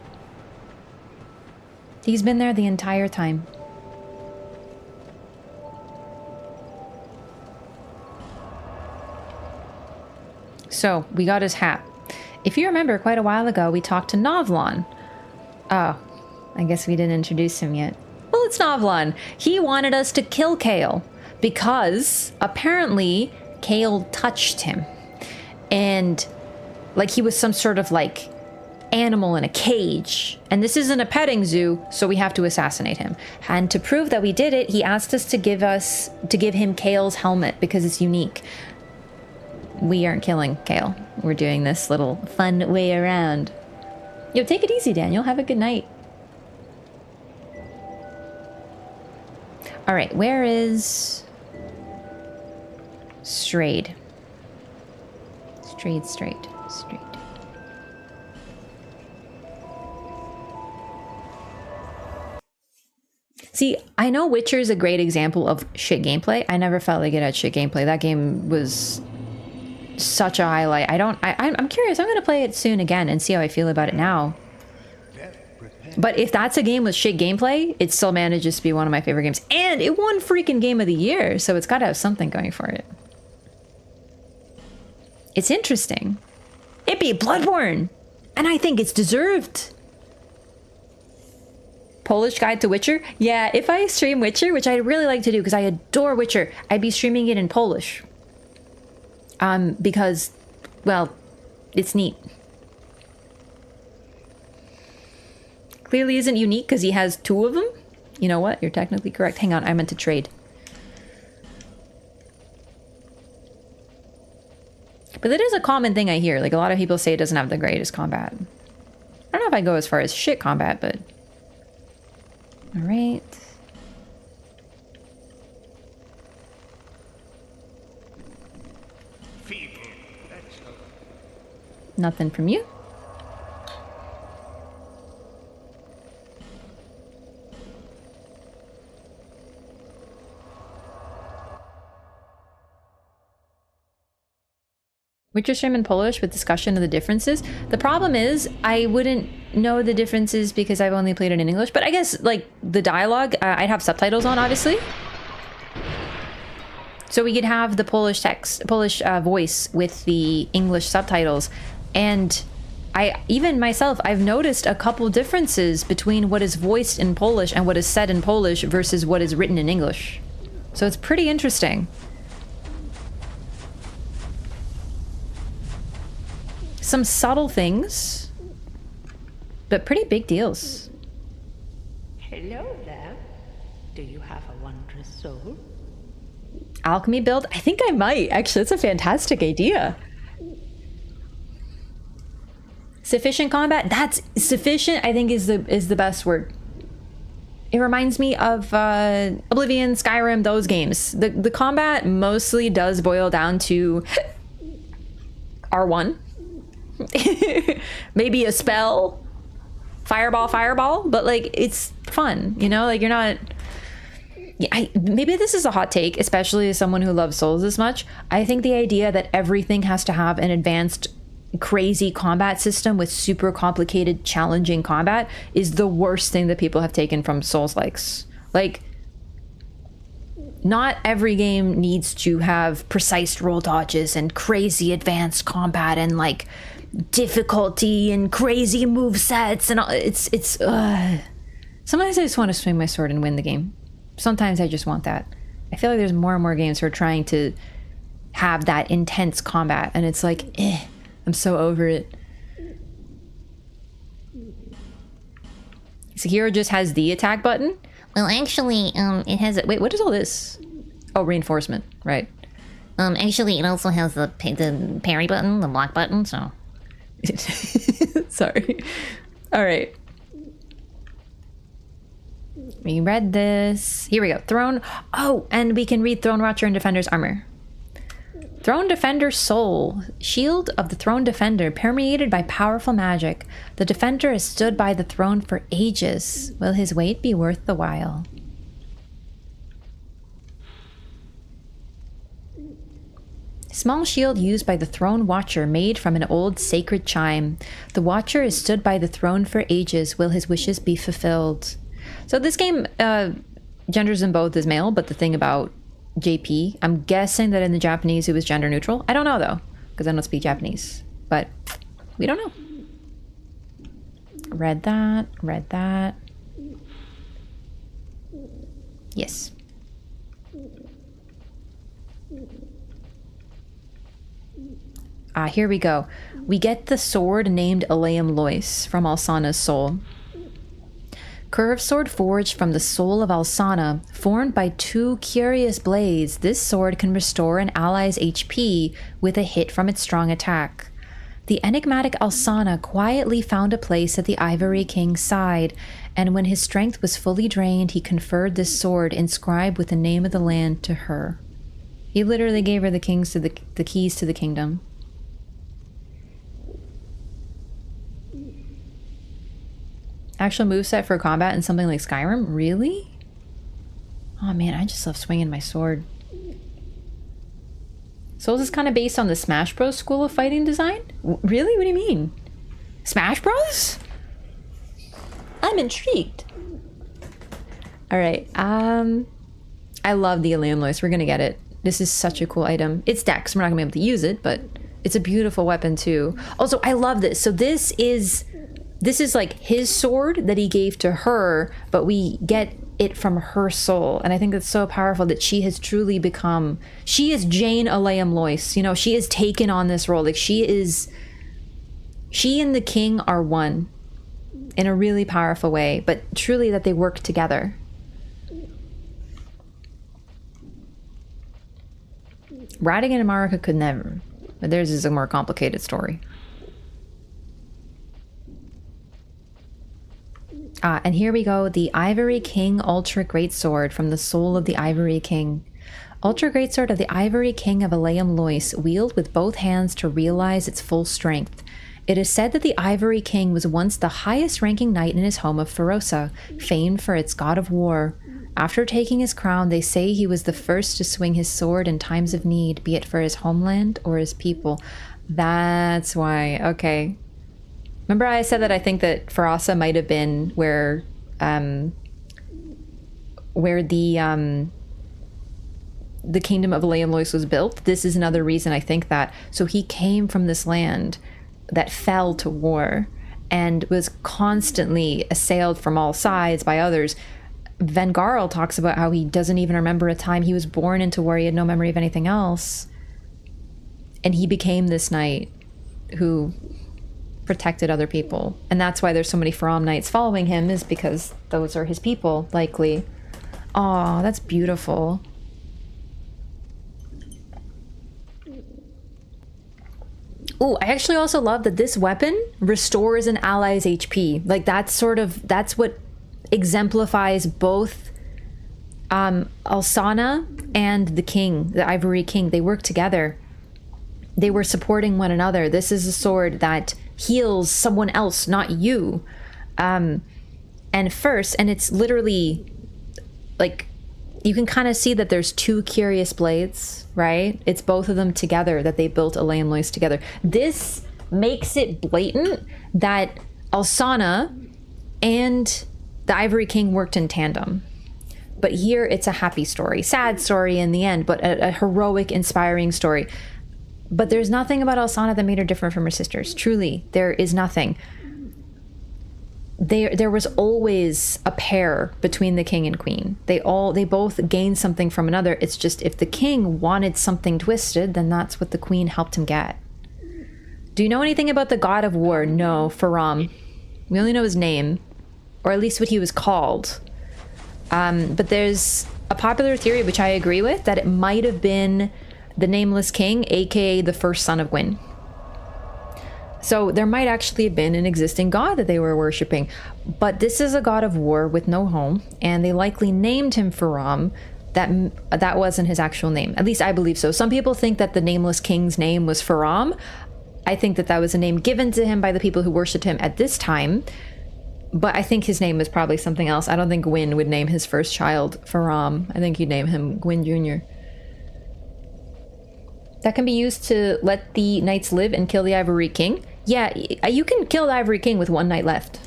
He's been there the entire time. So, we got his hat. If you remember, quite a while ago, we talked to Novlon. Oh, I guess we didn't introduce him yet. Well, it's Novlon. He wanted us to kill Kale because apparently Kale touched him. And like he was some sort of like animal in a cage. And this isn't a petting zoo, so we have to assassinate him. And to prove that we did it, he asked us to give him Kale's helmet because it's unique. We aren't killing Kale. We're doing this little fun way around. Yo, take it easy, Daniel. Have a good night. All right, where is Strayed? Strayed. See, I know Witcher is a great example of shit gameplay. I never felt like it had shit gameplay. That game was such a highlight. I'm curious. I'm going to play it soon again and see how I feel about it now. But if that's a game with shit gameplay, it still manages to be one of my favorite games. And it won freaking Game of the Year, so it's got to have something going for it. It's interesting. It beat Bloodborne, and I think it's deserved. Polish Guide to Witcher? Yeah, if I stream Witcher, which I'd really like to do because I adore Witcher, I'd be streaming it in Polish. Because, well, it's neat. Clearly isn't unique because he has two of them. You know what? You're technically correct. Hang on, I meant to trade. But that is a common thing I hear. Like, a lot of people say it doesn't have the greatest combat. I don't know if I go as far as shit combat, but... Alright. Nothing from you. Witcher stream in Polish with discussion of the differences. The problem is I wouldn't know the differences because I've only played it in English, but I guess like the dialogue, I'd have subtitles on, obviously. So we could have the Polish text, Polish voice with the English subtitles. And even myself, I've noticed a couple differences between what is voiced in Polish and what is said in Polish versus what is written in English. So it's pretty interesting. Some subtle things, but pretty big deals. Hello there. Do you have a wondrous soul? Alchemy build? I think I might. Actually, that's a fantastic idea. Sufficient combat? That's sufficient, I think is the best word. It reminds me of Oblivion, Skyrim, those games. The combat mostly does boil down to R1. Maybe a spell, fireball, but like it's fun, you know, like you're not. Maybe this is a hot take, especially as someone who loves Souls this much. I think the idea that everything has to have an advanced, crazy combat system with super complicated, challenging combat is the worst thing that people have taken from Souls likes. Like, not every game needs to have precise roll dodges and crazy advanced combat and like difficulty and crazy move sets and all. Sometimes I just want to swing my sword and win the game. Sometimes I just want that. I feel like there's more and more games who are trying to have that intense combat, and it's like, I'm so over it. Sekiro just has the attack button. Well, actually, it has Wait, what is all this? Oh, reinforcement, right? Actually, it also has the parry button, the block button. So, sorry. All right. We read this. Here we go. Throne. Oh, and we can read Throne Watcher and Defender's armor. Throne Defender Soul. Shield of the Throne Defender, permeated by powerful magic. The Defender has stood by the throne for ages. Will his weight be worth the while? Small shield used by the Throne Watcher, made from an old sacred chime. The Watcher has stood by the throne for ages. Will his wishes be fulfilled? So this game genders them both as male, but the thing about JP, I'm guessing that in the Japanese it was gender neutral. I don't know though, because I don't speak Japanese, but we don't know. Read that. Yes. Here we go. We get the sword named Aleum Lois from Alsana's soul. Curved sword forged from the soul of Alsana, formed by two curious blades, this sword can restore an ally's HP with a hit from its strong attack. The enigmatic Alsana quietly found a place at the Ivory King's side, and when his strength was fully drained, he conferred this sword inscribed with the name of the land to her. He literally gave her the keys to the kingdom. Actual moveset for combat in something like Skyrim? Really? Oh man, I just love swinging my sword. Souls is kind of based on the Smash Bros. School of fighting design? Really? What do you mean? Smash Bros? I'm intrigued. Alright, I love the Aleum Lois. We're gonna get it. This is such a cool item. It's Dex. We're not gonna be able to use it, but it's a beautiful weapon too. Also, I love this. So this is like his sword that he gave to her, but we get it from her soul. And I think that's so powerful that she has truly become, she is Jane Aleum Lois. You know, she has taken on this role. Like she and the king are one in a really powerful way, but truly that they work together. Radigan and Marika could never, but theirs is a more complicated story. And here we go, the Ivory King Ultra Greatsword from the soul of the Ivory King. Ultra Greatsword of the Ivory King of Aleum Lois, wield with both hands to realize its full strength. It is said that the Ivory King was once the highest ranking knight in his home of Ferosa, famed for its god of war. After taking his crown, they say he was the first to swing his sword in times of need, be it for his homeland or his people. That's why. Okay. Remember I said that I think that Farasa might have been where the kingdom of Leonlois was built. This is another reason I think that. So he came from this land that fell to war and was constantly assailed from all sides by others. Vengarl talks about how he doesn't even remember a time he was born into war. He had no memory of anything else. And he became this knight who protected other people. And that's why there's so many Faram knights following him, is because those are his people, likely. Aw, that's beautiful. Oh, I actually also love that this weapon restores an ally's HP. Like, that's what exemplifies both Alsana and the king, the Ivory King. They work together. They were supporting one another. This is a sword that heals someone else, not you. And it's literally, like, you can kind of see that there's two curious blades, right? It's both of them together, that they built Elaine Lois together. This makes it blatant that Alsana and the Ivory King worked in tandem. But here it's a happy story, sad story in the end, but a heroic, inspiring story. But there's nothing about Alsana that made her different from her sisters. Truly, there is nothing. There was always a pair between the king and queen. They both gained something from another. It's just if the king wanted something twisted, then that's what the queen helped him get. Do you know anything about the god of war? No, Faram. We only know his name, or at least what he was called. But there's a popular theory, which I agree with, that it might have been the Nameless King, aka the first son of Gwyn. So there might actually have been an existing god that they were worshipping. But this is a god of war with no home, and they likely named him Faram. That wasn't his actual name. At least I believe so. Some people think that the Nameless King's name was Faram. I think that was a name given to him by the people who worshipped him at this time. But I think his name was probably something else. I don't think Gwyn would name his first child Faram. I think he'd name him Gwyn Jr. That can be used to let the knights live and kill the Ivory King. Yeah, you can kill the Ivory King with one knight left.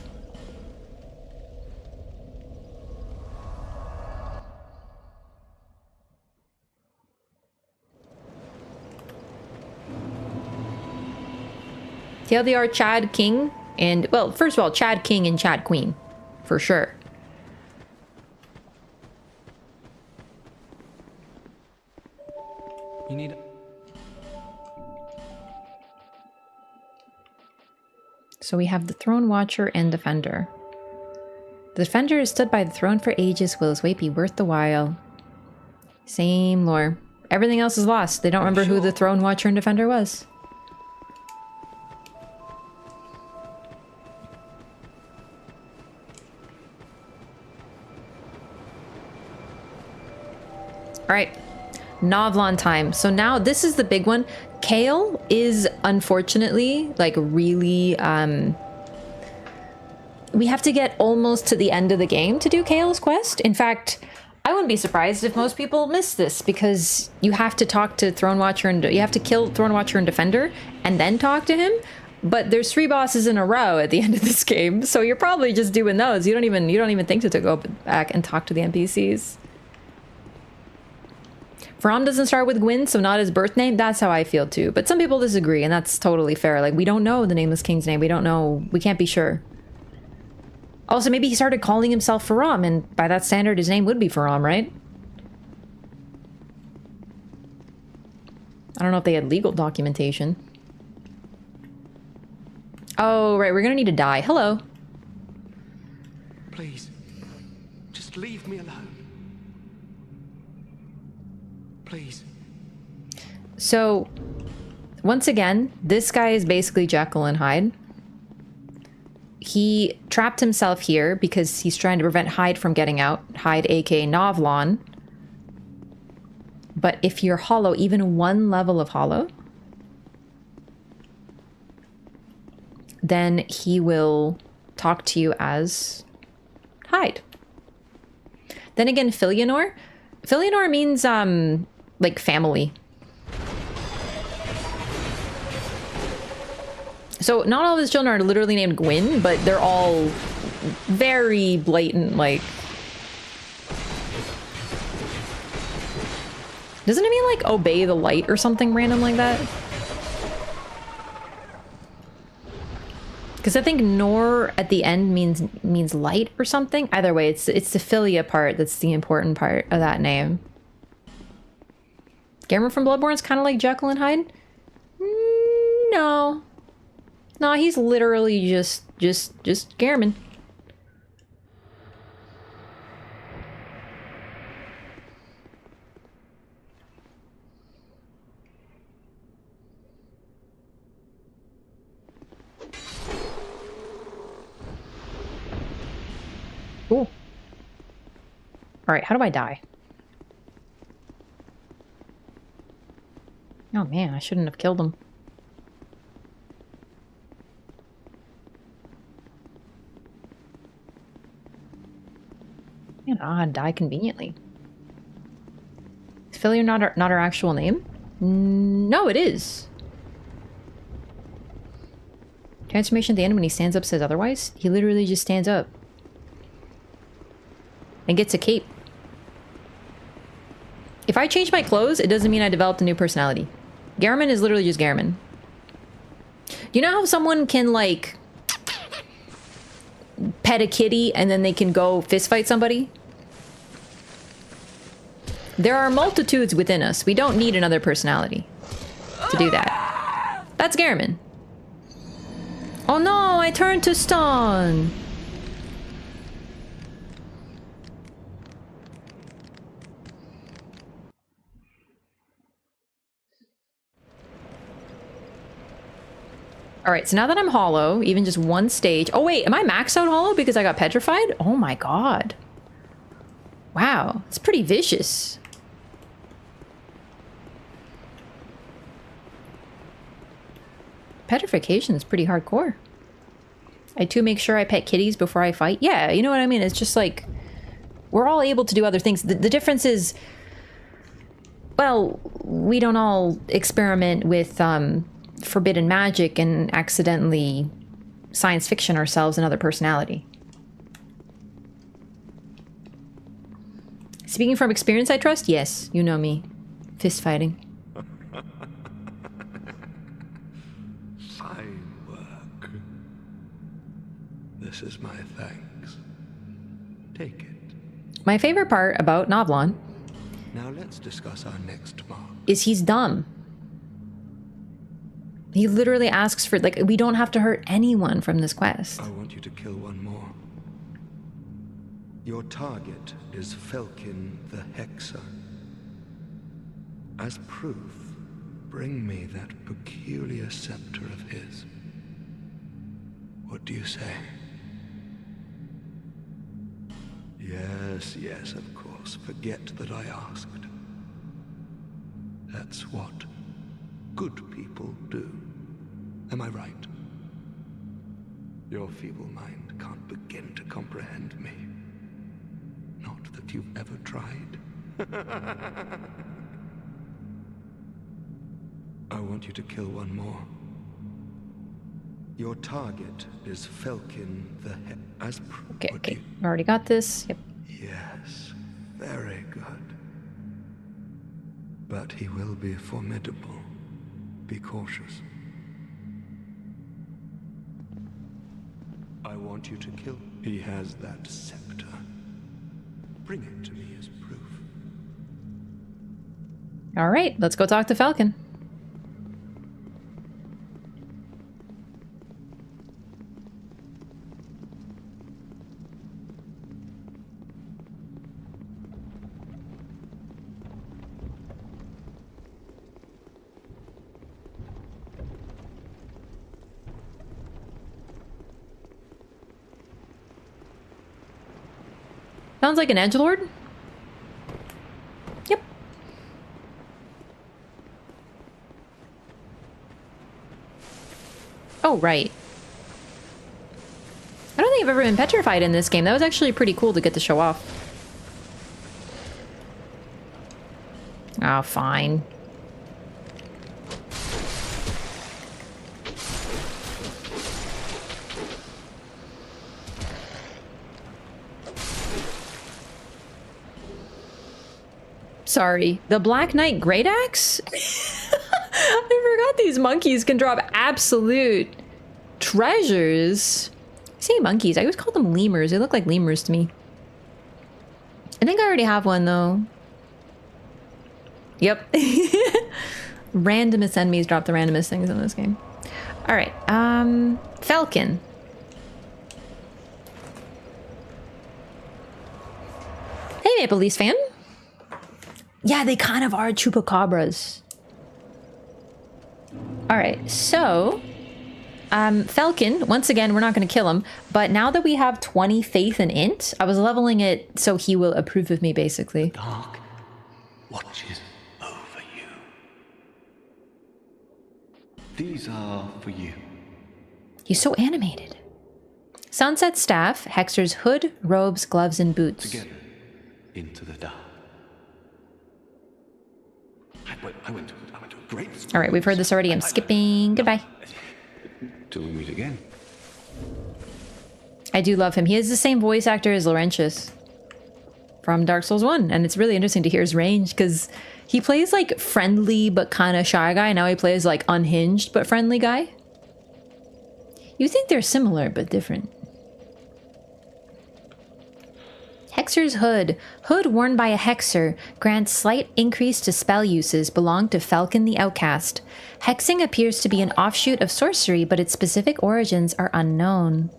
TLDR Chad King and, well, first of all, Chad King and Chad Queen, for sure. You need... So we have the Throne Watcher and Defender. The Defender has stood by the throne for ages. Will his weight be worth the while? Same lore. Everything else is lost. They don't remember who the Throne Watcher and Defender was. Alright. Novlon time. So now this is the big one. Kale is unfortunately like really we have to get almost to the end of the game to do Kale's quest. In fact, I wouldn't be surprised if most people miss this, because you have to talk to Throne Watcher and you have to kill Throne Watcher and Defender and then talk to him. But there's 3 bosses in a row at the end of this game, so you're probably just doing those. You don't even think to go back and talk to the NPCs. Faram doesn't start with Gwyn, so not his birth name. That's how I feel too. But some people disagree, and that's totally fair. Like, we don't know the Nameless King's name. We don't know. We can't be sure. Also, maybe he started calling himself Faram, and by that standard, his name would be Faram, right? I don't know if they had legal documentation. Oh, right. We're gonna need to die. Hello. Please, just leave me alone. Please. So, once again, this guy is basically Jekyll and Hyde. He trapped himself here because he's trying to prevent Hyde from getting out. Hyde, aka Novlon. But if you're hollow, even one level of hollow, then he will talk to you as Hyde. Then again, Filianor. Filianor means, like, family. So not all of his children are literally named Gwyn, but they're all very blatant, like... Doesn't it mean, like, obey the light or something random like that? Because I think Nor at the end means light or something. Either way, it's the Philia part that's the important part of that name. Garamond from Bloodborne's kind of like Jekyll and Hyde? No. No, he's literally just Garamond. Ooh. Alright, how do I die? Oh man, I shouldn't have killed him. Man, I die conveniently. Is Philia not our actual name? No, it is. Transformation at the end when he stands up says otherwise? He literally just stands up. And gets a cape. If I change my clothes, it doesn't mean I developed a new personality. Garamond is literally just Garamond. You know how someone can, like, pet a kitty and then they can go fist fight somebody? There are multitudes within us. We don't need another personality to do that. That's Garamond. Oh no, I turned to stone. Alright, so now that I'm hollow, even just one stage... Oh wait, am I maxed out hollow because I got petrified? Oh my god. Wow, it's pretty vicious. Petrification is pretty hardcore. I too make sure I pet kitties before I fight. Yeah, you know what I mean? It's just like... We're all able to do other things. The difference is... Well, we don't all experiment with, forbidden magic and accidentally science fiction ourselves another personality. Speaking from experience, I trust? Yes, you know me. Fist fighting. Fine work. This is my thanks. Take it. My favorite part about Novlon Now let's discuss our next mark. is he's dumb. He literally asks for, like, we don't have to hurt anyone from this quest. I want you to kill one more. Your target is Felkin the Hexer. As proof, bring me that peculiar scepter of his. What do you say? Yes, yes, of course. Forget that I asked. That's what good people do. Am I right? Your feeble mind can't begin to comprehend me. Not that you've ever tried. I want you to kill one more. Your target is Felkin the Okay. Already got this. Yep. Yes, very good. But he will be formidable. Be cautious. I want you to kill. He has that scepter. Bring it to me as proof. All right, let's go talk to Falcon. Sounds like an edgelord. Yep. Oh, right. I don't think I've ever been petrified in this game. That was actually pretty cool to get to show off. Oh, fine. sorry. The Black Knight Great Axe? I forgot these monkeys can drop absolute treasures. I say monkeys. I always call them lemurs. They look like lemurs to me. I think I already have one though. Yep. Randomest enemies drop the randomest things in this game. Alright, Falcon. Hey, Maple Leafs fan. Yeah, they kind of are chupacabras. Alright, so... Falcon, once again, we're not going to kill him, but now that we have 20 faith and int, I was leveling it so he will approve of me, basically. Dark watches over you. These are for you. He's so animated. Sunset Staff, Hexer's hood, robes, gloves, and boots. Together, into the dark. I went to a great school. Alright, we've heard this already. I'm skipping. Goodbye. Till we meet again. I do love him. He is the same voice actor as Laurentius from Dark Souls 1. And it's really interesting to hear his range because he plays like friendly but kind of shy guy. Now he plays like unhinged but friendly guy. You think they're similar but different. Hexer's Hood. Hood worn by a Hexer grants slight increase to spell uses belong to Falcon the Outcast. Hexing appears to be an offshoot of sorcery, but its specific origins are unknown.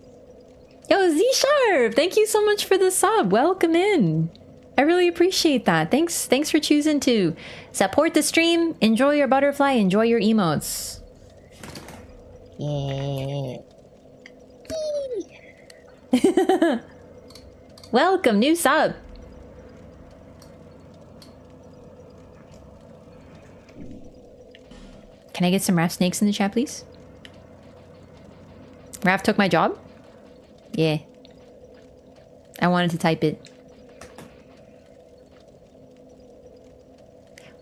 Yo, Z-Sharp! Thank you so much for the sub. Welcome in. I really appreciate that. Thanks for choosing to support the stream. Enjoy your butterfly. Enjoy your emotes. Yeah. Welcome, new sub. Can I get some Raph snakes in the chat, please? Raph took my job? Yeah. I wanted to type it.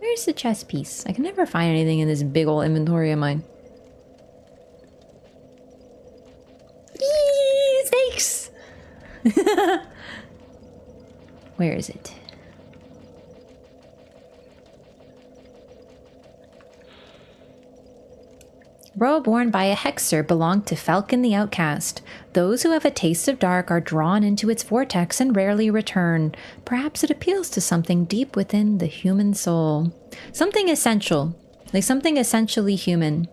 Where's the chest piece? I can never find anything in this big old inventory of mine. Eee, snakes! Where is it? Robe worn by a Hexer belonged to Falcon the Outcast. Those who have a taste of dark are drawn into its vortex and rarely return. Perhaps it appeals to something deep within the human soul. Something essential. Like something essentially human.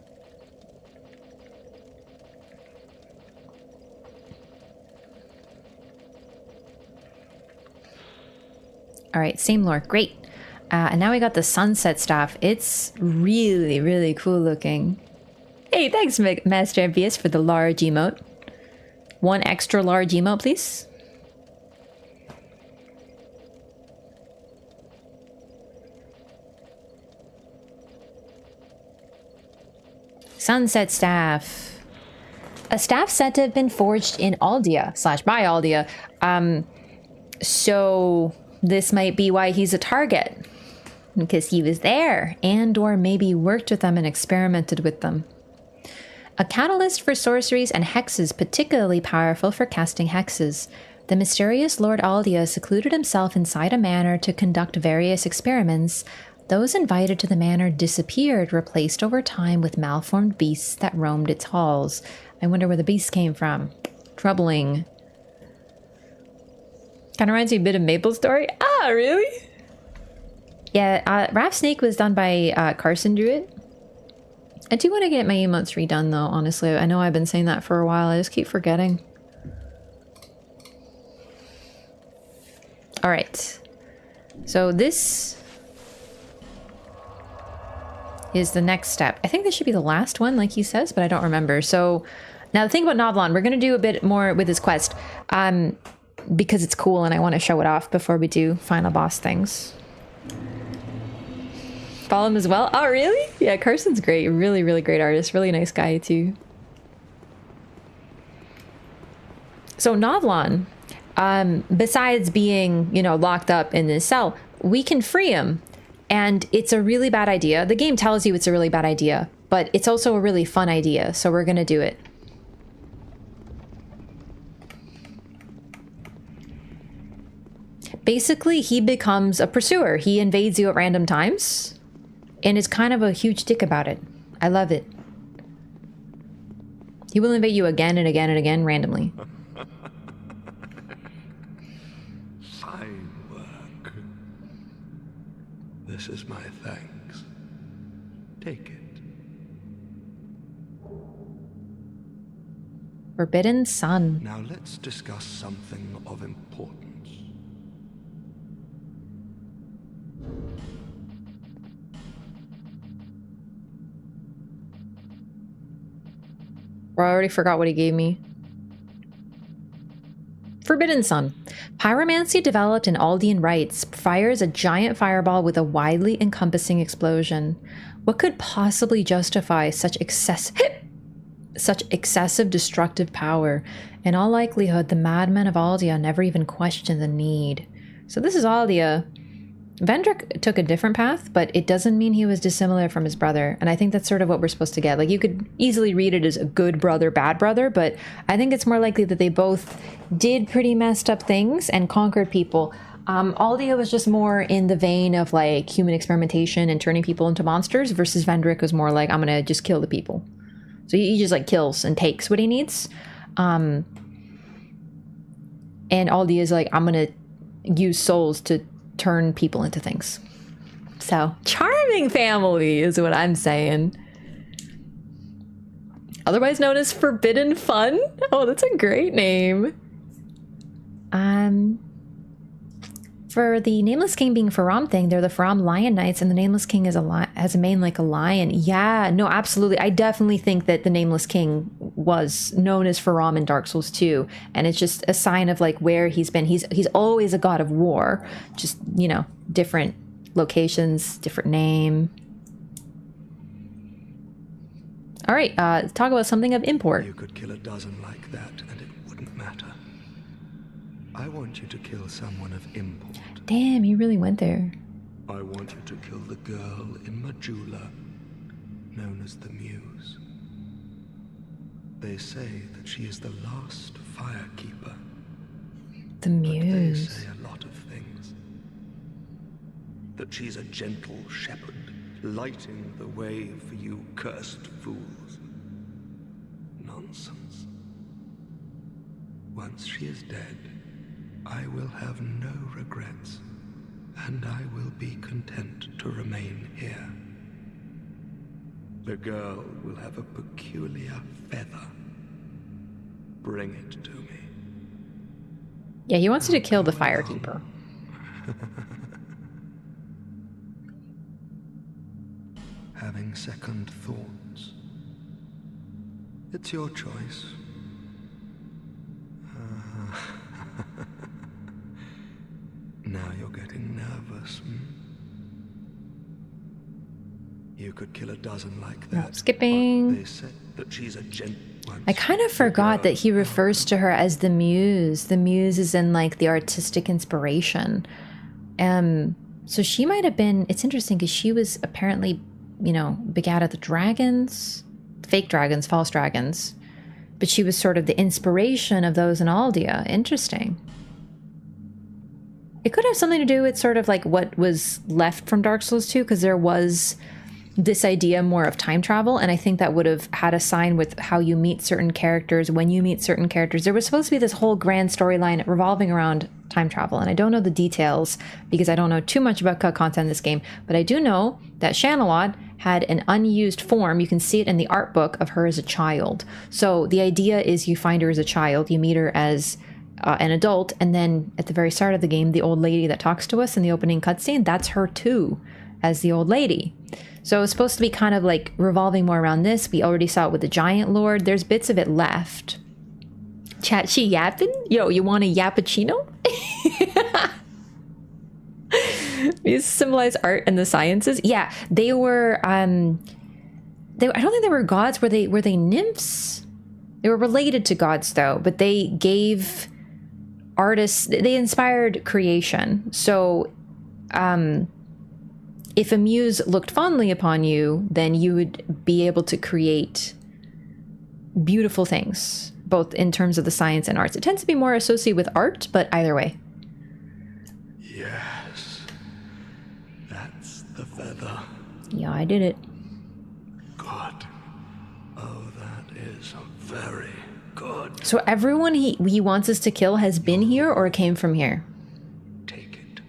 Alright, same lore. Great. And now we got the Sunset Staff. It's really, really cool looking. Hey, thanks, Master MVS, for the large emote. One extra large emote, please. Sunset Staff. A staff said to have been forged in Aldia / by Aldia. So this might be why he's a target. Because he was there and or maybe worked with them and experimented with them. A catalyst for sorceries and hexes particularly powerful for casting hexes. The mysterious Lord Aldia secluded himself inside a manor to conduct various experiments. Those invited to the manor disappeared, replaced over time with malformed beasts that roamed its halls. I wonder where the beasts came from. Troubling. Kind of reminds me a bit of Maple Story. Ah, really? Yeah, Raph Snake was done by Carson Druid. I do want to get my emotes redone though, honestly. I know I've been saying that for a while. I just keep forgetting. Alright. So this is the next step. I think this should be the last one, like he says, but I don't remember. So now the thing about Novlon, we're going to do a bit more with his quest. Because it's cool and I want to show it off before we do final boss things. Follow him as well? Oh, really? Yeah, Carson's great. Really, really great artist. Really nice guy, too. So, Novlon, besides being, you know, locked up in this cell, we can free him. And it's a really bad idea. The game tells you it's a really bad idea, but it's also a really fun idea. So, we're going to do it. basically he becomes a pursuer. He invades you at random times and is kind of a huge dick about it. I love it. He will invade you again and again and again randomly. Fine work. This is my thanks. Take it. Forbidden Sun. Now let's discuss something of importance. Or I already forgot what he gave me. Forbidden Sun. Pyromancy developed in Aldean rites fires a giant fireball with a widely encompassing explosion. What could possibly justify such excessive destructive power? In all likelihood, the madmen of Aldea never even questioned the need. So this is Aldea. Vendrick took a different path, but it doesn't mean he was dissimilar from his brother. And I think that's sort of what we're supposed to get. Like, you could easily read it as a good brother, bad brother, but I think it's more likely that they both did pretty messed up things and conquered people. Aldea was just more in the vein of like human experimentation and turning people into monsters, versus Vendrick was more like, I'm gonna just kill the people. So he just like kills and takes what he needs. And Aldea is like, I'm gonna use souls to turn people into things. So charming family is what I'm saying. Otherwise known as Forbidden Fun. Oh, that's a great name. For the Nameless King being Faram thing, they're the Faram Lion Knights, and the Nameless King is has a mane like a lion. Yeah, no, absolutely. I definitely think that the Nameless King was known as Faram in Dark Souls 2, and it's just a sign of like where he's been. He's always a god of war, just, you know, different locations, different name. All right, talk about something of import. You could kill a dozen like that, and it wouldn't matter. I want you to kill someone of import. Damn, you really went there. I want you to kill the girl in Majula, known as the Muse. They say that she is the last firekeeper. The Muse. But they say a lot of things. That she's a gentle shepherd, lighting the way for you cursed fools. Nonsense. Once she is dead, I will have no regrets, and I will be content to remain here. The girl will have a peculiar feather. Bring it to me. Yeah, he wants you to kill the firekeeper. Having second thoughts. It's your choice. Now you're getting nervous, hmm? You could kill a dozen like that. Skipping. They said that she's a I kind of forgot that he refers to her as the Muse. The Muse is in like the artistic inspiration. So she might have been, it's interesting because she was apparently, you know, begat of the dragons, fake dragons, false dragons. But she was sort of the inspiration of those in Aldea. Interesting. It could have something to do with sort of like what was left from Dark Souls 2, because there was this idea more of time travel, and I think that would have had a sign with how you meet certain characters, when you meet certain characters. There was supposed to be this whole grand storyline revolving around time travel, and I don't know the details because I don't know too much about cut content in this game, but I do know that Shanalot had an unused form. You can see it in the art book of her as a child. So the idea is you find her as a child, you meet her as an adult, and then at the very start of the game, the old lady that talks to us in the opening cutscene, that's her too, as the old lady. So it's supposed to be kind of like revolving more around this. We already saw it with the Giant Lord. There's bits of it left. Chat, she yapping? Yo, you want a yappuccino? These symbolize art and the sciences. Yeah, they were. I don't think they were gods. Were they nymphs? They were related to gods though, but they gave artists. They inspired creation. So, if a muse looked fondly upon you, then you would be able to create beautiful things, both in terms of the science and arts. It tends to be more associated with art, but either way. a feather. Yeah, I did it. Good. Oh, that is very good. So everyone he wants us to kill has been here or came from here? Take it.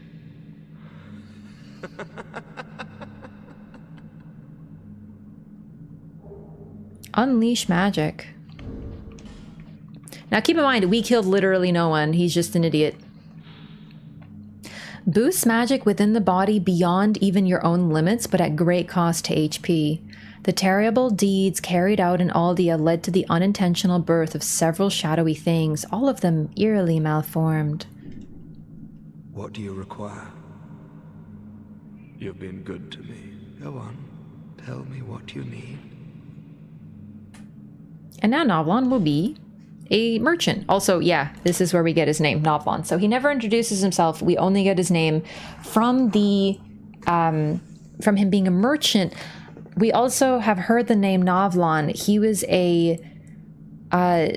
Unleash magic. Now keep in mind, we killed literally no one. He's just an idiot. Boosts magic within the body beyond even your own limits, but at great cost to HP. The terrible deeds carried out in Aldia led to the unintentional birth of several shadowy things, all of them eerily malformed. What do you require? You've been good to me. Go on. Tell me what you need. And now Novlon will be a merchant. Also, yeah, this is where we get his name, Novlon. So he never introduces himself. We only get his name from the from him being a merchant. We also have heard the name Novlon. He was a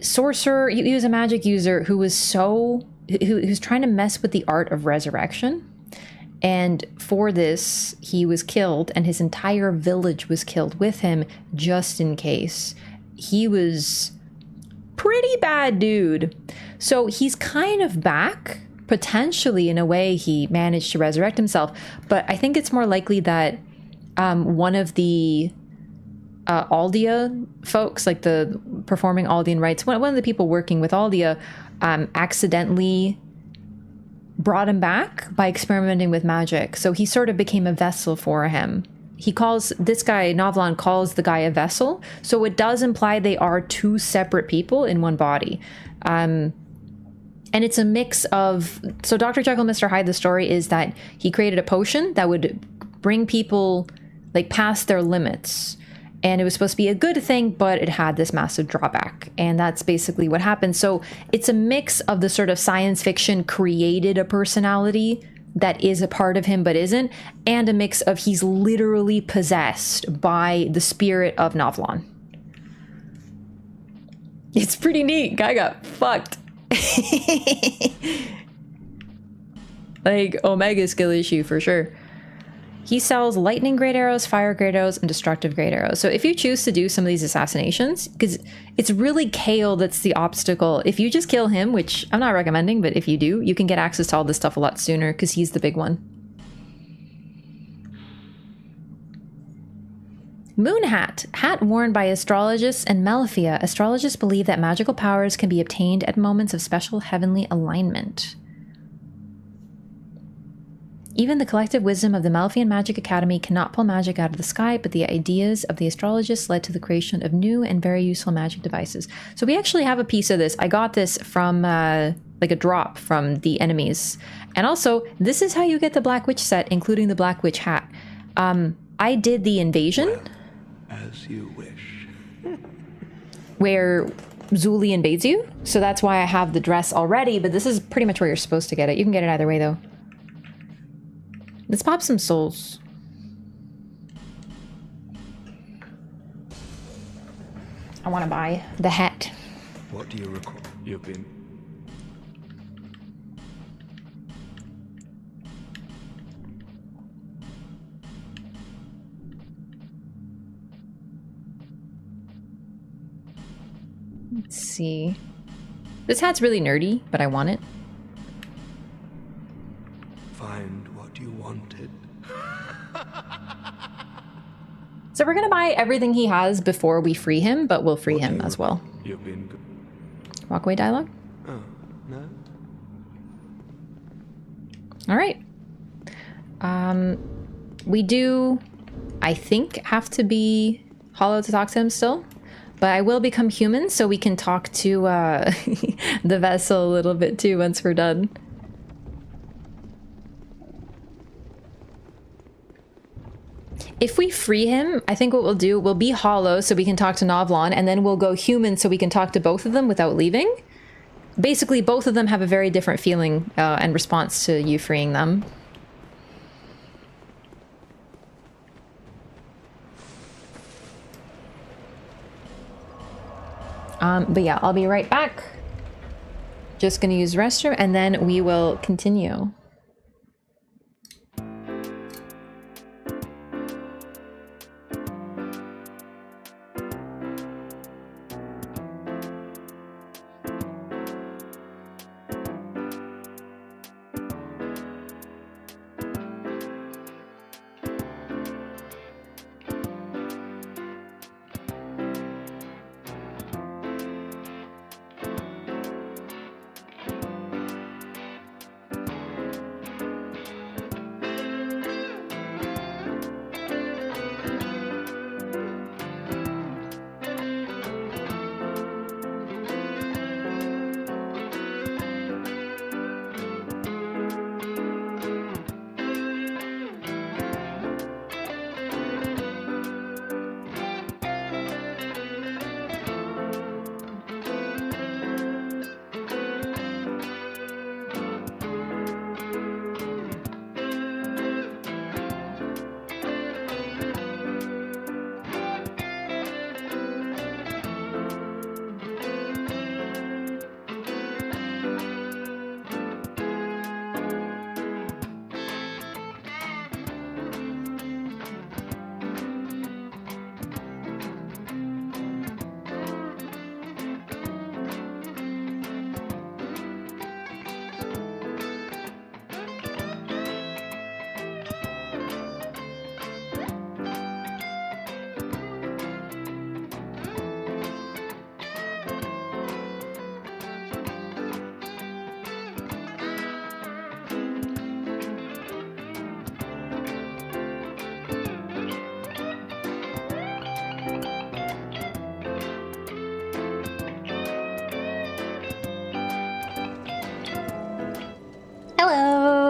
sorcerer. He was a magic user who was trying to mess with the art of resurrection. And for this, he was killed, and his entire village was killed with him, just in case. He was pretty bad dude. So he's kind of back. Potentially, in a way, he managed to resurrect himself. But I think it's more likely that one of the Aldia folks, like the performing Aldean rites, one of the people working with Aldia, accidentally brought him back by experimenting with magic. So he sort of became a vessel for him. He calls, this guy, Novlon, calls the guy a vessel. So it does imply they are two separate people in one body. And it's a mix of, so Dr. Jekyll and Mr. Hyde, the story is that he created a potion that would bring people like past their limits. And it was supposed to be a good thing, but it had this massive drawback. And that's basically what happened. So it's a mix of the sort of science fiction created a personality that is a part of him but isn't, and a mix of he's literally possessed by the spirit of Novlon. It's pretty neat. Guy got fucked. Like, Omega skill issue for sure. He sells lightning great arrows, fire great arrows, and destructive great arrows. So if you choose to do some of these assassinations, because it's really Kale that's the obstacle. If you just kill him, which I'm not recommending, but if you do, you can get access to all this stuff a lot sooner because he's the big one. Moon hat. Hat worn by astrologists and Malafia. Astrologists believe that magical powers can be obtained at moments of special heavenly alignment. Even the collective wisdom of the Malafian Magic Academy cannot pull magic out of the sky, but the ideas of the astrologists led to the creation of new and very useful magic devices. So we actually have a piece of this. I got this from like a drop from the enemies. And also, this is how you get the Black Witch set, including the Black Witch hat. I did the invasion. Well, as you wish. Where Zuli invades you. So that's why I have the dress already, but this is pretty much where you're supposed to get it. You can get it either way, though. Let's pop some souls. I want to buy the hat. What do you recall? You've been... Let's see. This hat's really nerdy, but I want it. Find what you wanted. So we're gonna buy everything he has before we free him, but we'll free him as well. You've been... Walkaway dialogue? Oh, no? Alright. We do, I think, have to be hollow to talk to him still. But I will become human so we can talk to the vessel a little bit too once we're done. If we free him, I think what we'll do, we'll be hollow so we can talk to Novlon, and then we'll go human so we can talk to both of them without leaving. Basically, both of them have a very different feeling and response to you freeing them. But yeah, I'll be right back. Just gonna use the restroom, and then we will continue.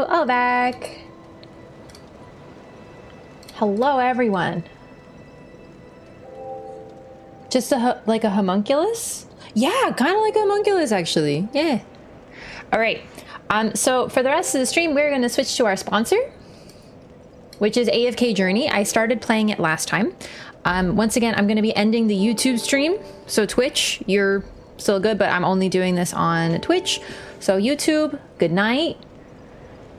Oh, back. Hello, everyone. Just like a homunculus? Yeah, kind of like a homunculus, actually. Yeah. All right. So for the rest of the stream, we're going to switch to our sponsor, which is AFK Journey. I started playing it last time. Once again, I'm going to be ending the YouTube stream. So Twitch, you're still good, but I'm only doing this on Twitch. So YouTube, good night.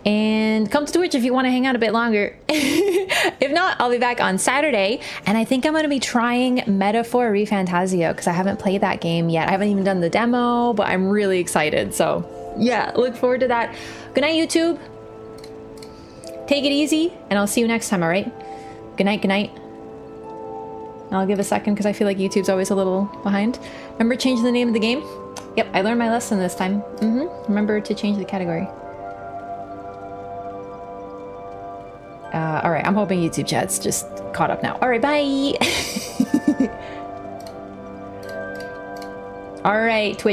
And come to Twitch if you want to hang out a bit longer. If not, I'll be back on Saturday. And I think I'm going to be trying Metaphor ReFantazio because I haven't played that game yet. I haven't even done the demo, but I'm really excited. So yeah, look forward to that. Good night, YouTube. Take it easy, and I'll see you next time, all right? Good night, good night. I'll give a second because I feel like YouTube's always a little behind. Remember changing the name of the game? Yep, I learned my lesson this time. Remember to change the category. All right, I'm hoping YouTube chat's just caught up now. All right, bye. All right, Twitch.